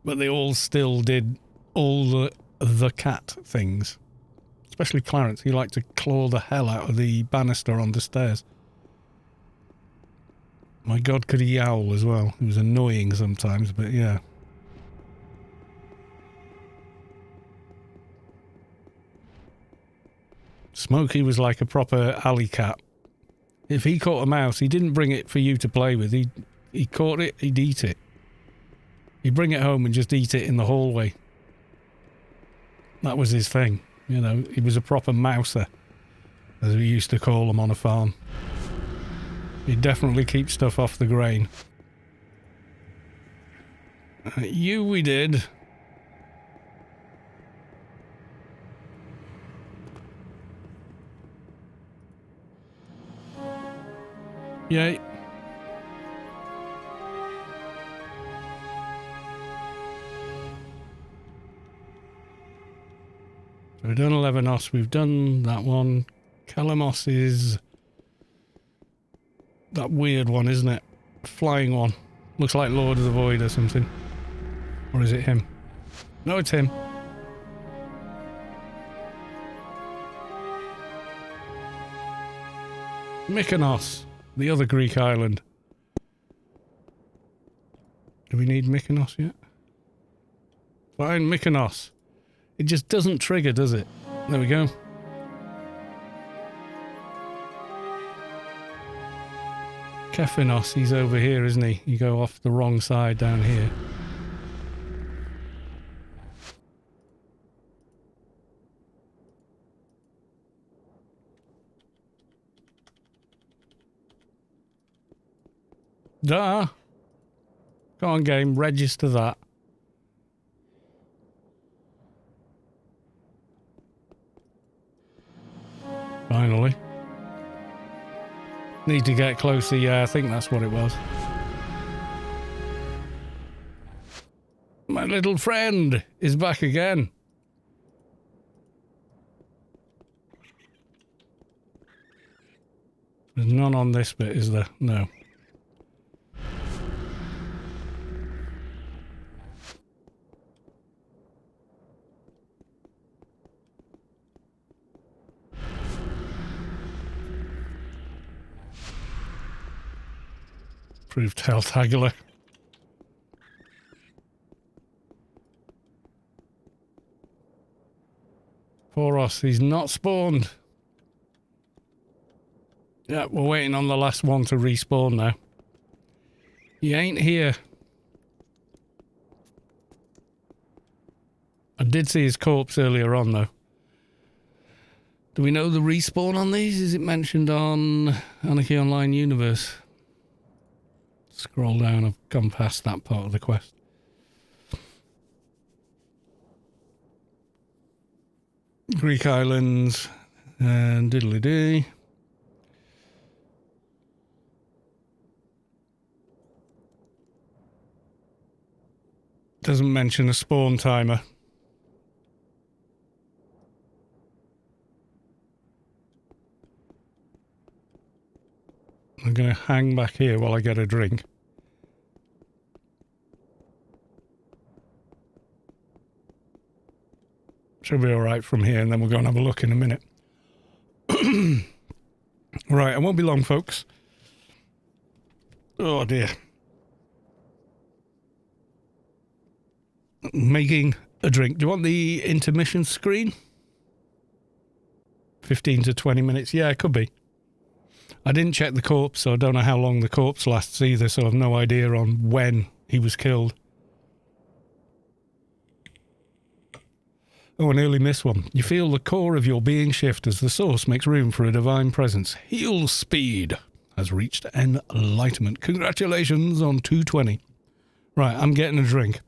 But they all still did all the cat things. Especially Clarence, he liked to claw the hell out of the banister on the stairs. My God, could he yowl as well? He was annoying sometimes, but yeah. Smokey was like a proper alley cat. If he caught a mouse, he didn't bring it for you to play with. He caught it, he'd eat it. He'd bring it home and just eat it in the hallway. That was his thing. You know, he was a proper mouser, as we used to call him on a farm. He'd definitely keep stuff off the grain. You we did. Yay. So we've done Levinos, we've done that one. Kalamos is that weird one, isn't it? Flying one. Looks like Lord of the Void or something. Or is it him? No, it's him. Mykonos, the other Greek island. Do we need Mykonos yet? Fine, Mykonos. It just doesn't trigger, does it? There we go. Kefinos, he's over here, isn't he? You go off the wrong side down here. Duh. Go on, game. Register that. Finally. Need to get closer. Yeah, I think that's what it was. My little friend is back again. There's none on this bit, is there? No. Proved Helltagular. Poor Ross, he's not spawned. Yeah, we're waiting on the last one to respawn now. He ain't here. I did see his corpse earlier on, though. Do we know the respawn on these? Is it mentioned on Anarchy Online Universe? Scroll down, I've gone past that part of the quest. Greek Islands and diddly-dee. Doesn't mention a spawn timer. I'm going to hang back here while I get a drink. Should be alright from here, and then we'll go and have a look in a minute. Right, I won't be long, folks. Oh dear. Making a drink. Do you want the intermission screen? 15 to 20 minutes. Yeah, it could be. I didn't check the corpse, so I don't know how long the corpse lasts either, so I've no idea on when he was killed. Oh, I nearly missed one. You feel the core of your being shift as the source makes room for a divine presence. Heal speed has reached enlightenment. Congratulations on 220. Right, I'm getting a drink.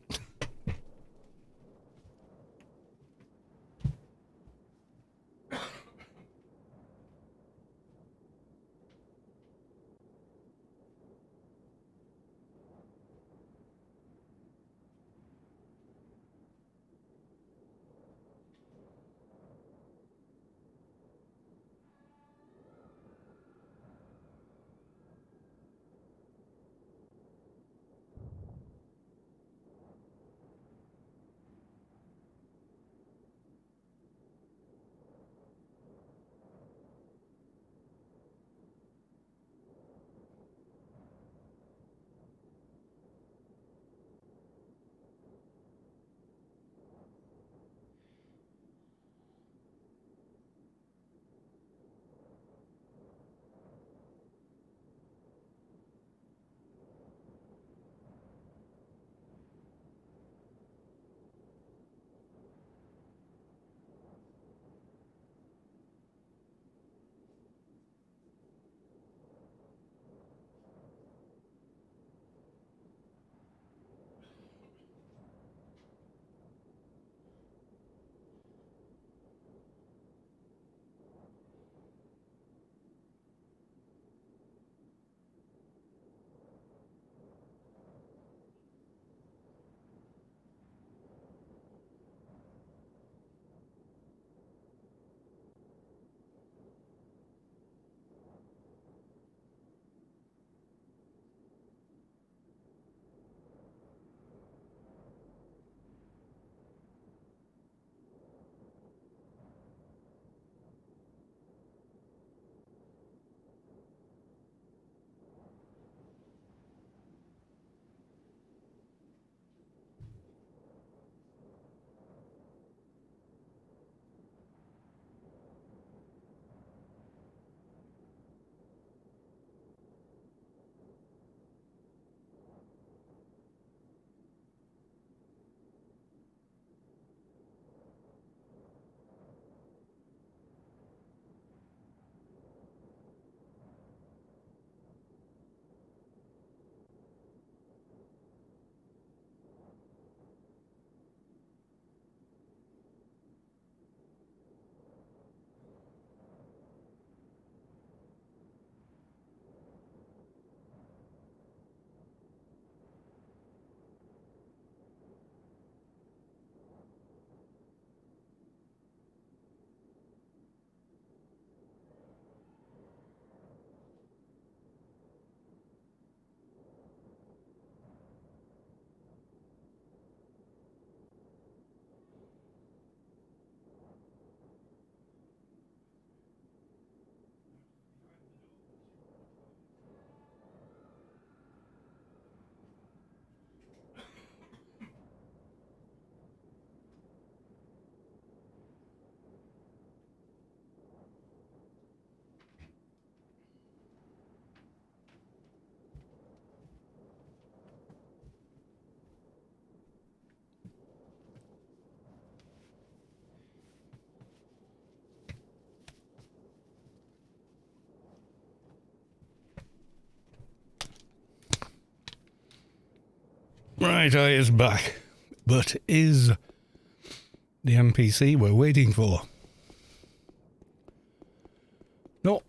Right Eye is back. But is the NPC we're waiting for? No.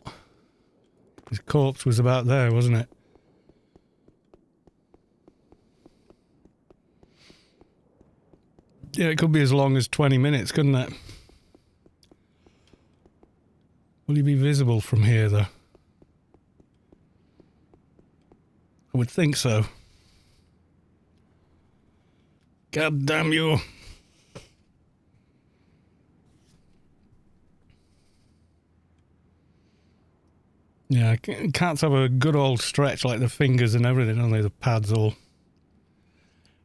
His corpse was about there, wasn't it? Yeah, it could be as long as 20 minutes, couldn't it? Will he be visible from here, though? I would think so. God damn you. Yeah, cats have a good old stretch, like the fingers and everything, don't they? The pads all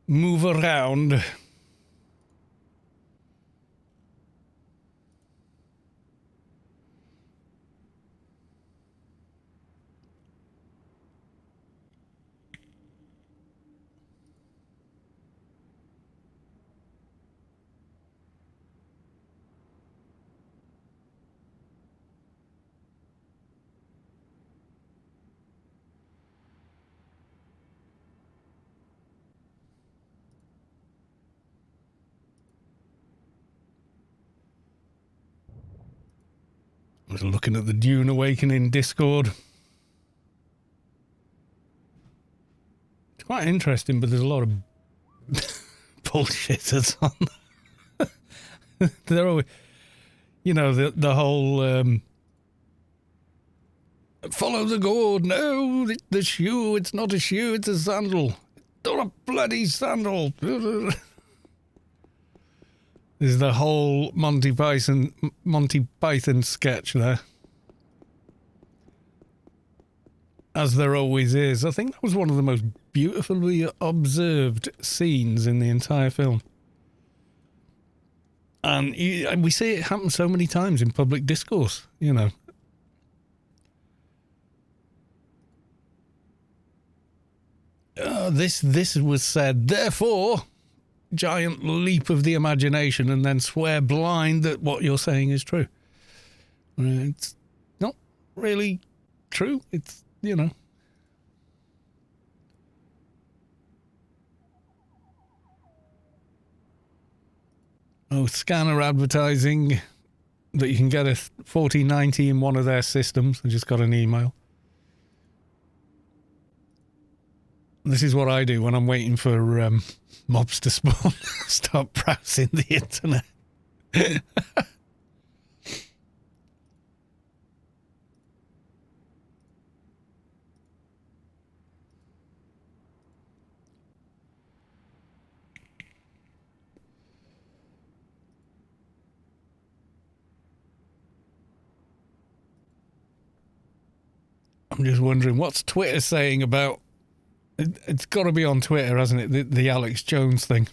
move around. I was looking at the Dune Awakening Discord. It's quite interesting, but there's a lot of bullshitters on. They're always, you know, the whole follow the gourd. No, the shoe. It's not a shoe. It's a sandal. Not a bloody sandal. There's the whole Monty Python sketch there. As there always is. I think that was one of the most beautifully observed scenes in the entire film. And we see it happen so many times in public discourse, you know. This was said, therefore... giant leap of the imagination and then swear blind that what you're saying is true. It's not really true. It's, you know. Oh, scanner advertising that you can get a 4090 in one of their systems. I just got an email. This is what I do when I'm waiting for mobs to spawn. Start browsing the internet. I'm just wondering, what's Twitter saying about... It's got to be on Twitter, hasn't it? The Alex Jones thing.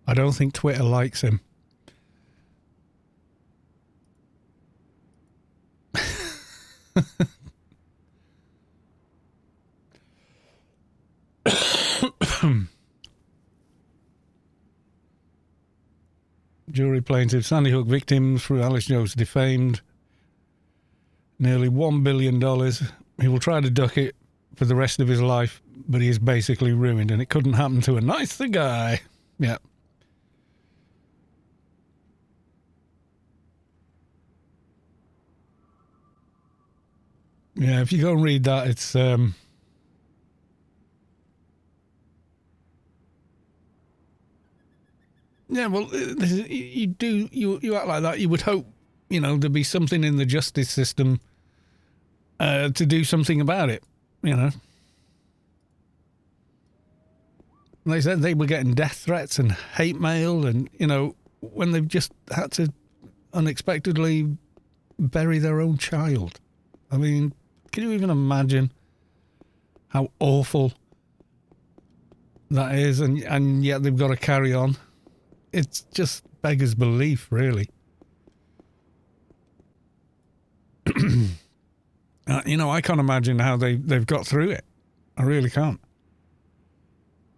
I don't think Twitter likes him. Jury plaintiff, Sandy Hook victims through Alex Jones defamed nearly $1 billion. He will try to duck it for the rest of his life, but he is basically ruined, and it couldn't happen to a nicer guy. Yeah. Yeah, if you go and read that, it's yeah, well, you act like that. You would hope, you know, there'd be something in the justice system to do something about it, you know. They said they were getting death threats and hate mail, and, you know, when they've just had to unexpectedly bury their own child. I mean, can you even imagine how awful that is? And yet they've got to carry on. It's just beggars belief, really. You know, I can't imagine how they've got through it. I really can't.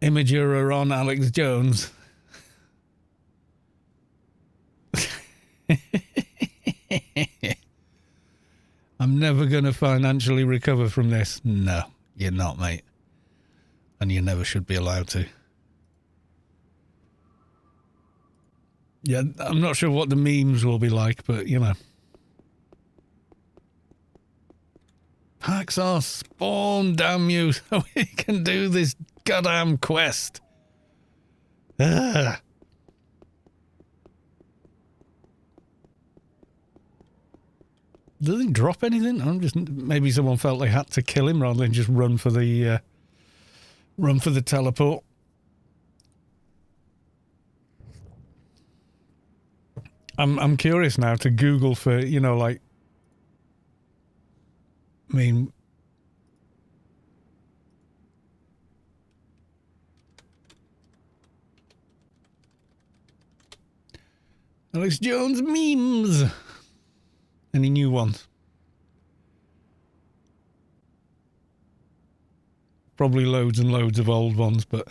Imager are on Alex Jones. I'm never going to financially recover from this. No, you're not, mate. And you never should be allowed to. Yeah, I'm not sure what the memes will be like, but, you know. Hacksaw spawn, damn you, so we can do this goddamn quest. Ugh. Does he drop anything? I'm just maybe someone felt they had to kill him rather than just run for the teleport. I'm curious now to Google for, you know, like, I mean, Alex Jones memes. Any new ones? Probably loads and loads of old ones, but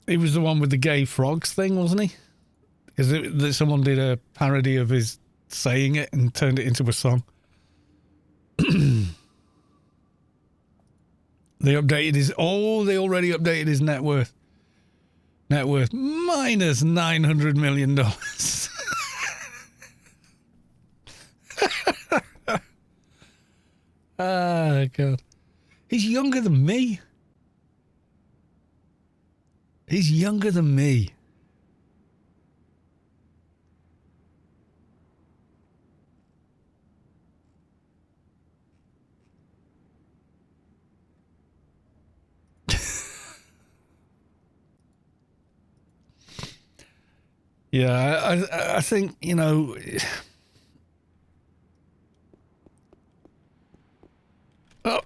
he was the one with the gay frogs thing, wasn't he? Is it that someone did a parody of his saying it and turned it into a song? They updated his... Oh, they already updated his net worth. Net worth minus $900 million. Ah, God. He's younger than me. He's younger than me. Yeah, I think, you know... Oh.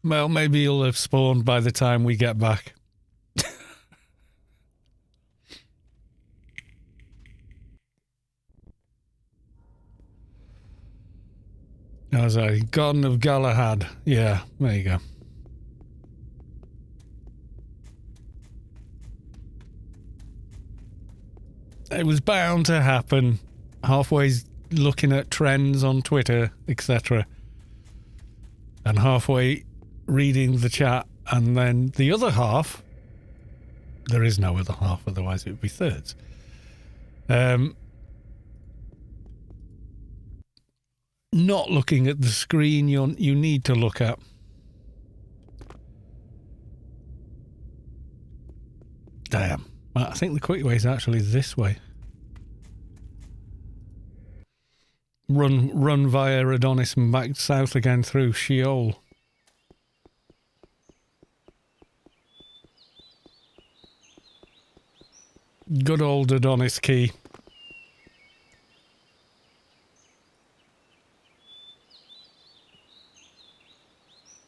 Well, maybe he'll have spawned by the time we get back. I was like, Garden of Galahad. Yeah, there you go. It was bound to happen. Halfway looking at trends on Twitter, etc. And halfway reading the chat. And then the other half, there is no other half, otherwise it would be thirds. Not looking at the screen you need to look at. Damn. Well, I think the quick way is actually this way. Run via Adonis and back south again through Scheol. Good old Adonis key.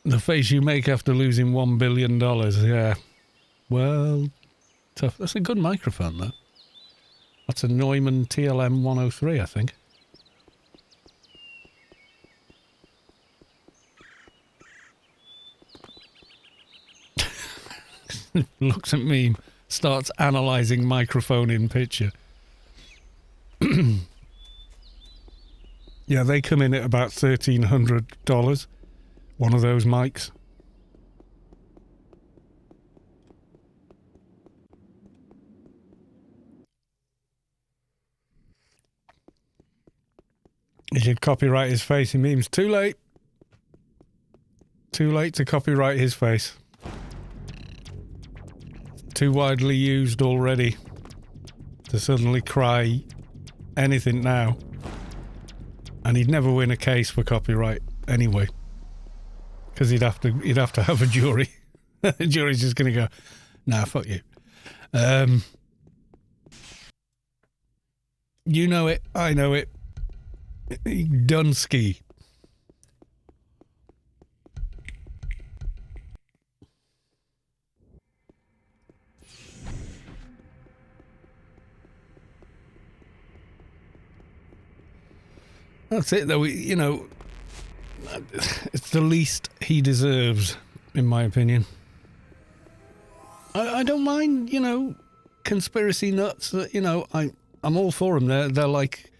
The face you make after losing $1 billion, yeah. Well, tough. That's a good microphone, though. That's a Neumann TLM 103, I think. Looks at me, starts analysing microphone in picture. Yeah, they come in at about $1,300. One of those mics. He should copyright his face in memes. Too late. Too late to copyright his face. Too widely used already to suddenly cry anything now. And he'd never win a case for copyright anyway. Because he'd have to have a jury. The jury's just going to go, nah, fuck you. You know it. I know it. Dunsky. That's it, though. You know, it's the least he deserves, in my opinion. I don't mind, you know, conspiracy nuts. You know, I'm all for them. They're like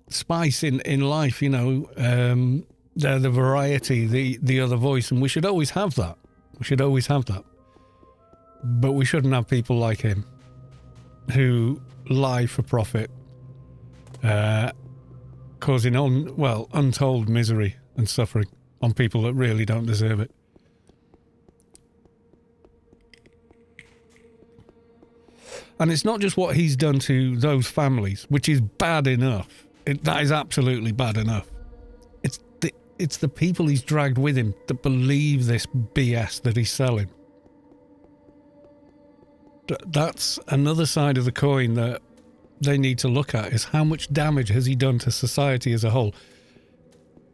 spice in life. You know, they're the variety, the other voice, and we should always have that. We should always have that. But we shouldn't have people like him who lie for profit, causing untold misery and suffering on people that really don't deserve it. And it's not just what he's done to those families, which is bad enough. That is absolutely bad enough. It's the people he's dragged with him that believe this BS that he's selling. That's another side of the coin that they need to look at, is how much damage has he done to society as a whole,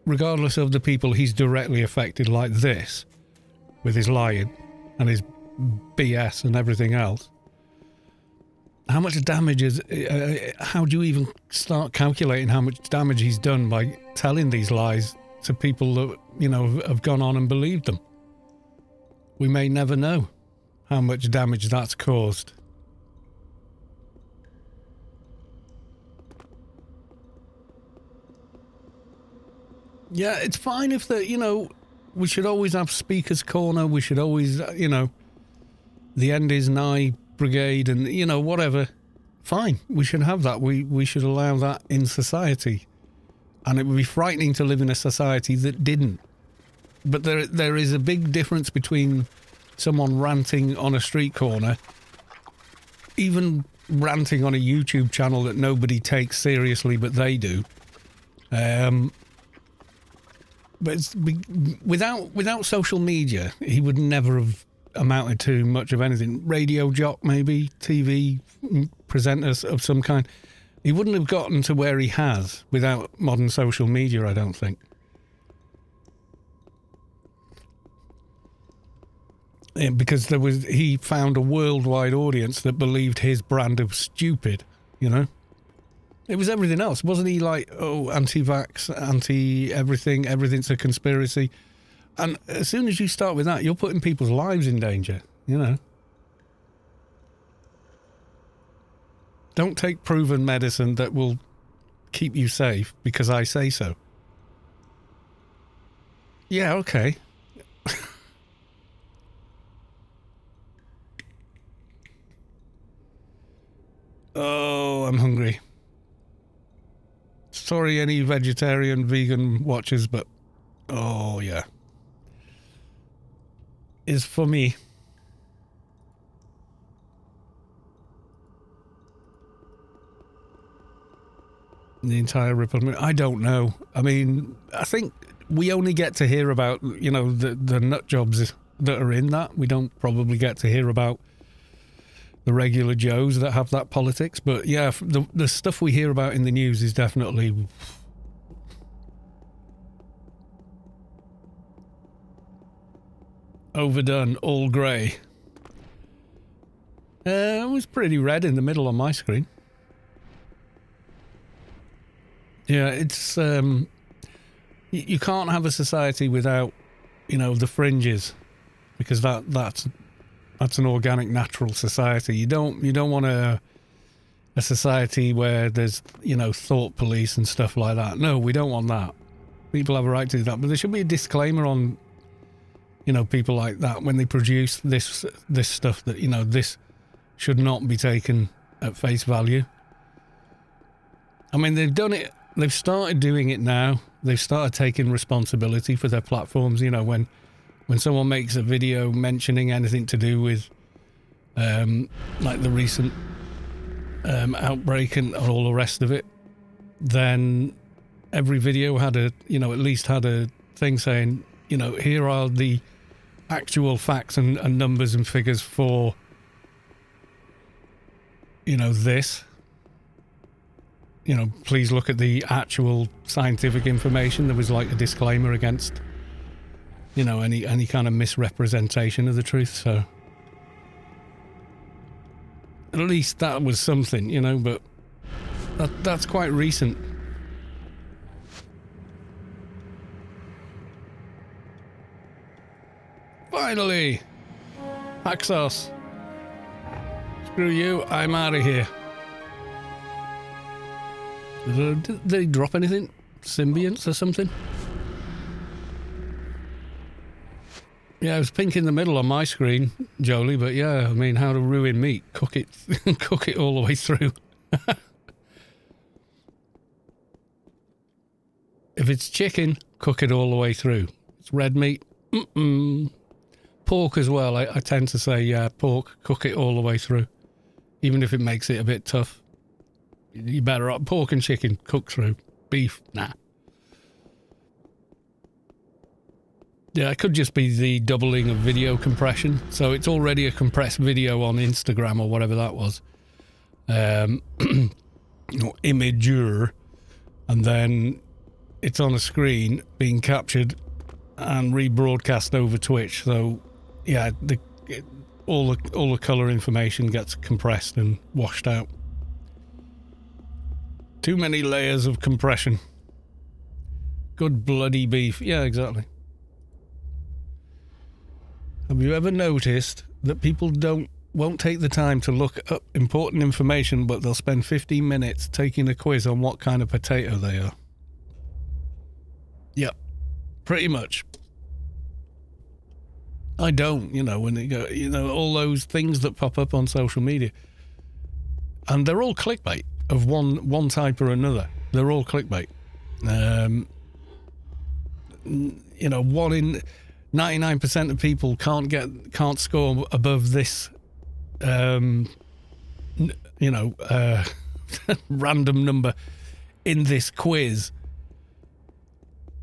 regardless of the people he's directly affected like this, with his lying and his BS and everything else. How much damage is... how do you even start calculating how much damage he's done by telling these lies to people that, you know, have gone on and believed them? We may never know how much damage that's caused. Yeah, it's fine if the, you know, we should always have Speaker's Corner. We should always, you know, the end is nigh brigade and, you know, whatever. Fine, we should have that. We should allow that in society. And it would be frightening to live in a society that didn't. But there is a big difference between someone ranting on a street corner, even ranting on a YouTube channel that nobody takes seriously, but they do. But it's, without social media, he would never have amounted to much of anything. Radio jock, maybe, TV presenter of some kind. He wouldn't have gotten to where he has without modern social media, I don't think. Yeah, because he found a worldwide audience that believed his brand of stupid, you know? It was everything else. Wasn't he like, oh, anti-vax, anti-everything, everything's a conspiracy? And as soon as you start with that, you're putting people's lives in danger, you know? Don't take proven medicine that will keep you safe because I say so. Yeah, okay. Oh, I'm hungry. Sorry, any vegetarian, vegan watchers, but oh, yeah. Is for me. The entire Republic. I don't know. I mean, I think we only get to hear about, you know, the nut jobs that are in that. We don't probably get to hear about the regular Joes that have that politics. But yeah, the stuff we hear about in the news is definitely overdone, all grey. It was pretty red in the middle on my screen. Yeah, it's you can't have a society without, you know, the fringes, because that's an organic, natural society. You don't want a society where there's, you know, thought police and stuff like that. No, we don't want that. People have a right to do that, but there should be a disclaimer on, you know, people like that when they produce this stuff that, you know, this should not be taken at face value. I mean, they've done it. They've started doing it now. They've started taking responsibility for their platforms. You know, when someone makes a video mentioning anything to do with, like the recent outbreak and all the rest of it, then every video had at least had a thing saying, you know, here are the actual facts and numbers and figures for, you know, this. You know, please look at the actual scientific information. There was like a disclaimer against, you know, any kind of misrepresentation of the truth. So at least that was something, you know, but that's quite recent. Finally! Haxos. Screw you, I'm out of here. Did they drop anything? Symbionts or something? Yeah, it was pink in the middle on my screen, Jolie, but yeah, I mean, how to ruin meat. Cook it cook it all the way through. If it's chicken, cook it all the way through. It's red meat. Pork as well. I tend to say, yeah, pork, cook it all the way through. Even if it makes it a bit tough. You better up pork and chicken, cook through. Beef, nah. Yeah, it could just be the doubling of video compression. So it's already a compressed video on Instagram or whatever that was. Or Imager. And then it's on a screen being captured and rebroadcast over Twitch. So yeah, all the colour information gets compressed and washed out. Too many layers of compression. Good bloody beef. Yeah, exactly. Have you ever noticed that people won't take the time to look up important information, but they'll spend 15 minutes taking a quiz on what kind of potato they are? Yep, pretty much. I don't, when they go, all those things that pop up on social media. And they're all clickbait of one type or another. They're all clickbait. 99% of people can't score above this, random number in this quiz.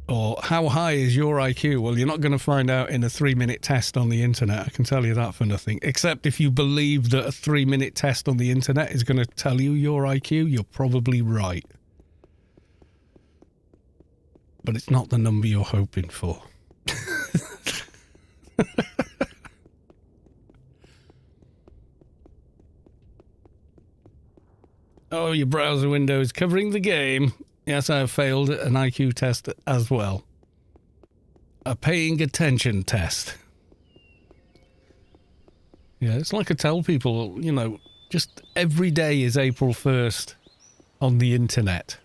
Or how high is your IQ? Well, you're not going to find out in a 3-minute test on the internet. I can tell you that for nothing. Except if you believe that a 3-minute test on the internet is going to tell you your IQ, you're probably right. But it's not the number you're hoping for. Oh, your browser window is covering the game. Yes, I have failed an IQ test as well. A paying attention test. Yeah, it's like I tell people, just every day is April 1st on the internet.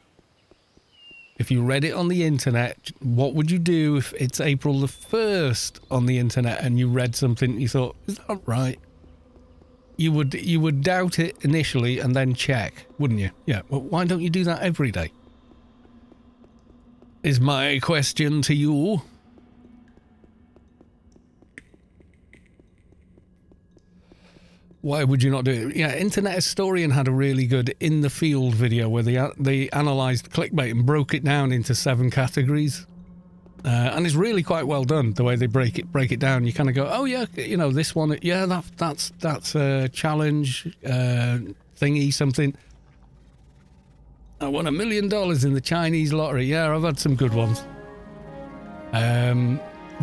If you read it on the internet, what would you do if it's April the 1st on the internet and you read something and you thought, is that right? You would doubt it initially and then check, wouldn't you? Yeah, well, why don't you do that every day? Is my question to you. Why would you not do it? Yeah, Internet Historian had a really good in the field video where they analysed clickbait and broke it down into 7 categories. And it's really quite well done, the way they break it down. You kind of go, oh yeah, this one, yeah, that's a challenge, thingy, something. I won $1 million in the Chinese lottery. Yeah, I've had some good ones.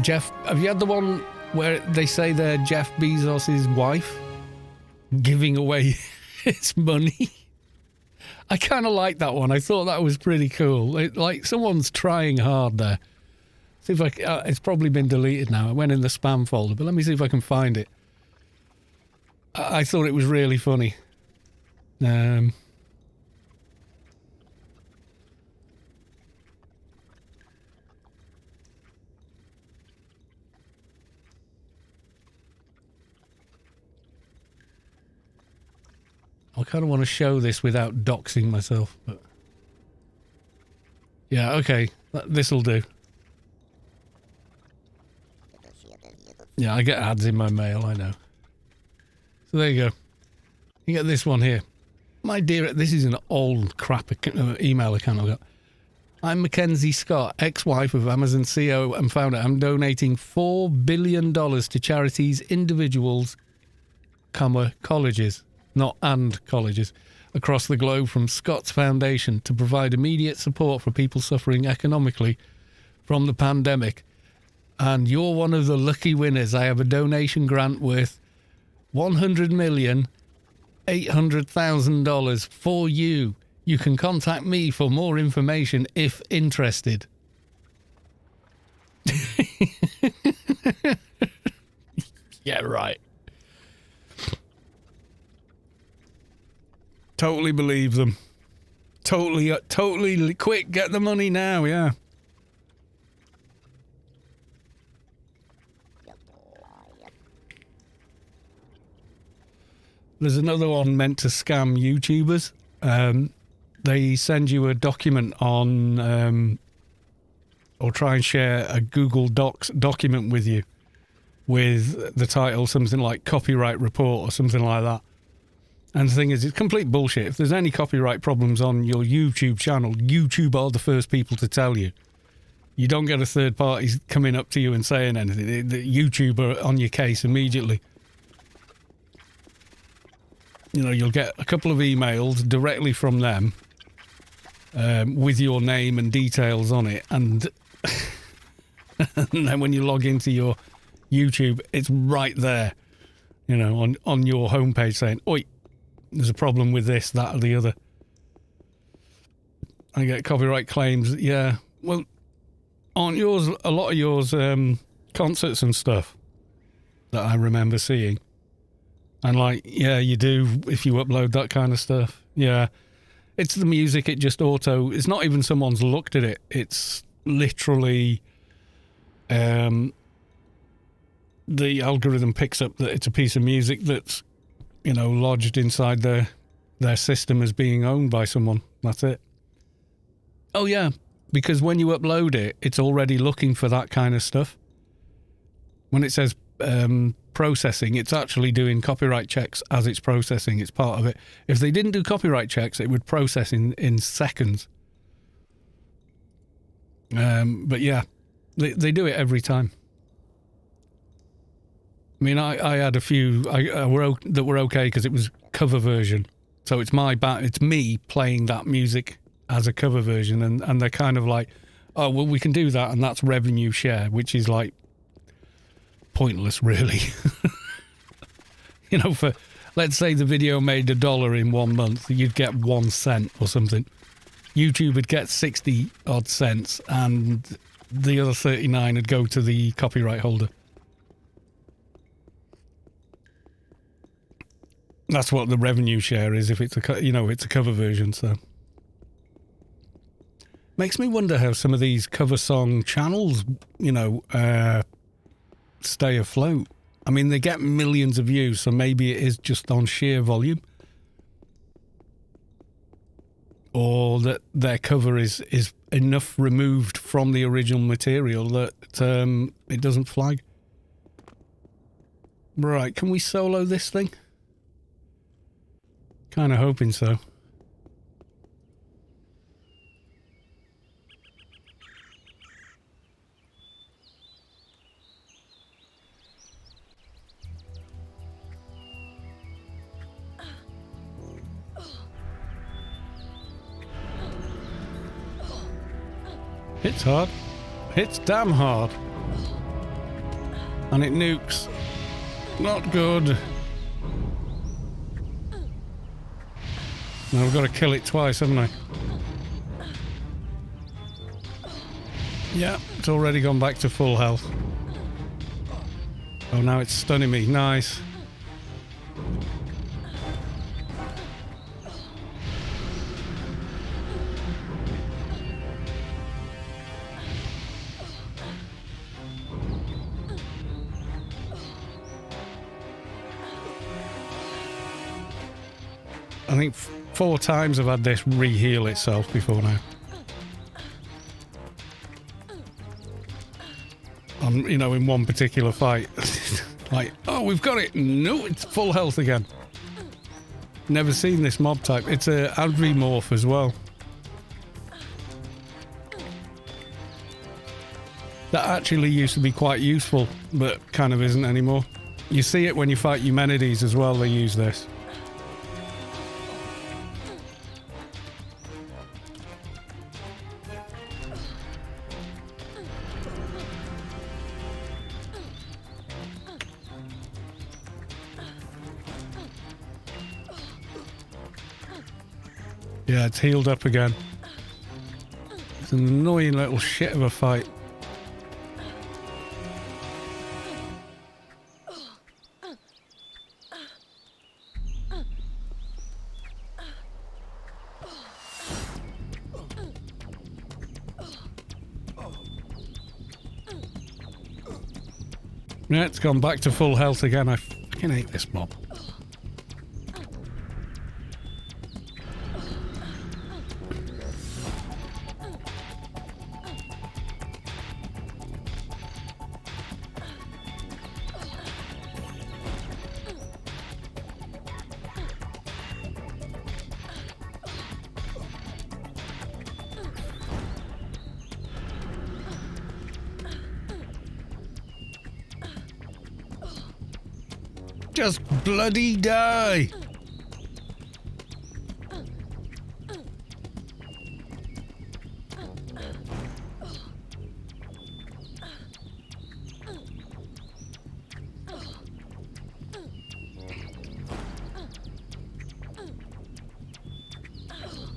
Jeff, have you had the one where they say they're Jeff Bezos' wife giving away his money? I kind of like that one. I thought that was pretty cool. Like someone's trying hard there. See if it's probably been deleted now. It went in the spam folder, but let me see if I can find it. I thought it was really funny. I kind of want to show this without doxing myself, but yeah, okay, this'll do. Yeah, I get ads in my mail, I know. So there you go. You get this one here. My dear, this is an old crap email account I've got. I'm Mackenzie Scott, ex-wife of Amazon CEO and founder. I'm donating $4 billion to charities, individuals, colleges, not and colleges, across the globe from Scott's Foundation to provide immediate support for people suffering economically from the pandemic. And you're one of the lucky winners. I have a donation grant worth $100,800,000 for you. You can contact me for more information if interested. Yeah, right. Totally believe them. Totally quick, get the money now, yeah. There's another one meant to scam YouTubers. They send you a document on, or try and share a Google Docs document with you with the title something like copyright report or something like that. And the thing is, it's complete bullshit. If there's any copyright problems on your YouTube channel, YouTube are the first people to tell you. You don't get a third party coming up to you and saying anything. The YouTube are on your case immediately. You know, you'll get a couple of emails directly from them with your name and details on it. And, and then when you log into your YouTube, it's right there, you know, on your homepage saying, oi, there's a problem with this, that, or the other. I get copyright claims. Yeah. Well, aren't yours, a lot of yours, concerts and stuff that I remember seeing? And like, yeah, you do if you upload that kind of stuff. Yeah. It's the music, it just it's not even someone's looked at it. It's literally, the algorithm picks up that it's a piece of music that's, you know, lodged inside their system as being owned by someone. That's it. Oh yeah, because when you upload it, it's already looking for that kind of stuff. When it says processing, it's actually doing copyright checks as it's processing. It's part of it. If they didn't do copyright checks, it would process in seconds. But yeah, they do it every time. I mean, I had a few that were okay because it was cover version. So it's it's me playing that music as a cover version, and they're kind of like, oh, well, we can do that, and that's revenue share, which is like pointless, really. You know, for let's say the video made $1 in 1 month, you'd get 1 cent or something. YouTube would get 60 odd cents, and the other 39 would go to the copyright holder. That's what the revenue share is if it's it's a cover version. So makes me wonder how some of these cover song channels, stay afloat. I mean, they get millions of views, so maybe it is just on sheer volume, or that their cover is enough removed from the original material that it doesn't flag. Right, can we solo this thing? Kind of hoping so. Hits hard. Hits damn hard. And it nukes. Not good. Now I've got to kill it twice, haven't I? Yeah, it's already gone back to full health. Oh, now it's stunning me. Nice. I think 4 times I've had this re-heal itself before now. In one particular fight. Like, oh, we've got it. No, it's full health again. Never seen this mob type. It's a Adrimorph as well. That actually used to be quite useful, but kind of isn't anymore. You see it when you fight Eumenides as well, they use this. Yeah, it's healed up again. It's an annoying little shit of a fight. Yeah, it's gone back to full health again. I fucking hate this mob. Just bloody die!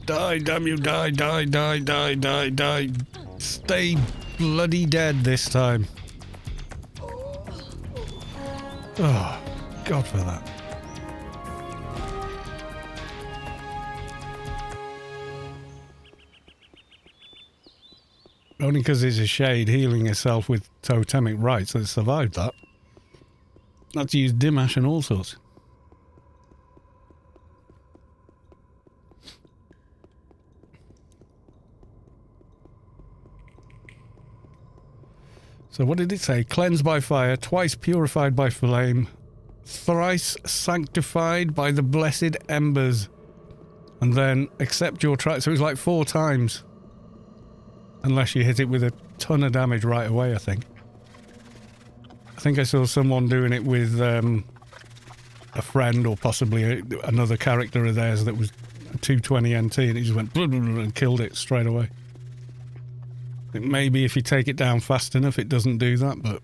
Die, damn you, die, die, die, die, die, die. Stay bloody dead this time. Oh. God for that. Only because it's a shade healing herself with totemic rights that survived that. Had to use Dimash and all sorts. So what did it say? Cleansed by fire, twice purified by flame, thrice sanctified by the blessed embers, and then accept your try. So it was like 4 times, unless you hit it with a ton of damage right away. I think I saw someone doing it with a friend or possibly another character of theirs that was 220 NT, and it just went blah, blah, blah, and killed it straight away. Maybe if you take it down fast enough it doesn't do that, but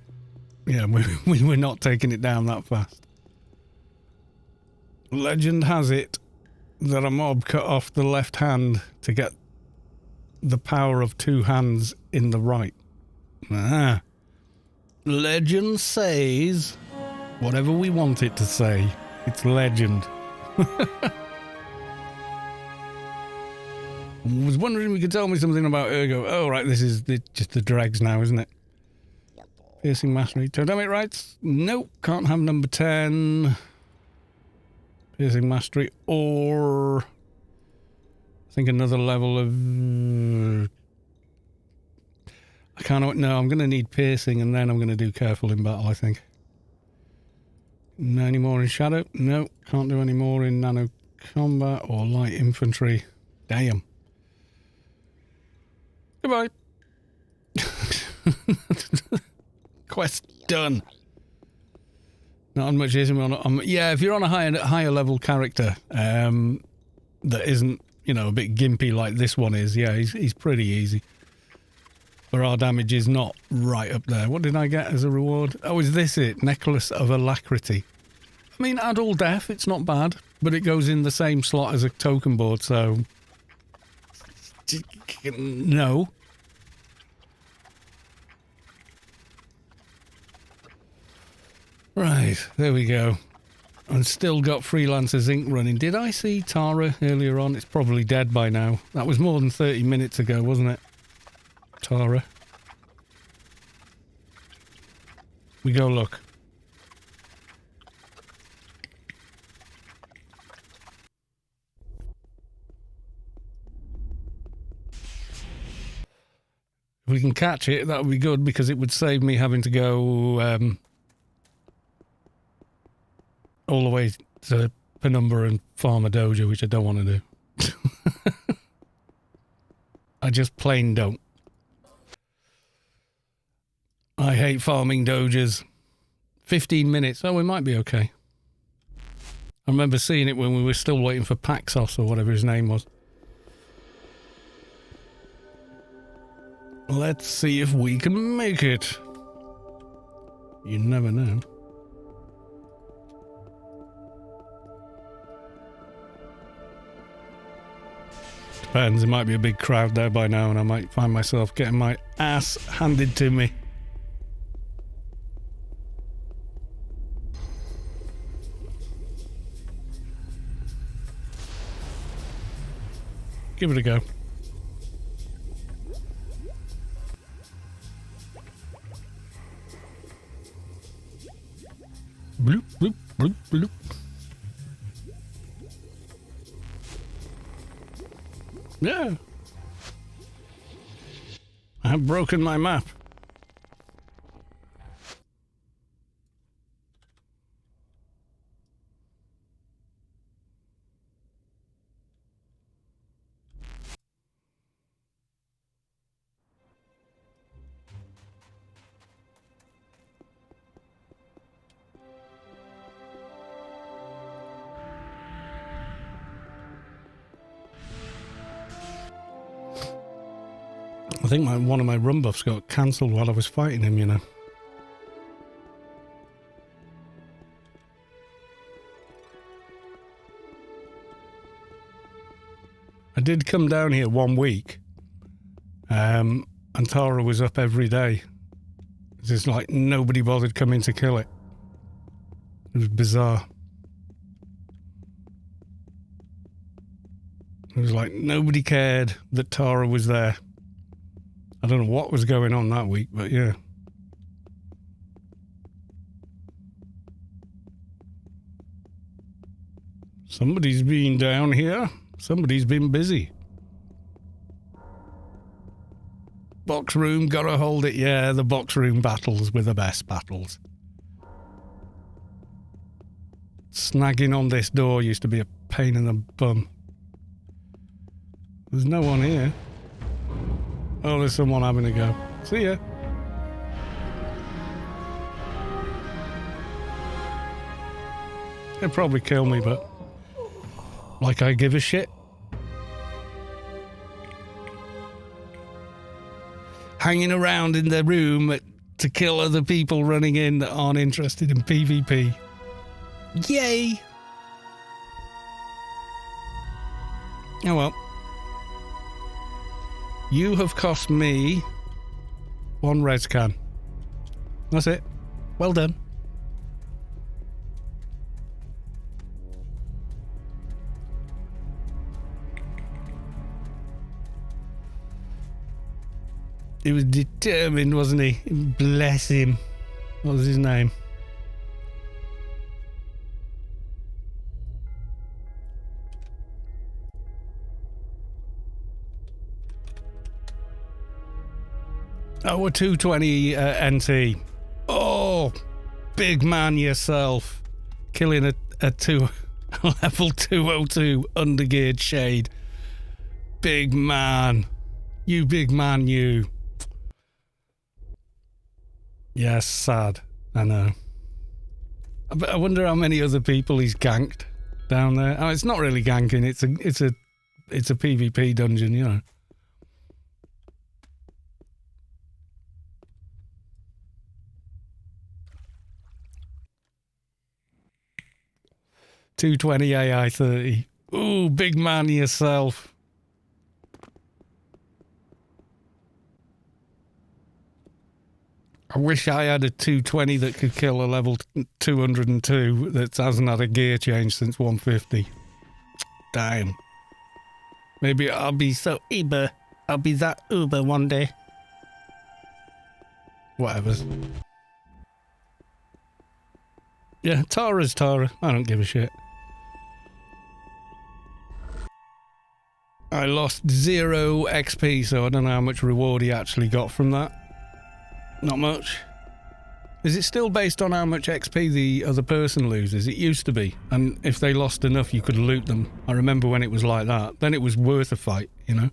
yeah, we were not taking it down that fast. Legend has it that a mob cut off the left hand to get the power of 2 hands in the right. Ah. Legend says whatever we want it to say. It's legend. I was wondering if you could tell me something about Ergo. Oh, right, this is just the dregs now, isn't it? Piercing Mastery. Totemic rights? Nope, can't have number 10. Piercing Mastery, or I think another level of... I can't... No, I'm going to need Piercing, and then I'm going to do Careful in Battle, I think. No, any more in Shadow? No, can't do any more in Nano Combat or Light Infantry. Damn. Goodbye. Quest done. Not on much is yeah, if you're on a higher level character that isn't, you know, a bit gimpy like this one is, yeah, he's pretty easy. But our damage is not right up there. What did I get as a reward? Oh, is this it? Necklace of Alacrity. I mean, add all death, it's not bad, but it goes in the same slot as a token board, so... No. Right, there we go. I've still got Freelancers Inc. running. Did I see Tara earlier on? It's probably dead by now. That was more than 30 minutes ago, wasn't it? Tara. We go look. If we can catch it, that would be good, because it would save me having to go all the way to Penumbra and farm a dojo, which I don't want to do. I just plain don't. I hate farming dojas. 15 minutes. Oh, we might be okay. I remember seeing it when we were still waiting for Paxos or whatever his name was. Let's see if we can make it. You never know. Depends, there might be a big crowd there by now and I might find myself getting my ass handed to me. Give it a go. Bloop, bloop. Yeah. I have broken my map. I think one of my run buffs got cancelled while I was fighting him, you know. I did come down here 1 week, and Tara was up every day. It's just like nobody bothered coming to kill it. It was bizarre. It was like nobody cared that Tara was there. I don't know what was going on that week, but yeah. Somebody's been down here. Somebody's been busy. Box room, gotta hold it. Yeah, the box room battles were the best battles. Snagging on this door used to be a pain in the bum. There's no one here. Oh, there's someone having a go. See ya. They'll probably kill me, but like I give a shit. Hanging around in the room to kill other people running in that aren't interested in PvP. Yay! Oh well. You have cost me 1 res can. That's it. Well done. He was determined, wasn't he? Bless him. What was his name? Oh, a 220 NT. Oh, big man yourself. Killing a level 202 undergeared shade. Big man. You big man, you. Yes, sad. I know. I wonder how many other people he's ganked down there. Oh, it's not really ganking. It's a PvP dungeon, you know. .220 AI 30. Ooh, big man yourself. I wish I had a 220 that could kill a level 202 that hasn't had a gear change since 150. Damn. Maybe I'll be so uber. I'll be that uber one day. Whatever. Yeah, Tara's Tara. I don't give a shit. I lost 0 XP, so I don't know how much reward he actually got from that. Not much. Is it still based on how much XP the other person loses? It used to be. And if they lost enough, you could loot them. I remember when it was like that. Then it was worth a fight, you know?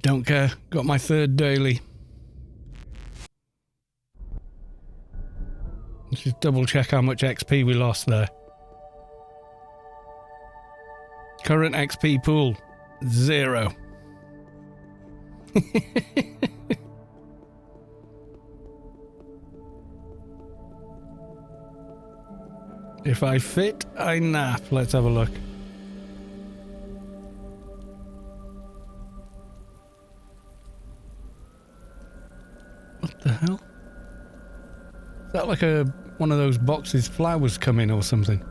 Don't care. Got my 3rd daily. Let's just double check how much XP we lost there. Current XP pool, 0. If I fit, I nap. Let's have a look. What the hell? that like one of those boxes flowers come in or something?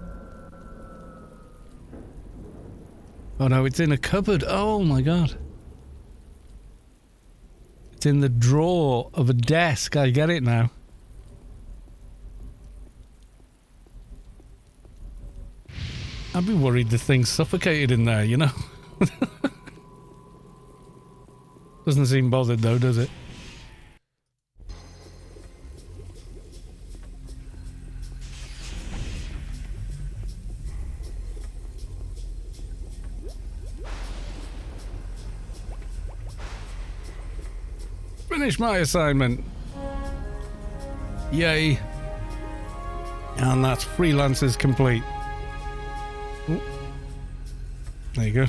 Oh no, it's in a cupboard. Oh my god. It's in the drawer of a desk. I get it now. I'd be worried the thing's suffocated in there, you know? Doesn't seem bothered though, does it? Finish my assignment. Yay. And that's freelancers complete. Ooh. There you go.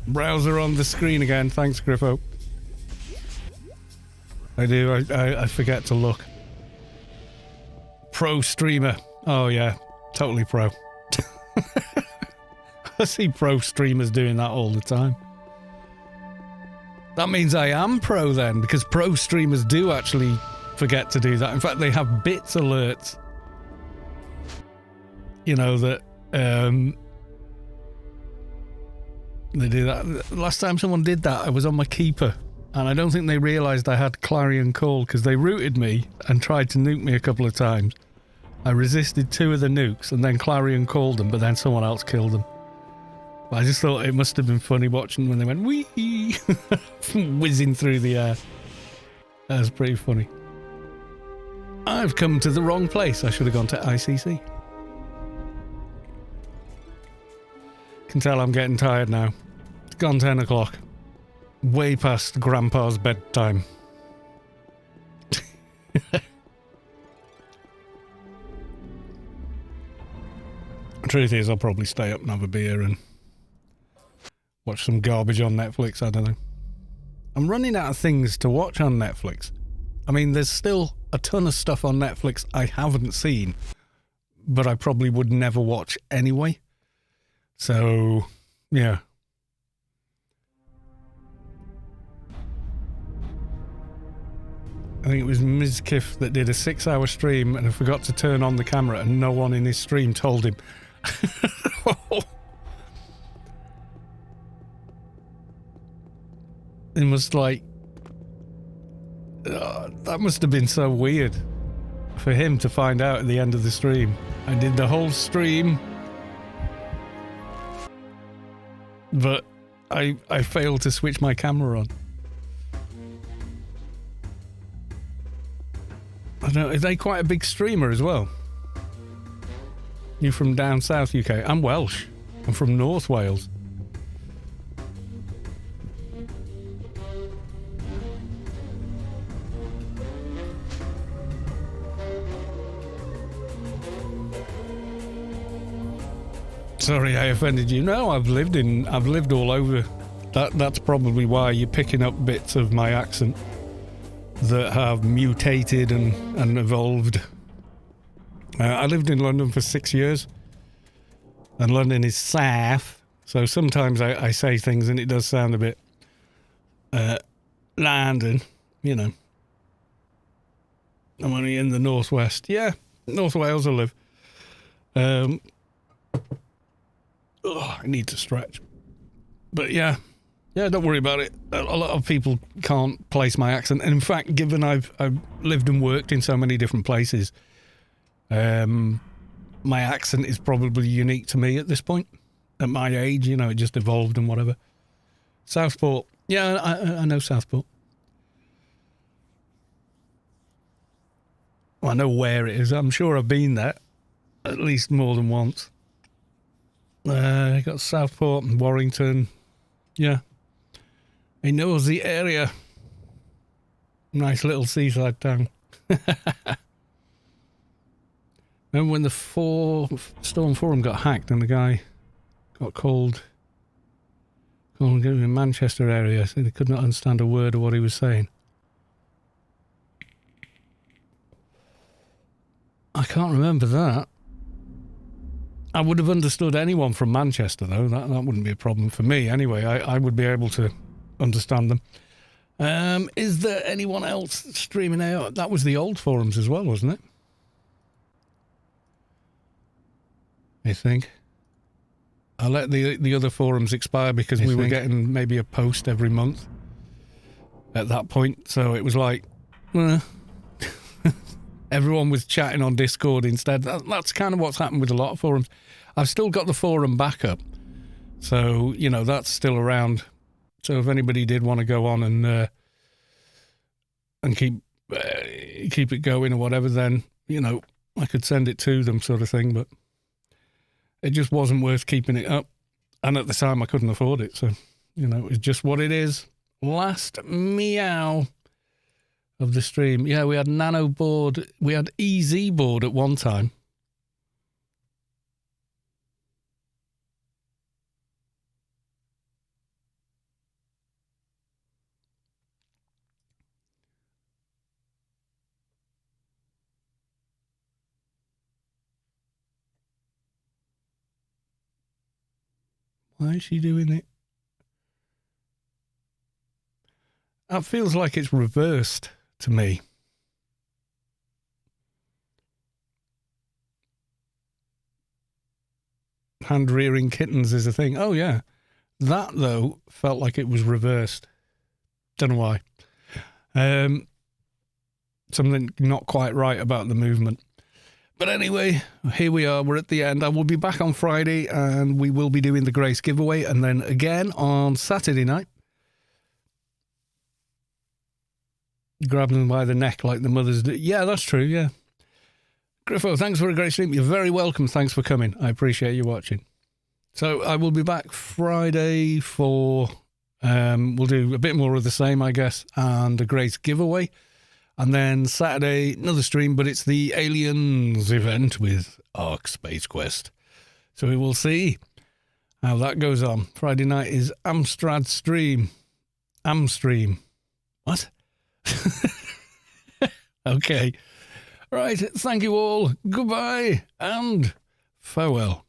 Browser on the screen again. Thanks, Griffo. I do. I forget to look. Pro streamer. Oh yeah. Totally pro. I see pro streamers doing that all the time. That means I am pro then, because pro streamers do actually forget to do that. In fact, they have bits alerts. You know, that they do that. Last time someone did that, I was on my keeper, and I don't think they realised I had clarion call, because they rooted me and tried to nuke me a couple of times. I resisted 2 of the nukes, and then clarion called them, but then someone else killed them. I just thought it must have been funny watching when they went wee, whizzing through the air. That was pretty funny. I've come to the wrong place. I should have gone to ICC. Can tell I'm getting tired now. It's gone 10 o'clock. Way past Grandpa's bedtime. Truth is, I'll probably stay up and have a beer and watch some garbage on Netflix, I don't know. I'm running out of things to watch on Netflix. I mean, there's still a ton of stuff on Netflix I haven't seen, but I probably would never watch anyway. So, yeah. I think it was Mizkif that did a 6-hour stream and I forgot to turn on the camera and no one in his stream told him. It must that must have been so weird for him to find out at the end of the stream. I did the whole stream, but I failed to switch my camera on. I don't know, are they quite a big streamer as well? You from down south UK? I'm Welsh. I'm from North Wales. Sorry, I offended you. No, I've lived all over. That's probably why you're picking up bits of my accent that have mutated and evolved. I lived in London for 6 years, and London is south, so sometimes I say things and it does sound a bit London, you know. I'm only in the northwest. Yeah, North Wales I live. I need to stretch. But yeah, don't worry about it. A lot of people can't place my accent. And in fact, given I've lived and worked in so many different places, my accent is probably unique to me at this point. At my age, you know, it just evolved and whatever. Southport. Yeah, I know Southport. Well, I know where it is. I'm sure I've been there at least more than once. Got Southport and Warrington. Yeah. He knows the area. Nice little seaside town. Remember when the Storm Forum got hacked and the guy got called in Manchester area, so they could not understand a word of what he was saying. I can't remember that. I would have understood anyone from Manchester, though. That wouldn't be a problem for me. Anyway, I would be able to understand them. Is there anyone else streaming out? That was the old forums as well, wasn't it? I think. I let the other forums expire because we were getting maybe a post every month at that point. So it was like, everyone was chatting on Discord instead. That's kind of what's happened with a lot of forums. I've still got the forum backup. So, you know, that's still around. So if anybody did want to go on and keep it going or whatever, then, you know, I could send it to them sort of thing. But it just wasn't worth keeping it up. And at the time, I couldn't afford it. So, you know, it's just what it is. Last meow of the stream. Yeah, we had nano board. We had EZ board at one time. Why is she doing it? That feels like it's reversed to me. Hand rearing kittens is a thing. Oh, yeah. That, though, felt like it was reversed. Don't know why. Something not quite right about the movement. But anyway, here we are. We're at the end. I will be back on Friday and we will be doing the Grace giveaway. And then again on Saturday night. Grab them by the neck like the mothers do. Yeah, that's true, yeah. Griffo, thanks for a great stream. You're very welcome. Thanks for coming. I appreciate you watching. So I will be back Friday for... we'll do a bit more of the same, I guess, and a Grace giveaway. And then Saturday, another stream, but it's the Aliens event with Ark Space Quest. So we will see how that goes on. Friday night is Amstrad stream. Amstream. What? Okay. Right. Thank you all. Goodbye and farewell.